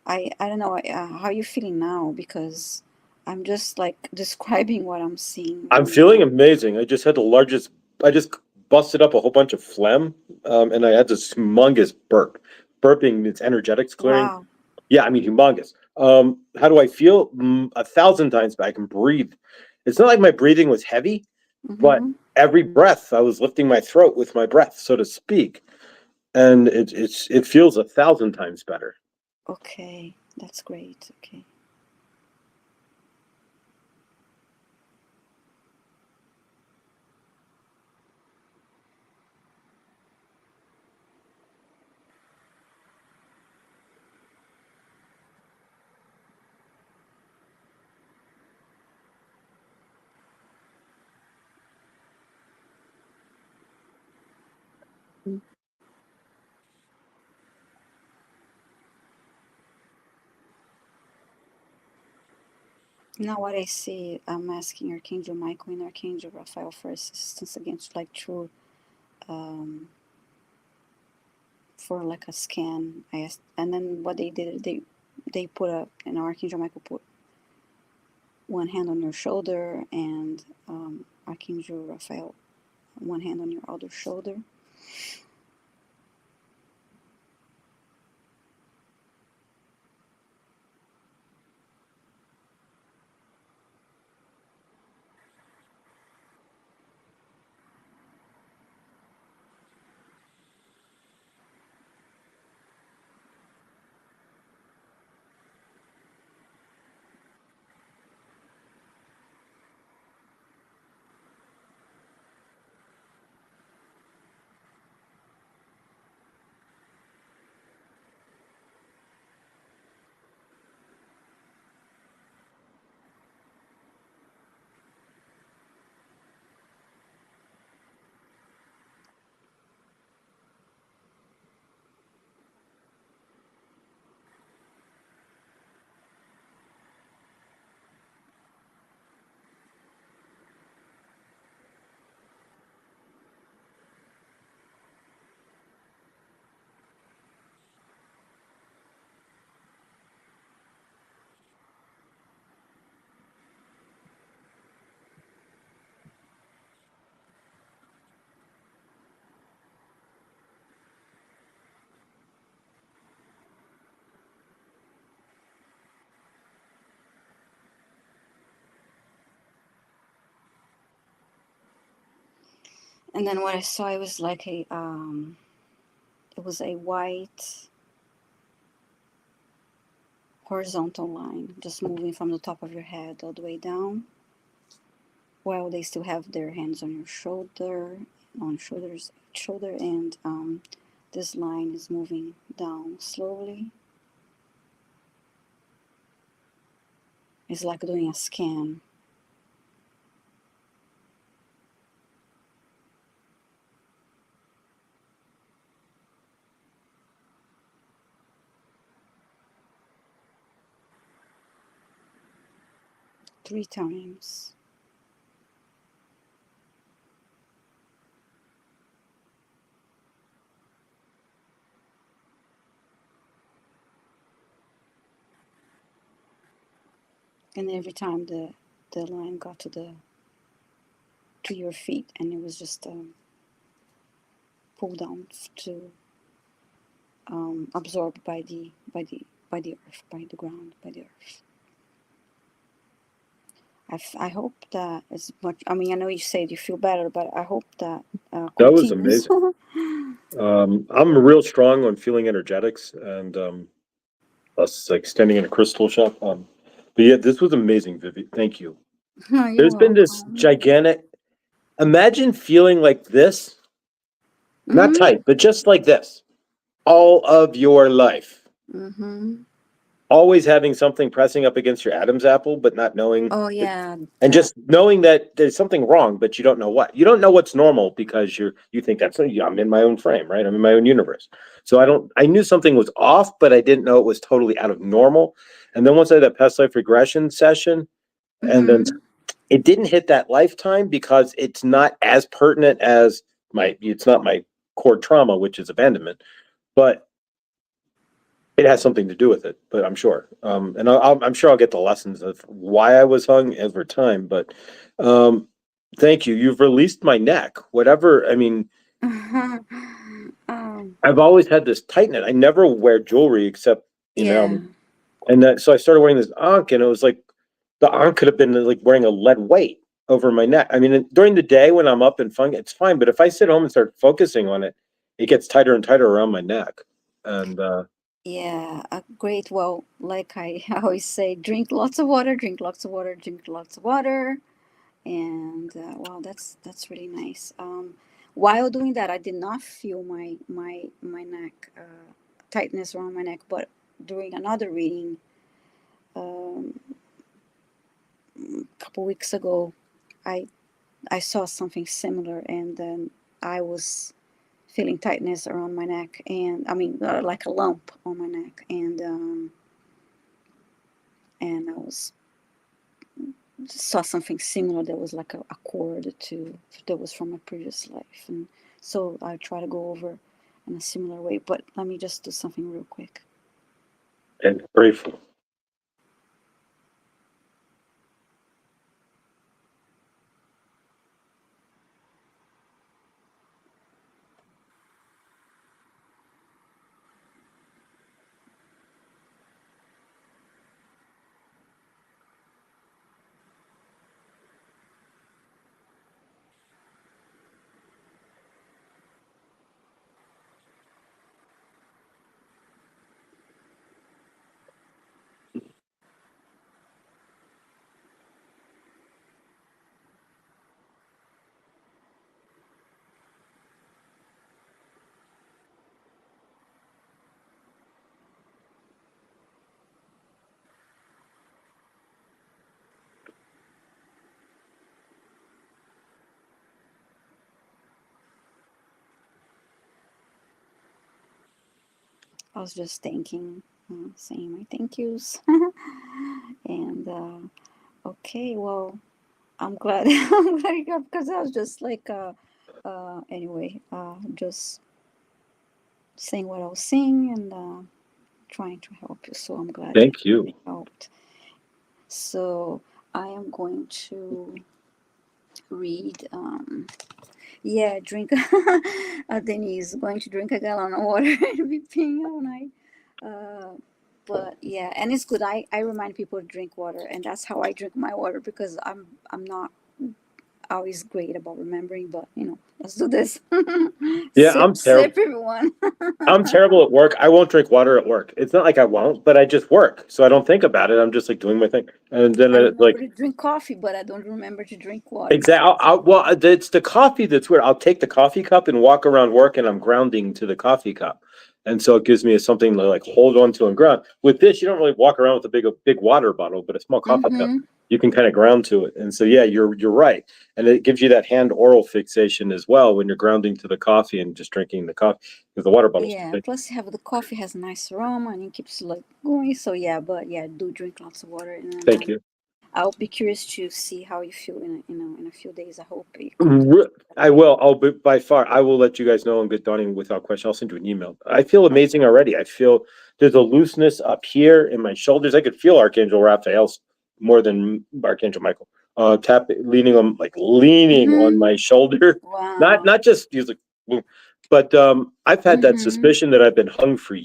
how you feeling now, because I'm just like describing what I'm seeing I'm right feeling now. amazing. I just had the largest. I just busted up a whole bunch of phlegm, and I had this humongous burp. Burping means energetics clearing. Wow. Yeah, I mean humongous. How do I feel? 1,000 times better. I can breathe. It's not like my breathing was heavy, but Mm-hmm. every breath I was lifting my throat with my breath, so to speak, and it feels 1,000 times better. Okay, that's great. Okay. Now what I see, I'm asking Archangel Michael and Archangel Raphael for assistance against like true for like a scan. I asked, and then what they did, they put a, and Archangel Michael put one hand on your shoulder, and Archangel Raphael one hand on your other shoulder. And then what I saw, it was like it was a white horizontal line just moving from the top of your head all the way down, while they still have their hands on your shoulder, on shoulder, and this line is moving down slowly. It's like doing a scan. Three times. And every time the line got to your feet, and it was just pulled down to absorbed by the earth, by the ground, by the earth. I hope that as much. I mean, I know you said you feel better, but I hope that That was continues. amazing. I'm real strong on feeling energetics and us like standing in a crystal shop. But yeah, this was amazing, Vivi. Thank you. You're There's been this welcome. gigantic. Imagine feeling like this, not Mm-hmm. tight, but just like this, all of your life. Mm-hmm. Always having something pressing up against your Adam's apple, but not knowing, Oh yeah, and that. just knowing that there's something wrong, but you don't know what. You don't know what's normal because you think that's I'm in my own frame, right? I'm in my own universe. So I don't. I knew something was off, but I didn't know it was totally out of normal. And then once I had that past life regression session, and then Mm-hmm. it didn't hit that lifetime because it's not as pertinent as it's not my core trauma, which is abandonment, but it has something to do with it. But I'm sure, and I'm sure I'll get the lessons of why I was hung over time. But um, thank you. You've released my neck. Whatever. I mean, um, I've always had this tightness. I never wear jewelry except, yeah. and so I started wearing this ankh, and it was like the ankh could have been like wearing a lead weight over my neck. I mean, during the day when I'm up and fun, it's fine. But if I sit home and start focusing on it, it gets tighter and tighter around my neck. And Yeah, great. Well, like I always say, drink lots of water, drink lots of water, drink lots of water, and wow, that's really nice. While doing that, I did not feel my neck tightness around my neck, but during another reading, um, a couple weeks ago, I I saw something similar, and then I was feeling tightness around my neck, and I mean, like a lump on my neck, and I was saw something similar that was like a cord to that was from my previous life, and so I try to go over in a similar way. But let me just do something real quick. grateful. I was just thanking, saying my thank yous, and okay, well, I'm glad I'm glad you got because I was just like anyway, just saying what I was saying and trying to help you. So I'm glad that Thank you. it helped. So I am going to read. Yeah, drink. Denise going to drink a gallon of water and be peeing all night. Uh, but yeah, and it's good. I remind people to drink water, and that's how I drink my water because I'm not always great about remembering. But let's do this. Yeah, Sip, sip, everyone. I'm terrible at work. I won't drink water at work. It's not like I won't, but I just work, so I don't think about it. I'm just like doing my thing, and then I remember like to drink coffee, but I don't remember to drink water. exactly. Well, it's the coffee that's weird. I'll take the coffee cup and walk around work, and I'm grounding to the coffee cup, and so it gives me something to like hold on to and ground. With this, you don't really walk around with a big water bottle, but a small coffee cup, Mm-hmm. you can kind of ground to it. And so yeah, you're right, and it gives you that hand oral fixation as well when you're grounding to the coffee and just drinking the coffee because the water bottle's too Yeah, big. plus you have the coffee has a nice aroma and it keeps like going. So yeah, but yeah, do drink lots of water, and then Thank you. I'll be curious to see how you feel in a few days. I hope it comes. I will. I'll be by far. I will let you guys know in good dawning without question. I'll send you an email. I feel amazing already. I feel there's a looseness up here in my shoulders. I could feel Archangel Raphael's more than Archangel Michael. Leaning on Mm-hmm. my shoulder. Not Wow. not just he's like, boom. But I've had that Mm-hmm. suspicion that I've been hung for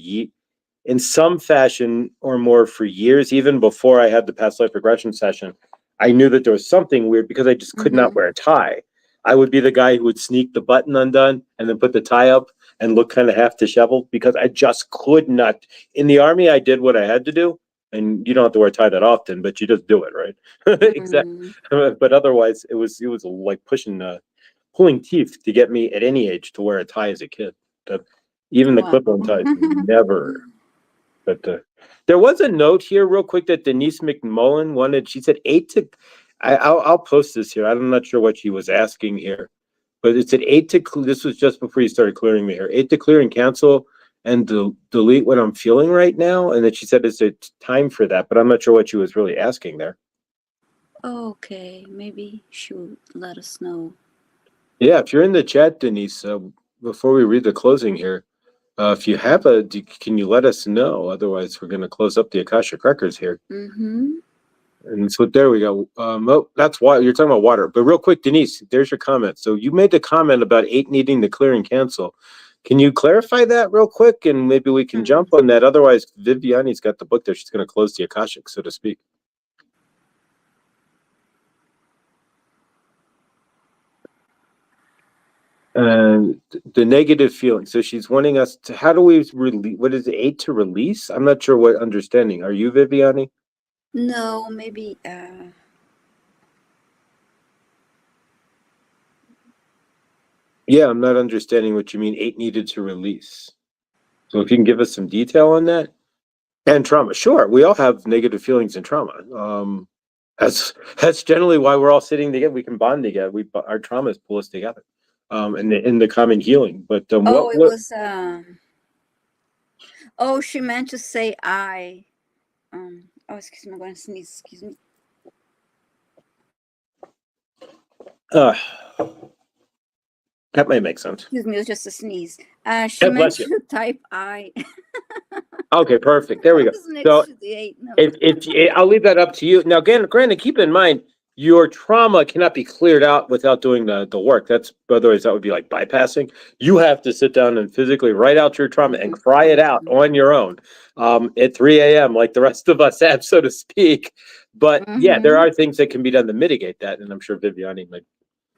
in some fashion or more for years, even before I had the past life regression session. I knew that there was something weird because I just could not Mm-hmm. wear a tie. I would be the guy who would sneak the button undone and then put the tie up and look kind of half disheveled because I just could not. In the army, I did what I had to do, and you don't have to wear a tie that often, but you just do it, right? Exactly. Mm-hmm. But otherwise, it was like pulling teeth to get me at any age to wear a tie as a kid. That even the Wow. clip-on ties never. But there was a note here, real quick, that Denise McMullen wanted. She said eight to. I'll post this here. I'm not sure what she was asking here, but it said eight to. This was just before you started clearing me here. Eight to clear and cancel and delete what I'm feeling right now. And then she said it's time for that, but I'm not sure what she was really asking there. Okay, maybe she would let us know. Yeah, if you're in the chat, Denise, before we read the closing here, if you have can you let us know? Otherwise, we're going to close up the Akashic Records here. Mm-hmm. And so there we go. Oh, that's why you're talking about water. But real quick, Denise, there's your comment. So you made the comment about 8 needing to clear and cancel. Can you clarify that real quick? And maybe we can jump on that. Otherwise, Viviane's got the book there. She's going to close the Akashic, so to speak. And the negative feeling. So she's wanting us to, how do we release, what is it, 8 to release? I'm not sure what understanding. Are you, Viviane? No, maybe. Yeah, I'm not understanding what you mean 8 needed to release. So if you can give us some detail on that. And trauma, sure. We all have negative feelings and trauma. That's generally why we're all sitting together. We can bond together. Our traumas pull us together, in the common healing. But Oh, it what? was. Oh, she meant to say I. Oh, excuse me. I'm going to sneeze. Excuse me. Uh, that might make sense. Excuse me. It was just a sneeze. She God meant bless you. to type I. Okay, perfect. There we go. It was next So to the 8. No. if I'll leave that up to you. Now, again, granted, keep in mind your trauma cannot be cleared out without doing the work. That's otherwise that would be like bypassing. You have to sit down and physically write out your trauma and cry it out on your own, at 3 a.m. like the rest of us have, so to speak. But yeah, there are things that can be done to mitigate that, and I'm sure Viviane might.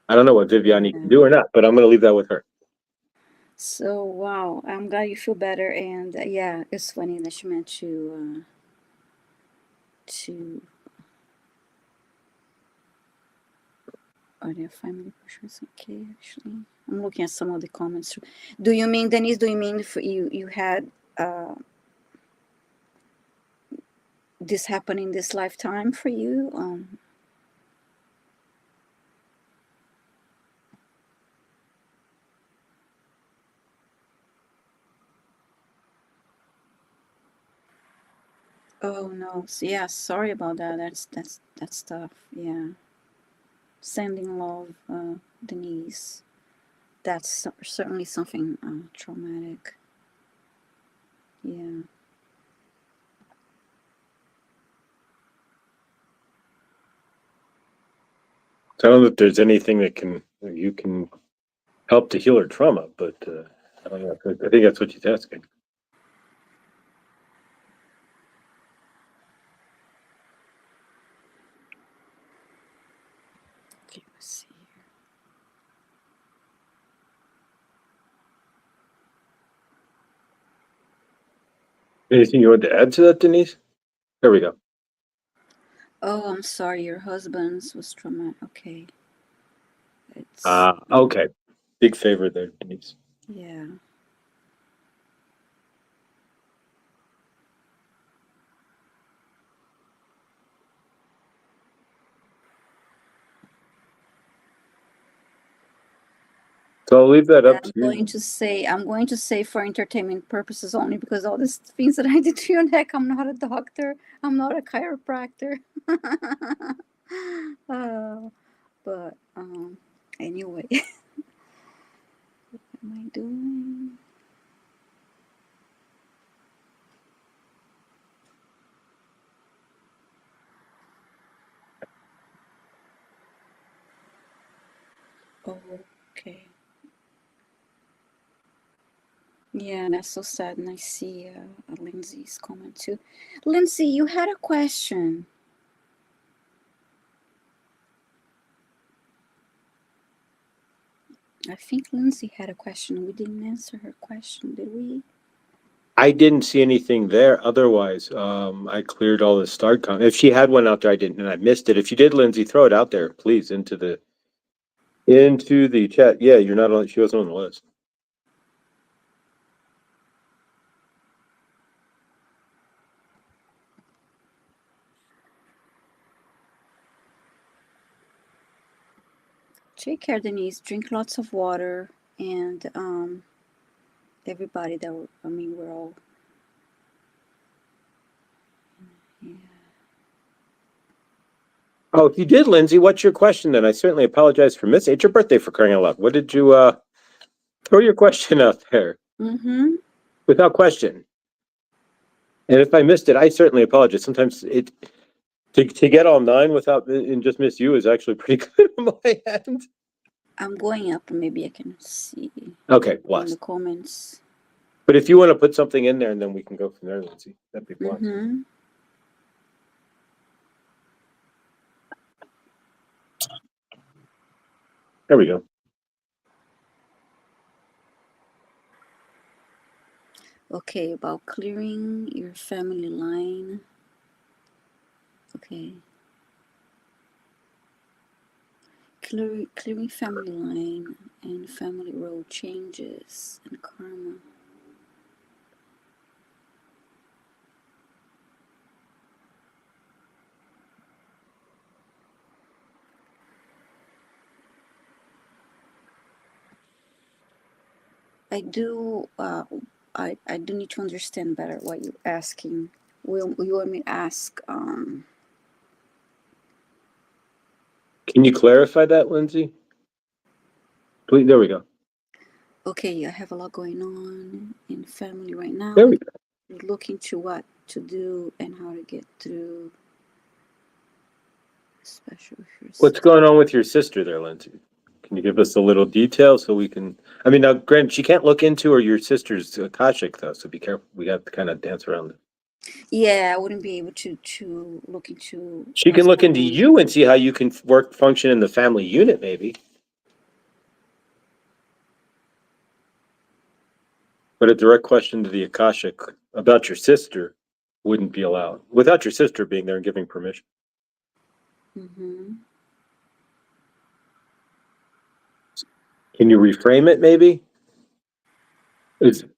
I don't know what Viviane can do or not, but I'm going to leave that with her. So wow, I'm glad you feel better. And yeah, it's funny that she meant to. Are there family pictures? Okay, actually, I'm looking at some of the comments. Do you mean, Denise? Do you mean if you had this happen in this lifetime for you? Oh no, yeah, sorry about that. That's tough. Yeah, sending love, Denise. That's certainly something traumatic. Yeah. So I don't know if there's anything that you can help to heal her trauma, but I don't know. I think that's what she's asking. Okay, let's see. Anything you want to add to that, Denise? There we go. Oh, I'm sorry. Your husband's was traumatic. Okay. It's Okay. Big favor there, Denise. yeah. So I'll leave that Yeah, up to you. I'm going to say for entertainment purposes only, because all these things that I did to your neck, I'm not a doctor. I'm not a chiropractor. uh, but anyway, what am I doing? Okay. Yeah, that's so sad. And I see Lindsay's comment too. Lindsay, you had a question. I think Lindsay had a question. We didn't answer her question, did we? I didn't see anything there. Otherwise, I cleared all the start con. If she had one out there, I didn't, and I missed it. If you did, Lindsay, throw it out there, please, into the chat. Yeah, you're not on. She wasn't on the list. Take care, Denise. Drink lots of water, and everybody that I mean, we're all. Yeah. Oh, if you did, Lindsay, what's your question then? I certainly apologize for missing. It's your birthday, for crying out loud. What did you throw your question out there Mm-hmm. without question? And if I missed it, I certainly apologize. Sometimes it to get all nine without and just miss you is actually pretty good on my end. I'm going up. Maybe I can see Okay, in the blessed. comments. But if you want to put something in there and then we can go from there, Lindsay, that'd be blessed. Mm-hmm. There we go. Okay, about clearing your family line. Okay. Clearing family line and family road changes and karma. I do. I do need to understand better what you're asking. Will you want me to ask? Can you clarify that, Lindsay? Please, there we go. Okay, I have a lot going on in family right now. There we go. You're looking to what to do and how to get through. Especially if you're What's going on with your sister there, Lindsay? Can you give us a little detail so we can? I mean, now, granted, she can't look into or your sister's Akashic though, so be careful. We have to kind of dance around it. Yeah, I wouldn't be able to look into She what's can look going into on. you and see how you can work function in the family unit, maybe. But a direct question to the Akashic about your sister wouldn't be allowed without your sister being there and giving permission. Mm-hmm. Can you reframe it, maybe?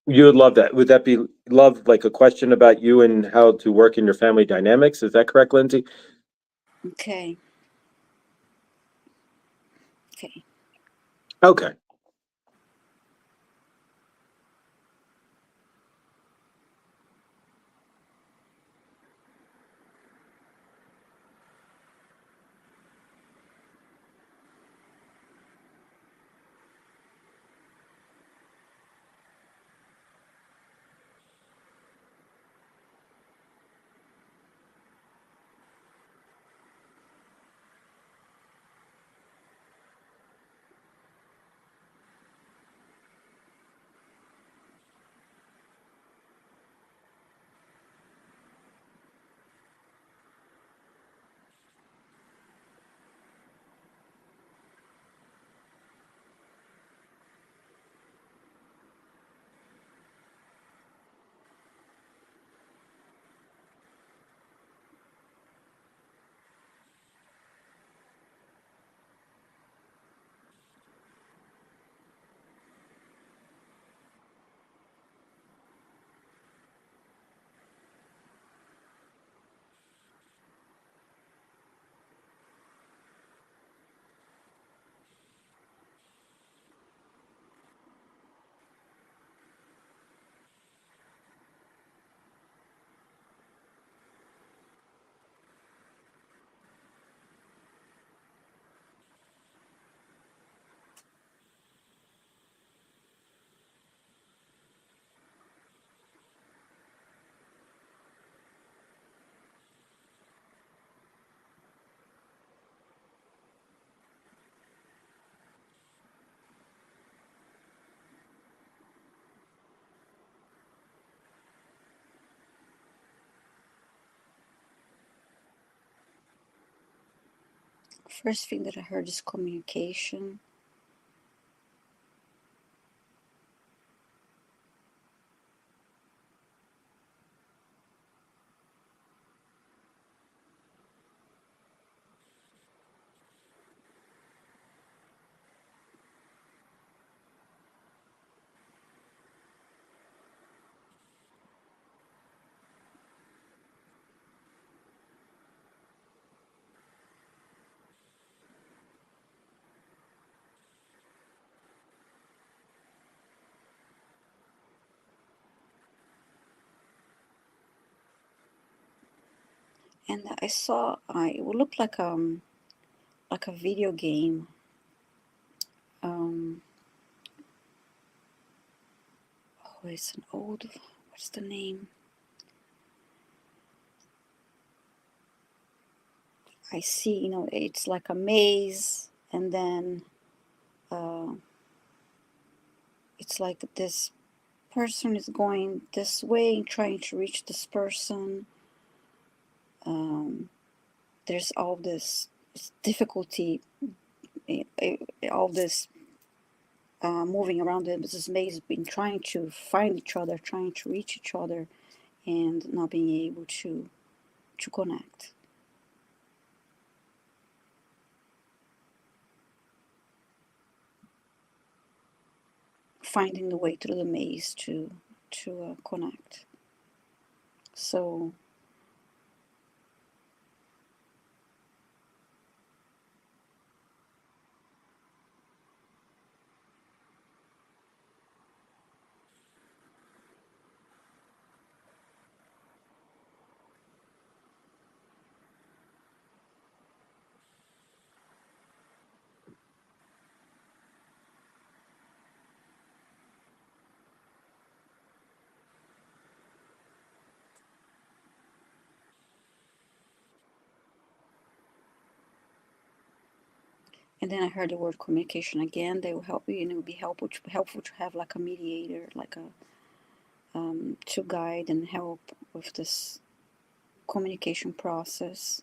You would love that. Would that be love like a question about you and how to work in your family dynamics? Is that correct, Lindsay? Okay. Okay. Okay. First thing that I heard is communication. and I saw it would look like a video game. Um, oh, it's an old. What's the name? I see. It's like a maze, and then uh, it's like this person is going this way, trying to reach this person. Um, there's all this difficulty, all this moving around this maze, been trying to find each other, trying to reach each other, and not being able to connect. Finding the way through the maze to connect. So, and then I heard the word communication again. They will help you, and it would be helpful to have like a mediator, like a to guide and help with this communication process.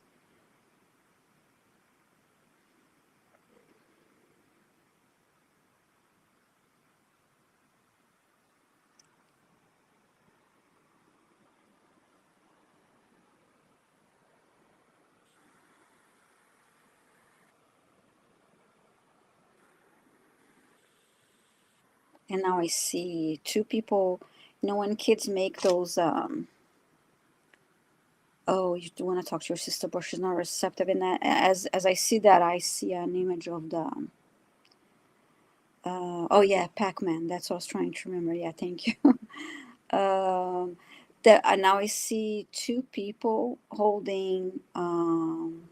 And now I see two people. When kids make those, oh, you do want to talk to your sister, but she's not receptive. And that, as I see that, I see an image of the, oh yeah, Pac-Man. That's what I was trying to remember. Yeah, thank you. um, that now I see two people holding, um,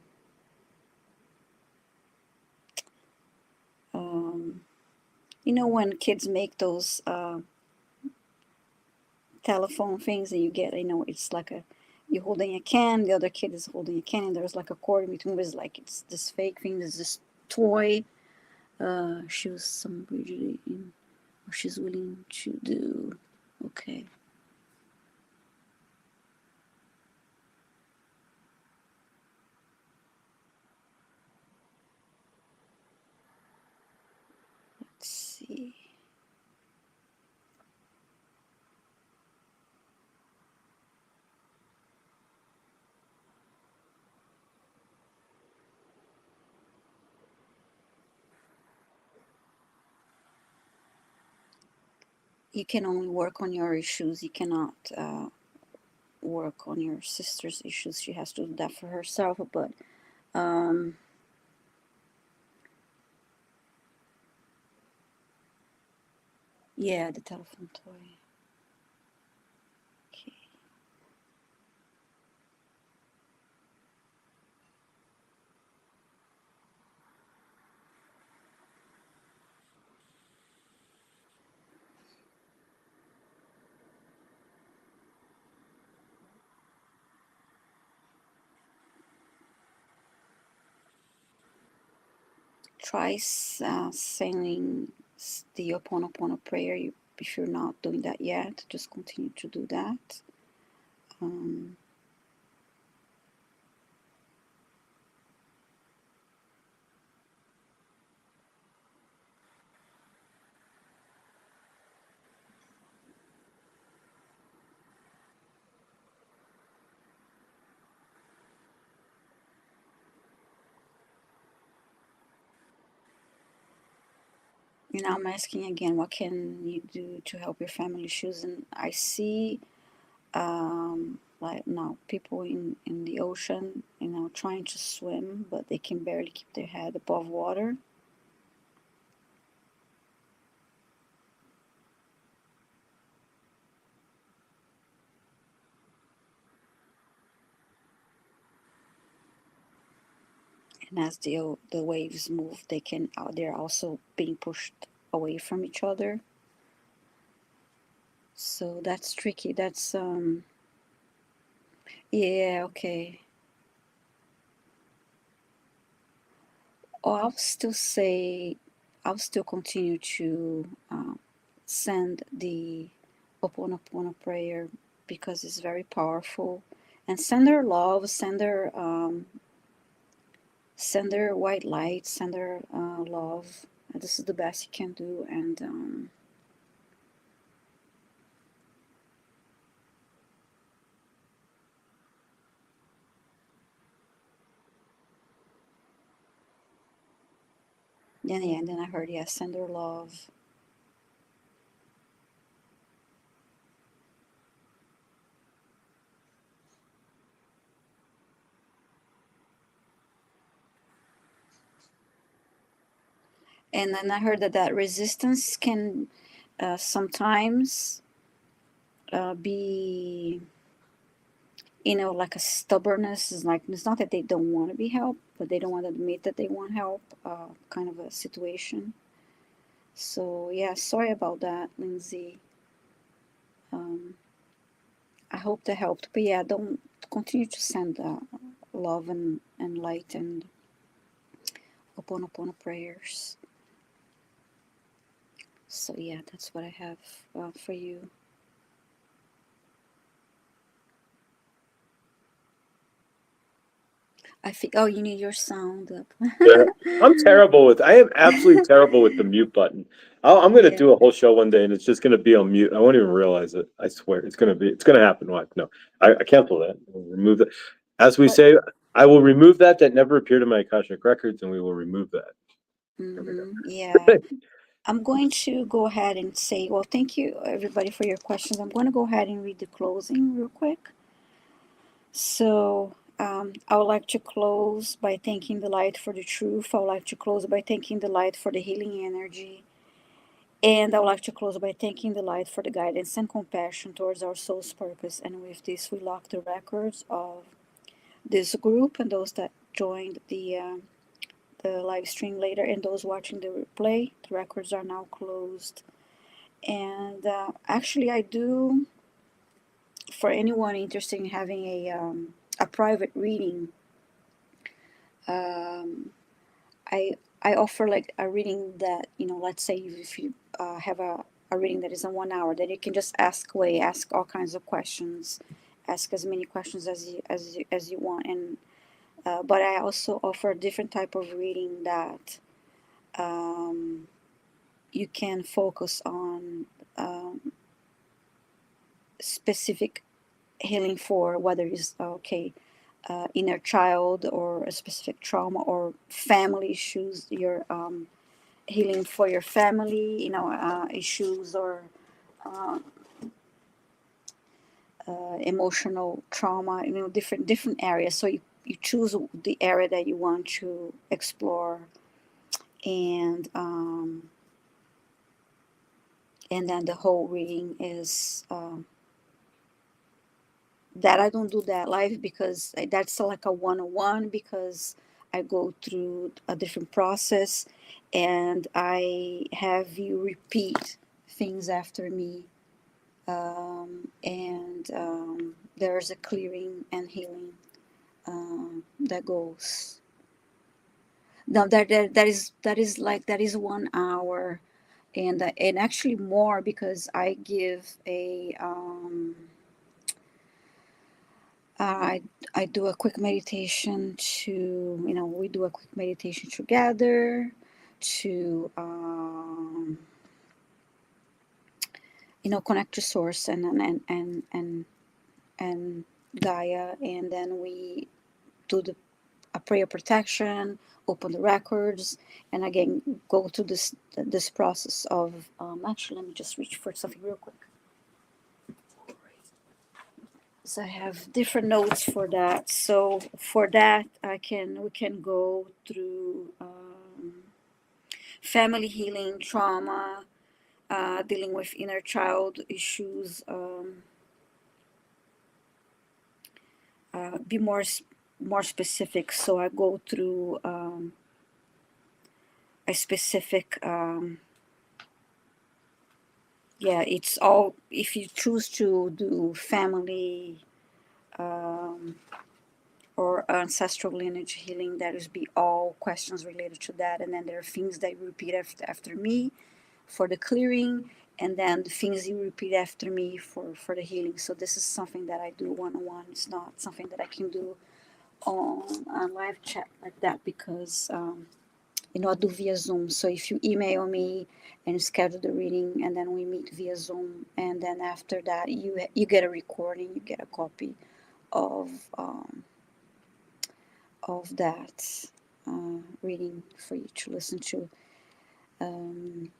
when kids make those telephone things and you get, it's like you're holding a can, the other kid is holding a can, and there's like a cord in between, but it's like it's this fake thing, there's this toy. Shows some rigidity in what she's willing to do. Okay. Let's see. You can only work on your issues. You cannot work on your sister's issues. She has to do that for herself. But um, yeah, the telephone toy. Okay. Try saying the Ho'oponopono prayer. If you're not doing that yet, just continue to do that. Um, and I'm asking again, what can you do to help your family issues? And I see, like now, people in the ocean, trying to swim, but they can barely keep their head above water. and as the waves move, they're also being pushed away from each other. So that's tricky. That's yeah, okay. Or I'll still continue to send the Ho'oponopono prayer because it's very powerful, and send her love, send her white light, send her love. This is the best you can do, and yeah, and then I heard, yeah, send her love. And then I heard that resistance can sometimes be, like a stubbornness. Is like, it's not that they don't want to be helped, but they don't want to admit that they want help, kind of a situation. So yeah, sorry about that, Lindsay. Um, I hope that helped. But yeah, don't continue to send love and light and Ho'oponopono prayers. So yeah, that's what I have for you. I think. Oh, you need your sound up. Yeah, I am absolutely terrible with the mute button. I'm going to Yeah. do a whole show one day and it's just going to be on mute. I won't even realize it. I swear it's going to happen. What? No, I cancel that. I'll remove that. As we But say, I will remove that never appeared in my Akashic records and we will remove that. There we yeah, go. I'm going to go ahead and say, well, thank you everybody for your questions. I'm going to go ahead and read the closing real quick. So, I would like to close by thanking the light for the truth. I would like to close by thanking the light for the healing energy. And I would like to close by thanking the light for the guidance and compassion towards our soul's purpose. And with this, we lock the records of this group and those that joined the live stream later and those watching the replay. The records are now closed. And actually, I do, for anyone interested in having a private reading, um, I I offer like a reading that, let's say if you have a reading that is in 1 hour, then you can just ask away, ask all kinds of questions, ask as many questions as you want, and but I also offer a different type of reading that um, you can focus on specific healing for whether it's okay, inner child or a specific trauma or family issues. Your healing for your family, issues or uh, emotional trauma, different areas. So you choose the area that you want to explore, and then the whole reading is that. I don't do that live because that's like a one-on-one, because I go through a different process and I have you repeat things after me, and there's a clearing and healing that goes. Now that is 1 hour, and actually more, because I give I I do a quick meditation to, we do a quick meditation together to connect to source and Gaia, and then we do a prayer protection, open the records, and again go through this process of actually, let me just reach for something real quick. So I have different notes for that. So for that, we can go through family healing, trauma, dealing with inner child issues, be more specific. So I go through a specific. Yeah, it's all if you choose to do family or ancestral lineage healing, that is be all questions related to that, and then there are things that you repeat after me for the clearing, and then the things you repeat after me for the healing. So this is something that I do one on one. It's not something that I can do on live chat like that because I do via Zoom. So if you email me and schedule the reading, and then we meet via Zoom, and then after that you get a recording, you get a copy of that reading for you to listen to. Um,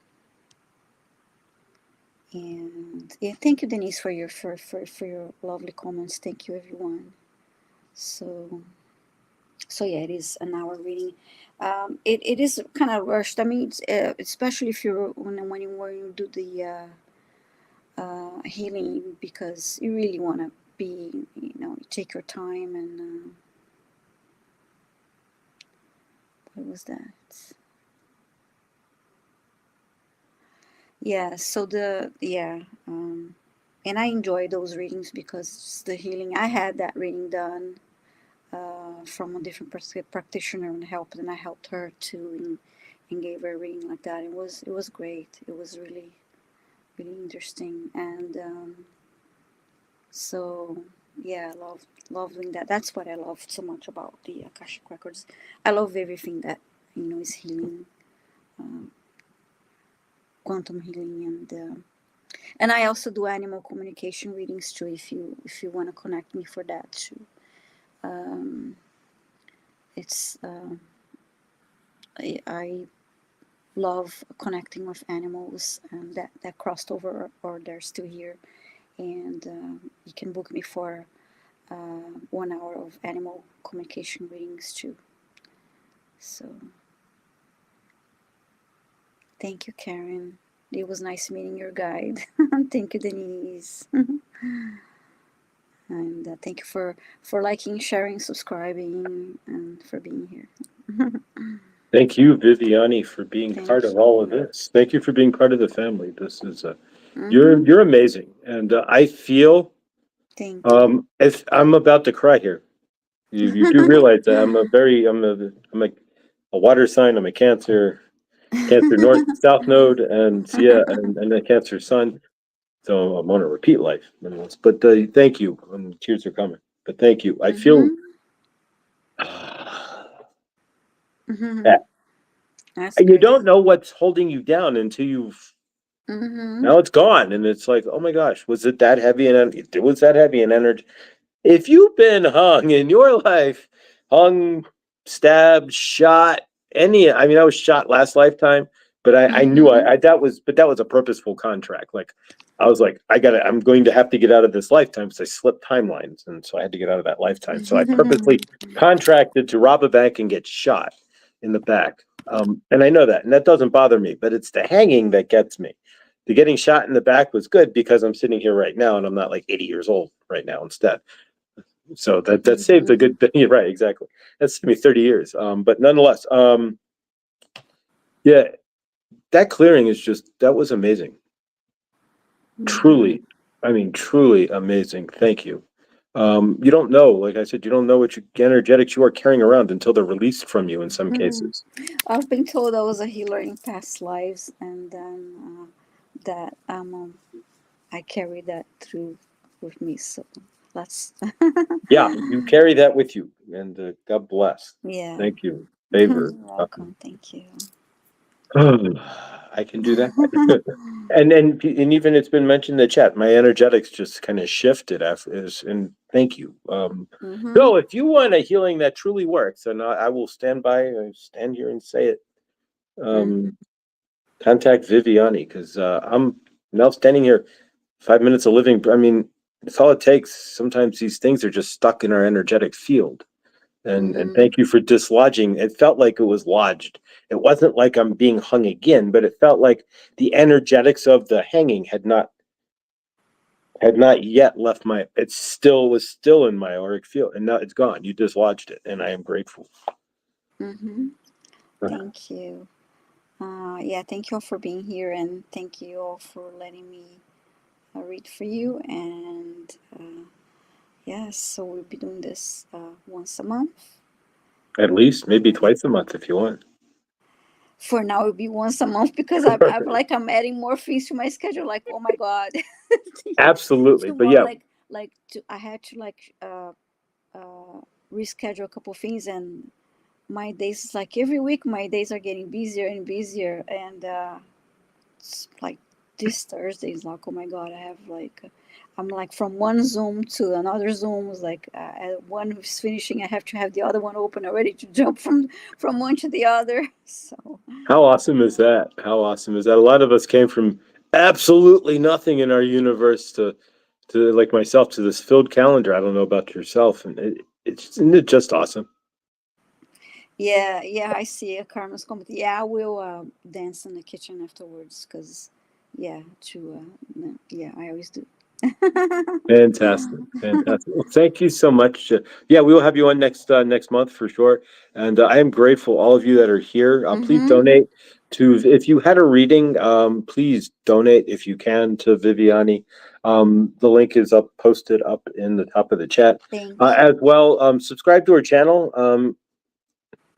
and yeah, thank you, Denise, for your lovely comments. Thank you, everyone. So yeah, it is an hour reading. It is kind of rushed. I mean, especially if you're when you do the healing, because you really want to be, you take your time. And what was that? Yeah, so and I enjoy those readings because it's the healing. I had that reading done from a different practitioner and I helped her too, and gave her a reading like that. It was great. It was really really interesting, and so yeah, I love doing that. That's what I love so much about the Akashic Records. I love everything that is healing, um, quantum healing, and I also do animal communication readings too. If you want to connect me for that too, um, it's I love connecting with animals and that crossed over or they're still here, and you can book me for 1 hour of animal communication readings too. So thank you, Karen. It was nice meeting your guide. Thank you, Denise. And thank you for liking, sharing, subscribing, and for being here. Thank you, Viviane, for being part Thank of all of you. this. Thank you for being part of the family. This is Mm-hmm. you're amazing, and I feel Thank you. if I'm about to cry here. You do realize that I'm a water sign. I'm a Cancer North South Node, and yeah, and a Cancer Sun. So I'm on a repeat life, nonetheless. But thank you. Tears are coming. But thank you. I feel Mm-hmm. Mm-hmm. that That's you great. don't know what's holding you down until you've Mm-hmm. now it's gone, and it's like, oh my gosh, was it that heavy? And it was that heavy in energy. If you've been hung in your life, hung, stabbed, shot, I mean, I was shot last lifetime, but I knew Mm-hmm. that was a purposeful contract. Like, I was like, I'm going to have to get out of this lifetime because I slipped timelines. And so I had to get out of that lifetime. So I purposely contracted to rob a bank and get shot in the back. And I know that, and that doesn't bother me, but it's the hanging that gets me. The getting shot in the back was good because I'm sitting here right now and I'm not like 80 years old right now instead. So that saved a Mm-hmm. good thing. Right, exactly. That saved me 30 years. But nonetheless, yeah, that clearing is that was amazing. Mm-hmm. Truly, I mean, truly amazing. Thank you. You don't know, like I said, you don't know what energetics you are carrying around until they're released from you in some cases. I've been told I was a healer in past lives, and then that I carry that through with me. So let's. Yeah, you carry that with you, and God bless. Yeah. Thank you. You're Favor. welcome. Thank you. I can do that. And even it's been mentioned in the chat. My energetics just kind of shifted and thank you. Mm-hmm. So if you want a healing that truly works, and I will stand here and say it. Mm-hmm. Um, Contact Viviani because I'm now standing here 5 minutes of living. I mean, it's all it takes. Sometimes these things are just stuck in our energetic field. And Mm-hmm. thank you for dislodging. It felt like it was lodged. It wasn't like I'm being hung again, but it felt like the energetics of the hanging had not yet left my. It still was still in my auric field, and now it's gone. You dislodged it, and I am grateful. Mm-hmm. Thank you. Yeah, thank you all for being here, and thank you all for letting me read for you. And yes, so we'll be doing this once a month. At least maybe twice a month if you want. For now, it'll be once a month because I'm adding more things to my schedule. Like, oh my god, Absolutely. two But more. yeah, I had to reschedule a couple things, and my days is like every week my days are getting busier and busier, and it's like this Thursday is like, oh my god, I have I'm like from one Zoom to another Zoom. It's like one is finishing, I have to have the other one open already to jump from one to the other. So how awesome is that? How awesome is that? A lot of us came from absolutely nothing in our universe to like myself to this filled calendar. I don't know about yourself, and isn't it just awesome? yeah, yeah, I see a Karma's comment. Yeah, I will dance in the kitchen afterwards because yeah, no, yeah, I always do. Fantastic, fantastic. Well, thank you so much. Yeah, we will have you on next month for sure. And I am grateful all of you that are here. Please Mm-hmm. donate to if you had a reading. Please donate if you can to Viviani. The link is up posted up in the top of the chat Thank you. as well. Subscribe to our channel.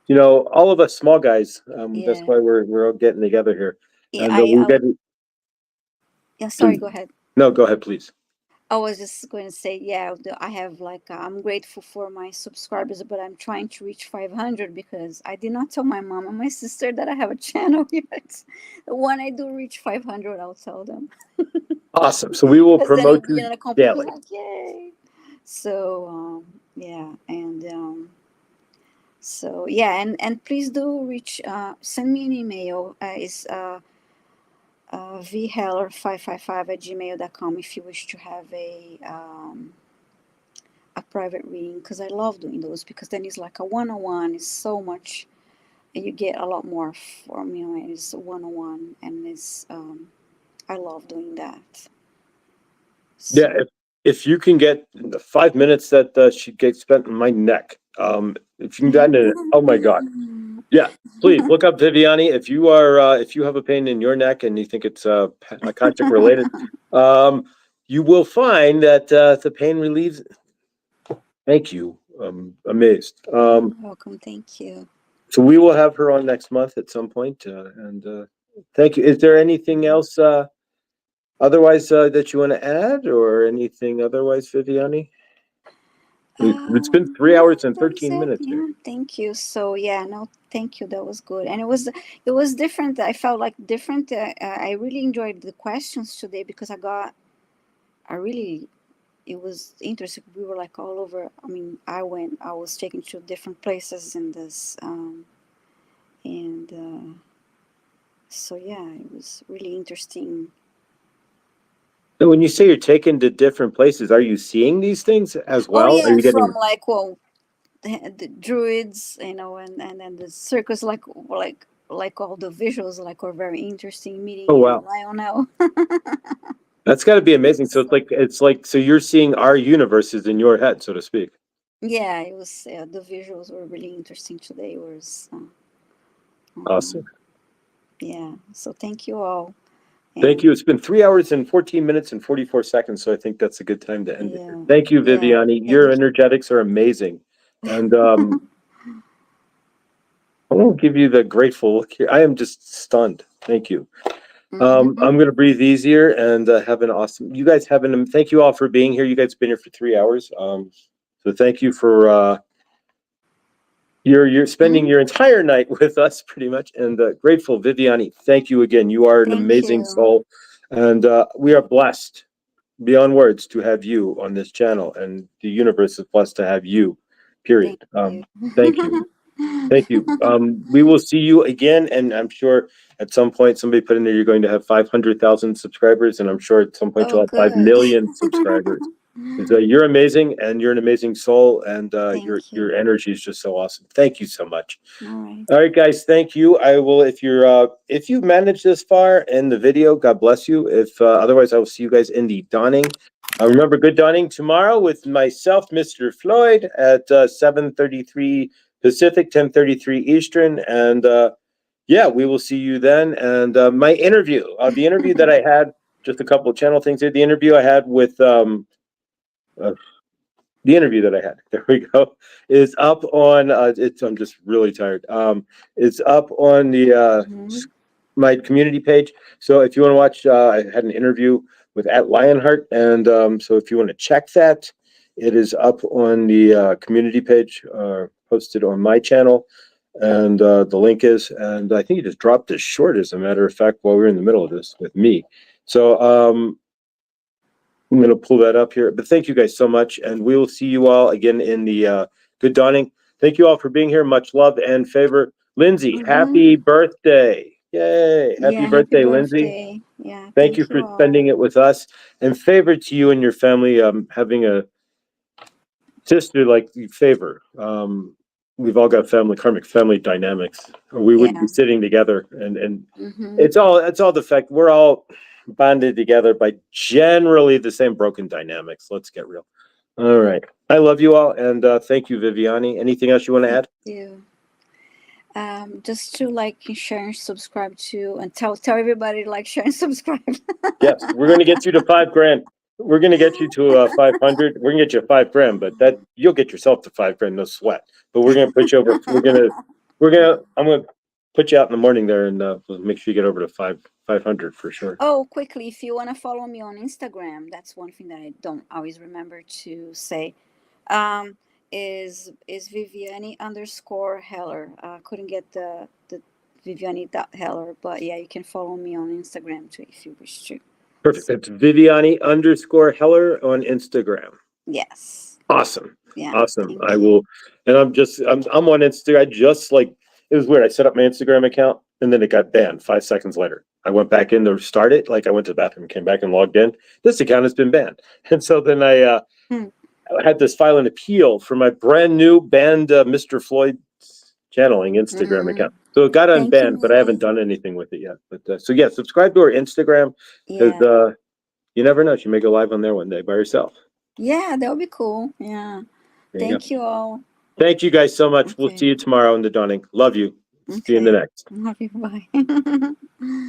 All of us small guys. That's Yeah, why we're all getting together here, yeah, and we get. yeah. Sorry, Please, go ahead. no, go ahead, please. I was just going to say, yeah, I have I'm grateful for my subscribers, but I'm trying to reach 500 because I did not tell my mom and my sister that I have a channel yet. When I do reach 500, I'll tell them Awesome. So we will because then it'll promote be you in a complete daily. like, yay. So, yeah, and so yeah, and please do send me an email. It's vheller555 at gmail.com if you wish to have a private reading because I love doing those because then it's like a one-on-one. It's so much you get a lot more from and it's one-on-one and it's I love doing that. Yeah, So if you can get the 5 minutes that she gets spent in my neck, if you can get in it, oh my God. Yeah, please look up Viviani. If you have a pain in your neck and you think it's Akashic related, you will find that the pain relieves. Thank you. Amazed. you're welcome. Thank you. So we will have her on next month at some point, and thank you. Is there anything else otherwise that you want to add, or anything otherwise, Viviani? It's been three No, hours and that was 13 it. minutes here. Yeah, thank you. So yeah, no, thank you. That was good, and it was different. I felt like different. I really enjoyed the questions today because I really it was interesting. We were like all over. I mean, I was taken to different places in this, and so yeah, it was really interesting. So when you say you're taken to different places, are you seeing these things as Oh well? Are yeah, you from getting? like the druids, and then the circus, like all the visuals, like were very interesting. Oh Meeting wow, Lionel. that's got to be amazing. So So it's like so you're seeing our universes in your head, so to speak. yeah, it was the visuals were really interesting today. Was Awesome. um, yeah. So thank you all, Thank you. and It's been 3 hours and 14 minutes and 44 seconds, so I think that's a good time to end it here. yeah, Thank you, yeah. Viviani. Your Thank you. energetics are amazing. And I won't give you the grateful look here. I am just stunned. Thank you. Hmm. I'm going to breathe easier and have an awesome. You guys have an. Thank you all for being here. You guys have been here for 3 hours. So thank you for you're spending Hmm. your entire night with us, pretty much. And grateful, Viviani. Thank you again. You are an Thank amazing you. soul, and we are blessed beyond words to have you on this channel, and the universe is blessed to have you. Thank Period. you. Thank you. Thank you. We will see you again, and I'm sure at some point somebody put in there you're going to have 500,000 subscribers, and I'm sure at some point Oh, you'll have 5 good. million subscribers. 'Cause, you're amazing, and you're an amazing soul, and Thank your you. energy is just so awesome. Thank you so much. All right. All right, guys. Thank you. I will. If you managed this far in the video, God bless you. If otherwise, I will see you guys in the dawning. Remember, good dawning tomorrow with myself, Mr. Floyd, at 7:33 Pacific, 10:33 Eastern, and yeah, we will see you then. And my interview, the interview that I had, just a couple of channel things here. The interview I had with uh, the interview that I had, there we go, is up on. It's I'm just really tired. It's up on the Mhm. my community page. So if you want to watch, I had an interview with at Lionheart, and so if you want to check that, it is up on the community page, posted on my channel, and the link is. And I think he just dropped this short, as a matter of fact, while we were in the middle of this with me. So I'm going to pull that up here. But thank you guys so much, and we will see you all again in the Good Dawning. Thank you all for being here. Much love and favor. Lindsay, Mhm. happy birthday. Yay. Happy Yeah, happy birthday, Lindsay. birthday. Yeah, Thank you thank for you all. spending it with us. And favor to you and your family, having a sister like favor. We've all got family, karmic family dynamics, or we wouldn't be Yeah. sitting together. And Mhm. it's all the fact we're all bonded together by generally the same broken dynamics. Let's get real. All right. I love you all, and thank you, Viviani. Anything else you want to Thank add? you. Just to like, share, and subscribe to, and tell everybody to like, share, and subscribe. Yes, we're going to get you to 5 grand. We're going to get you to 500. We're going to get you 5 grand, but that you'll get yourself to 5 grand, no sweat. But we're going to put you over. I'm going to put you out in the morning there, and we'll make sure you get over to 500 for sure. Oh, quickly, if you want to follow me on Instagram, that's one thing that I don't always remember to say. Um, is Viviane underscore Heller. Couldn't get the Viviane dot Heller, but yeah, you can follow me on Instagram too if you wish to. Perfect. That's Viviani underscore Heller on Instagram. Yes. Awesome. Yeah. Awesome. Thank I you. will, and I'm on Instagram. I just like, it was weird. I set up my Instagram account and then it got banned 5 seconds later. I went back in to start it. Like I went to the bathroom, came back and logged in. This account has been banned. And so then Hmm. I had this file an appeal for my brand new banned Mr. Floyd channeling Instagram Mm, account. So it got thank you, unbanned, but I haven't Minnie. done anything with it yet. But so yeah, subscribe to our Instagram because Yeah. you never know. She may go live on there one day by herself. Yeah, that would be cool. Yeah. There you go. Thank you all. Thank you guys so much. We'll see Okay. you tomorrow in the dawning. Love you. See you in the Okay. next. Love you. Bye.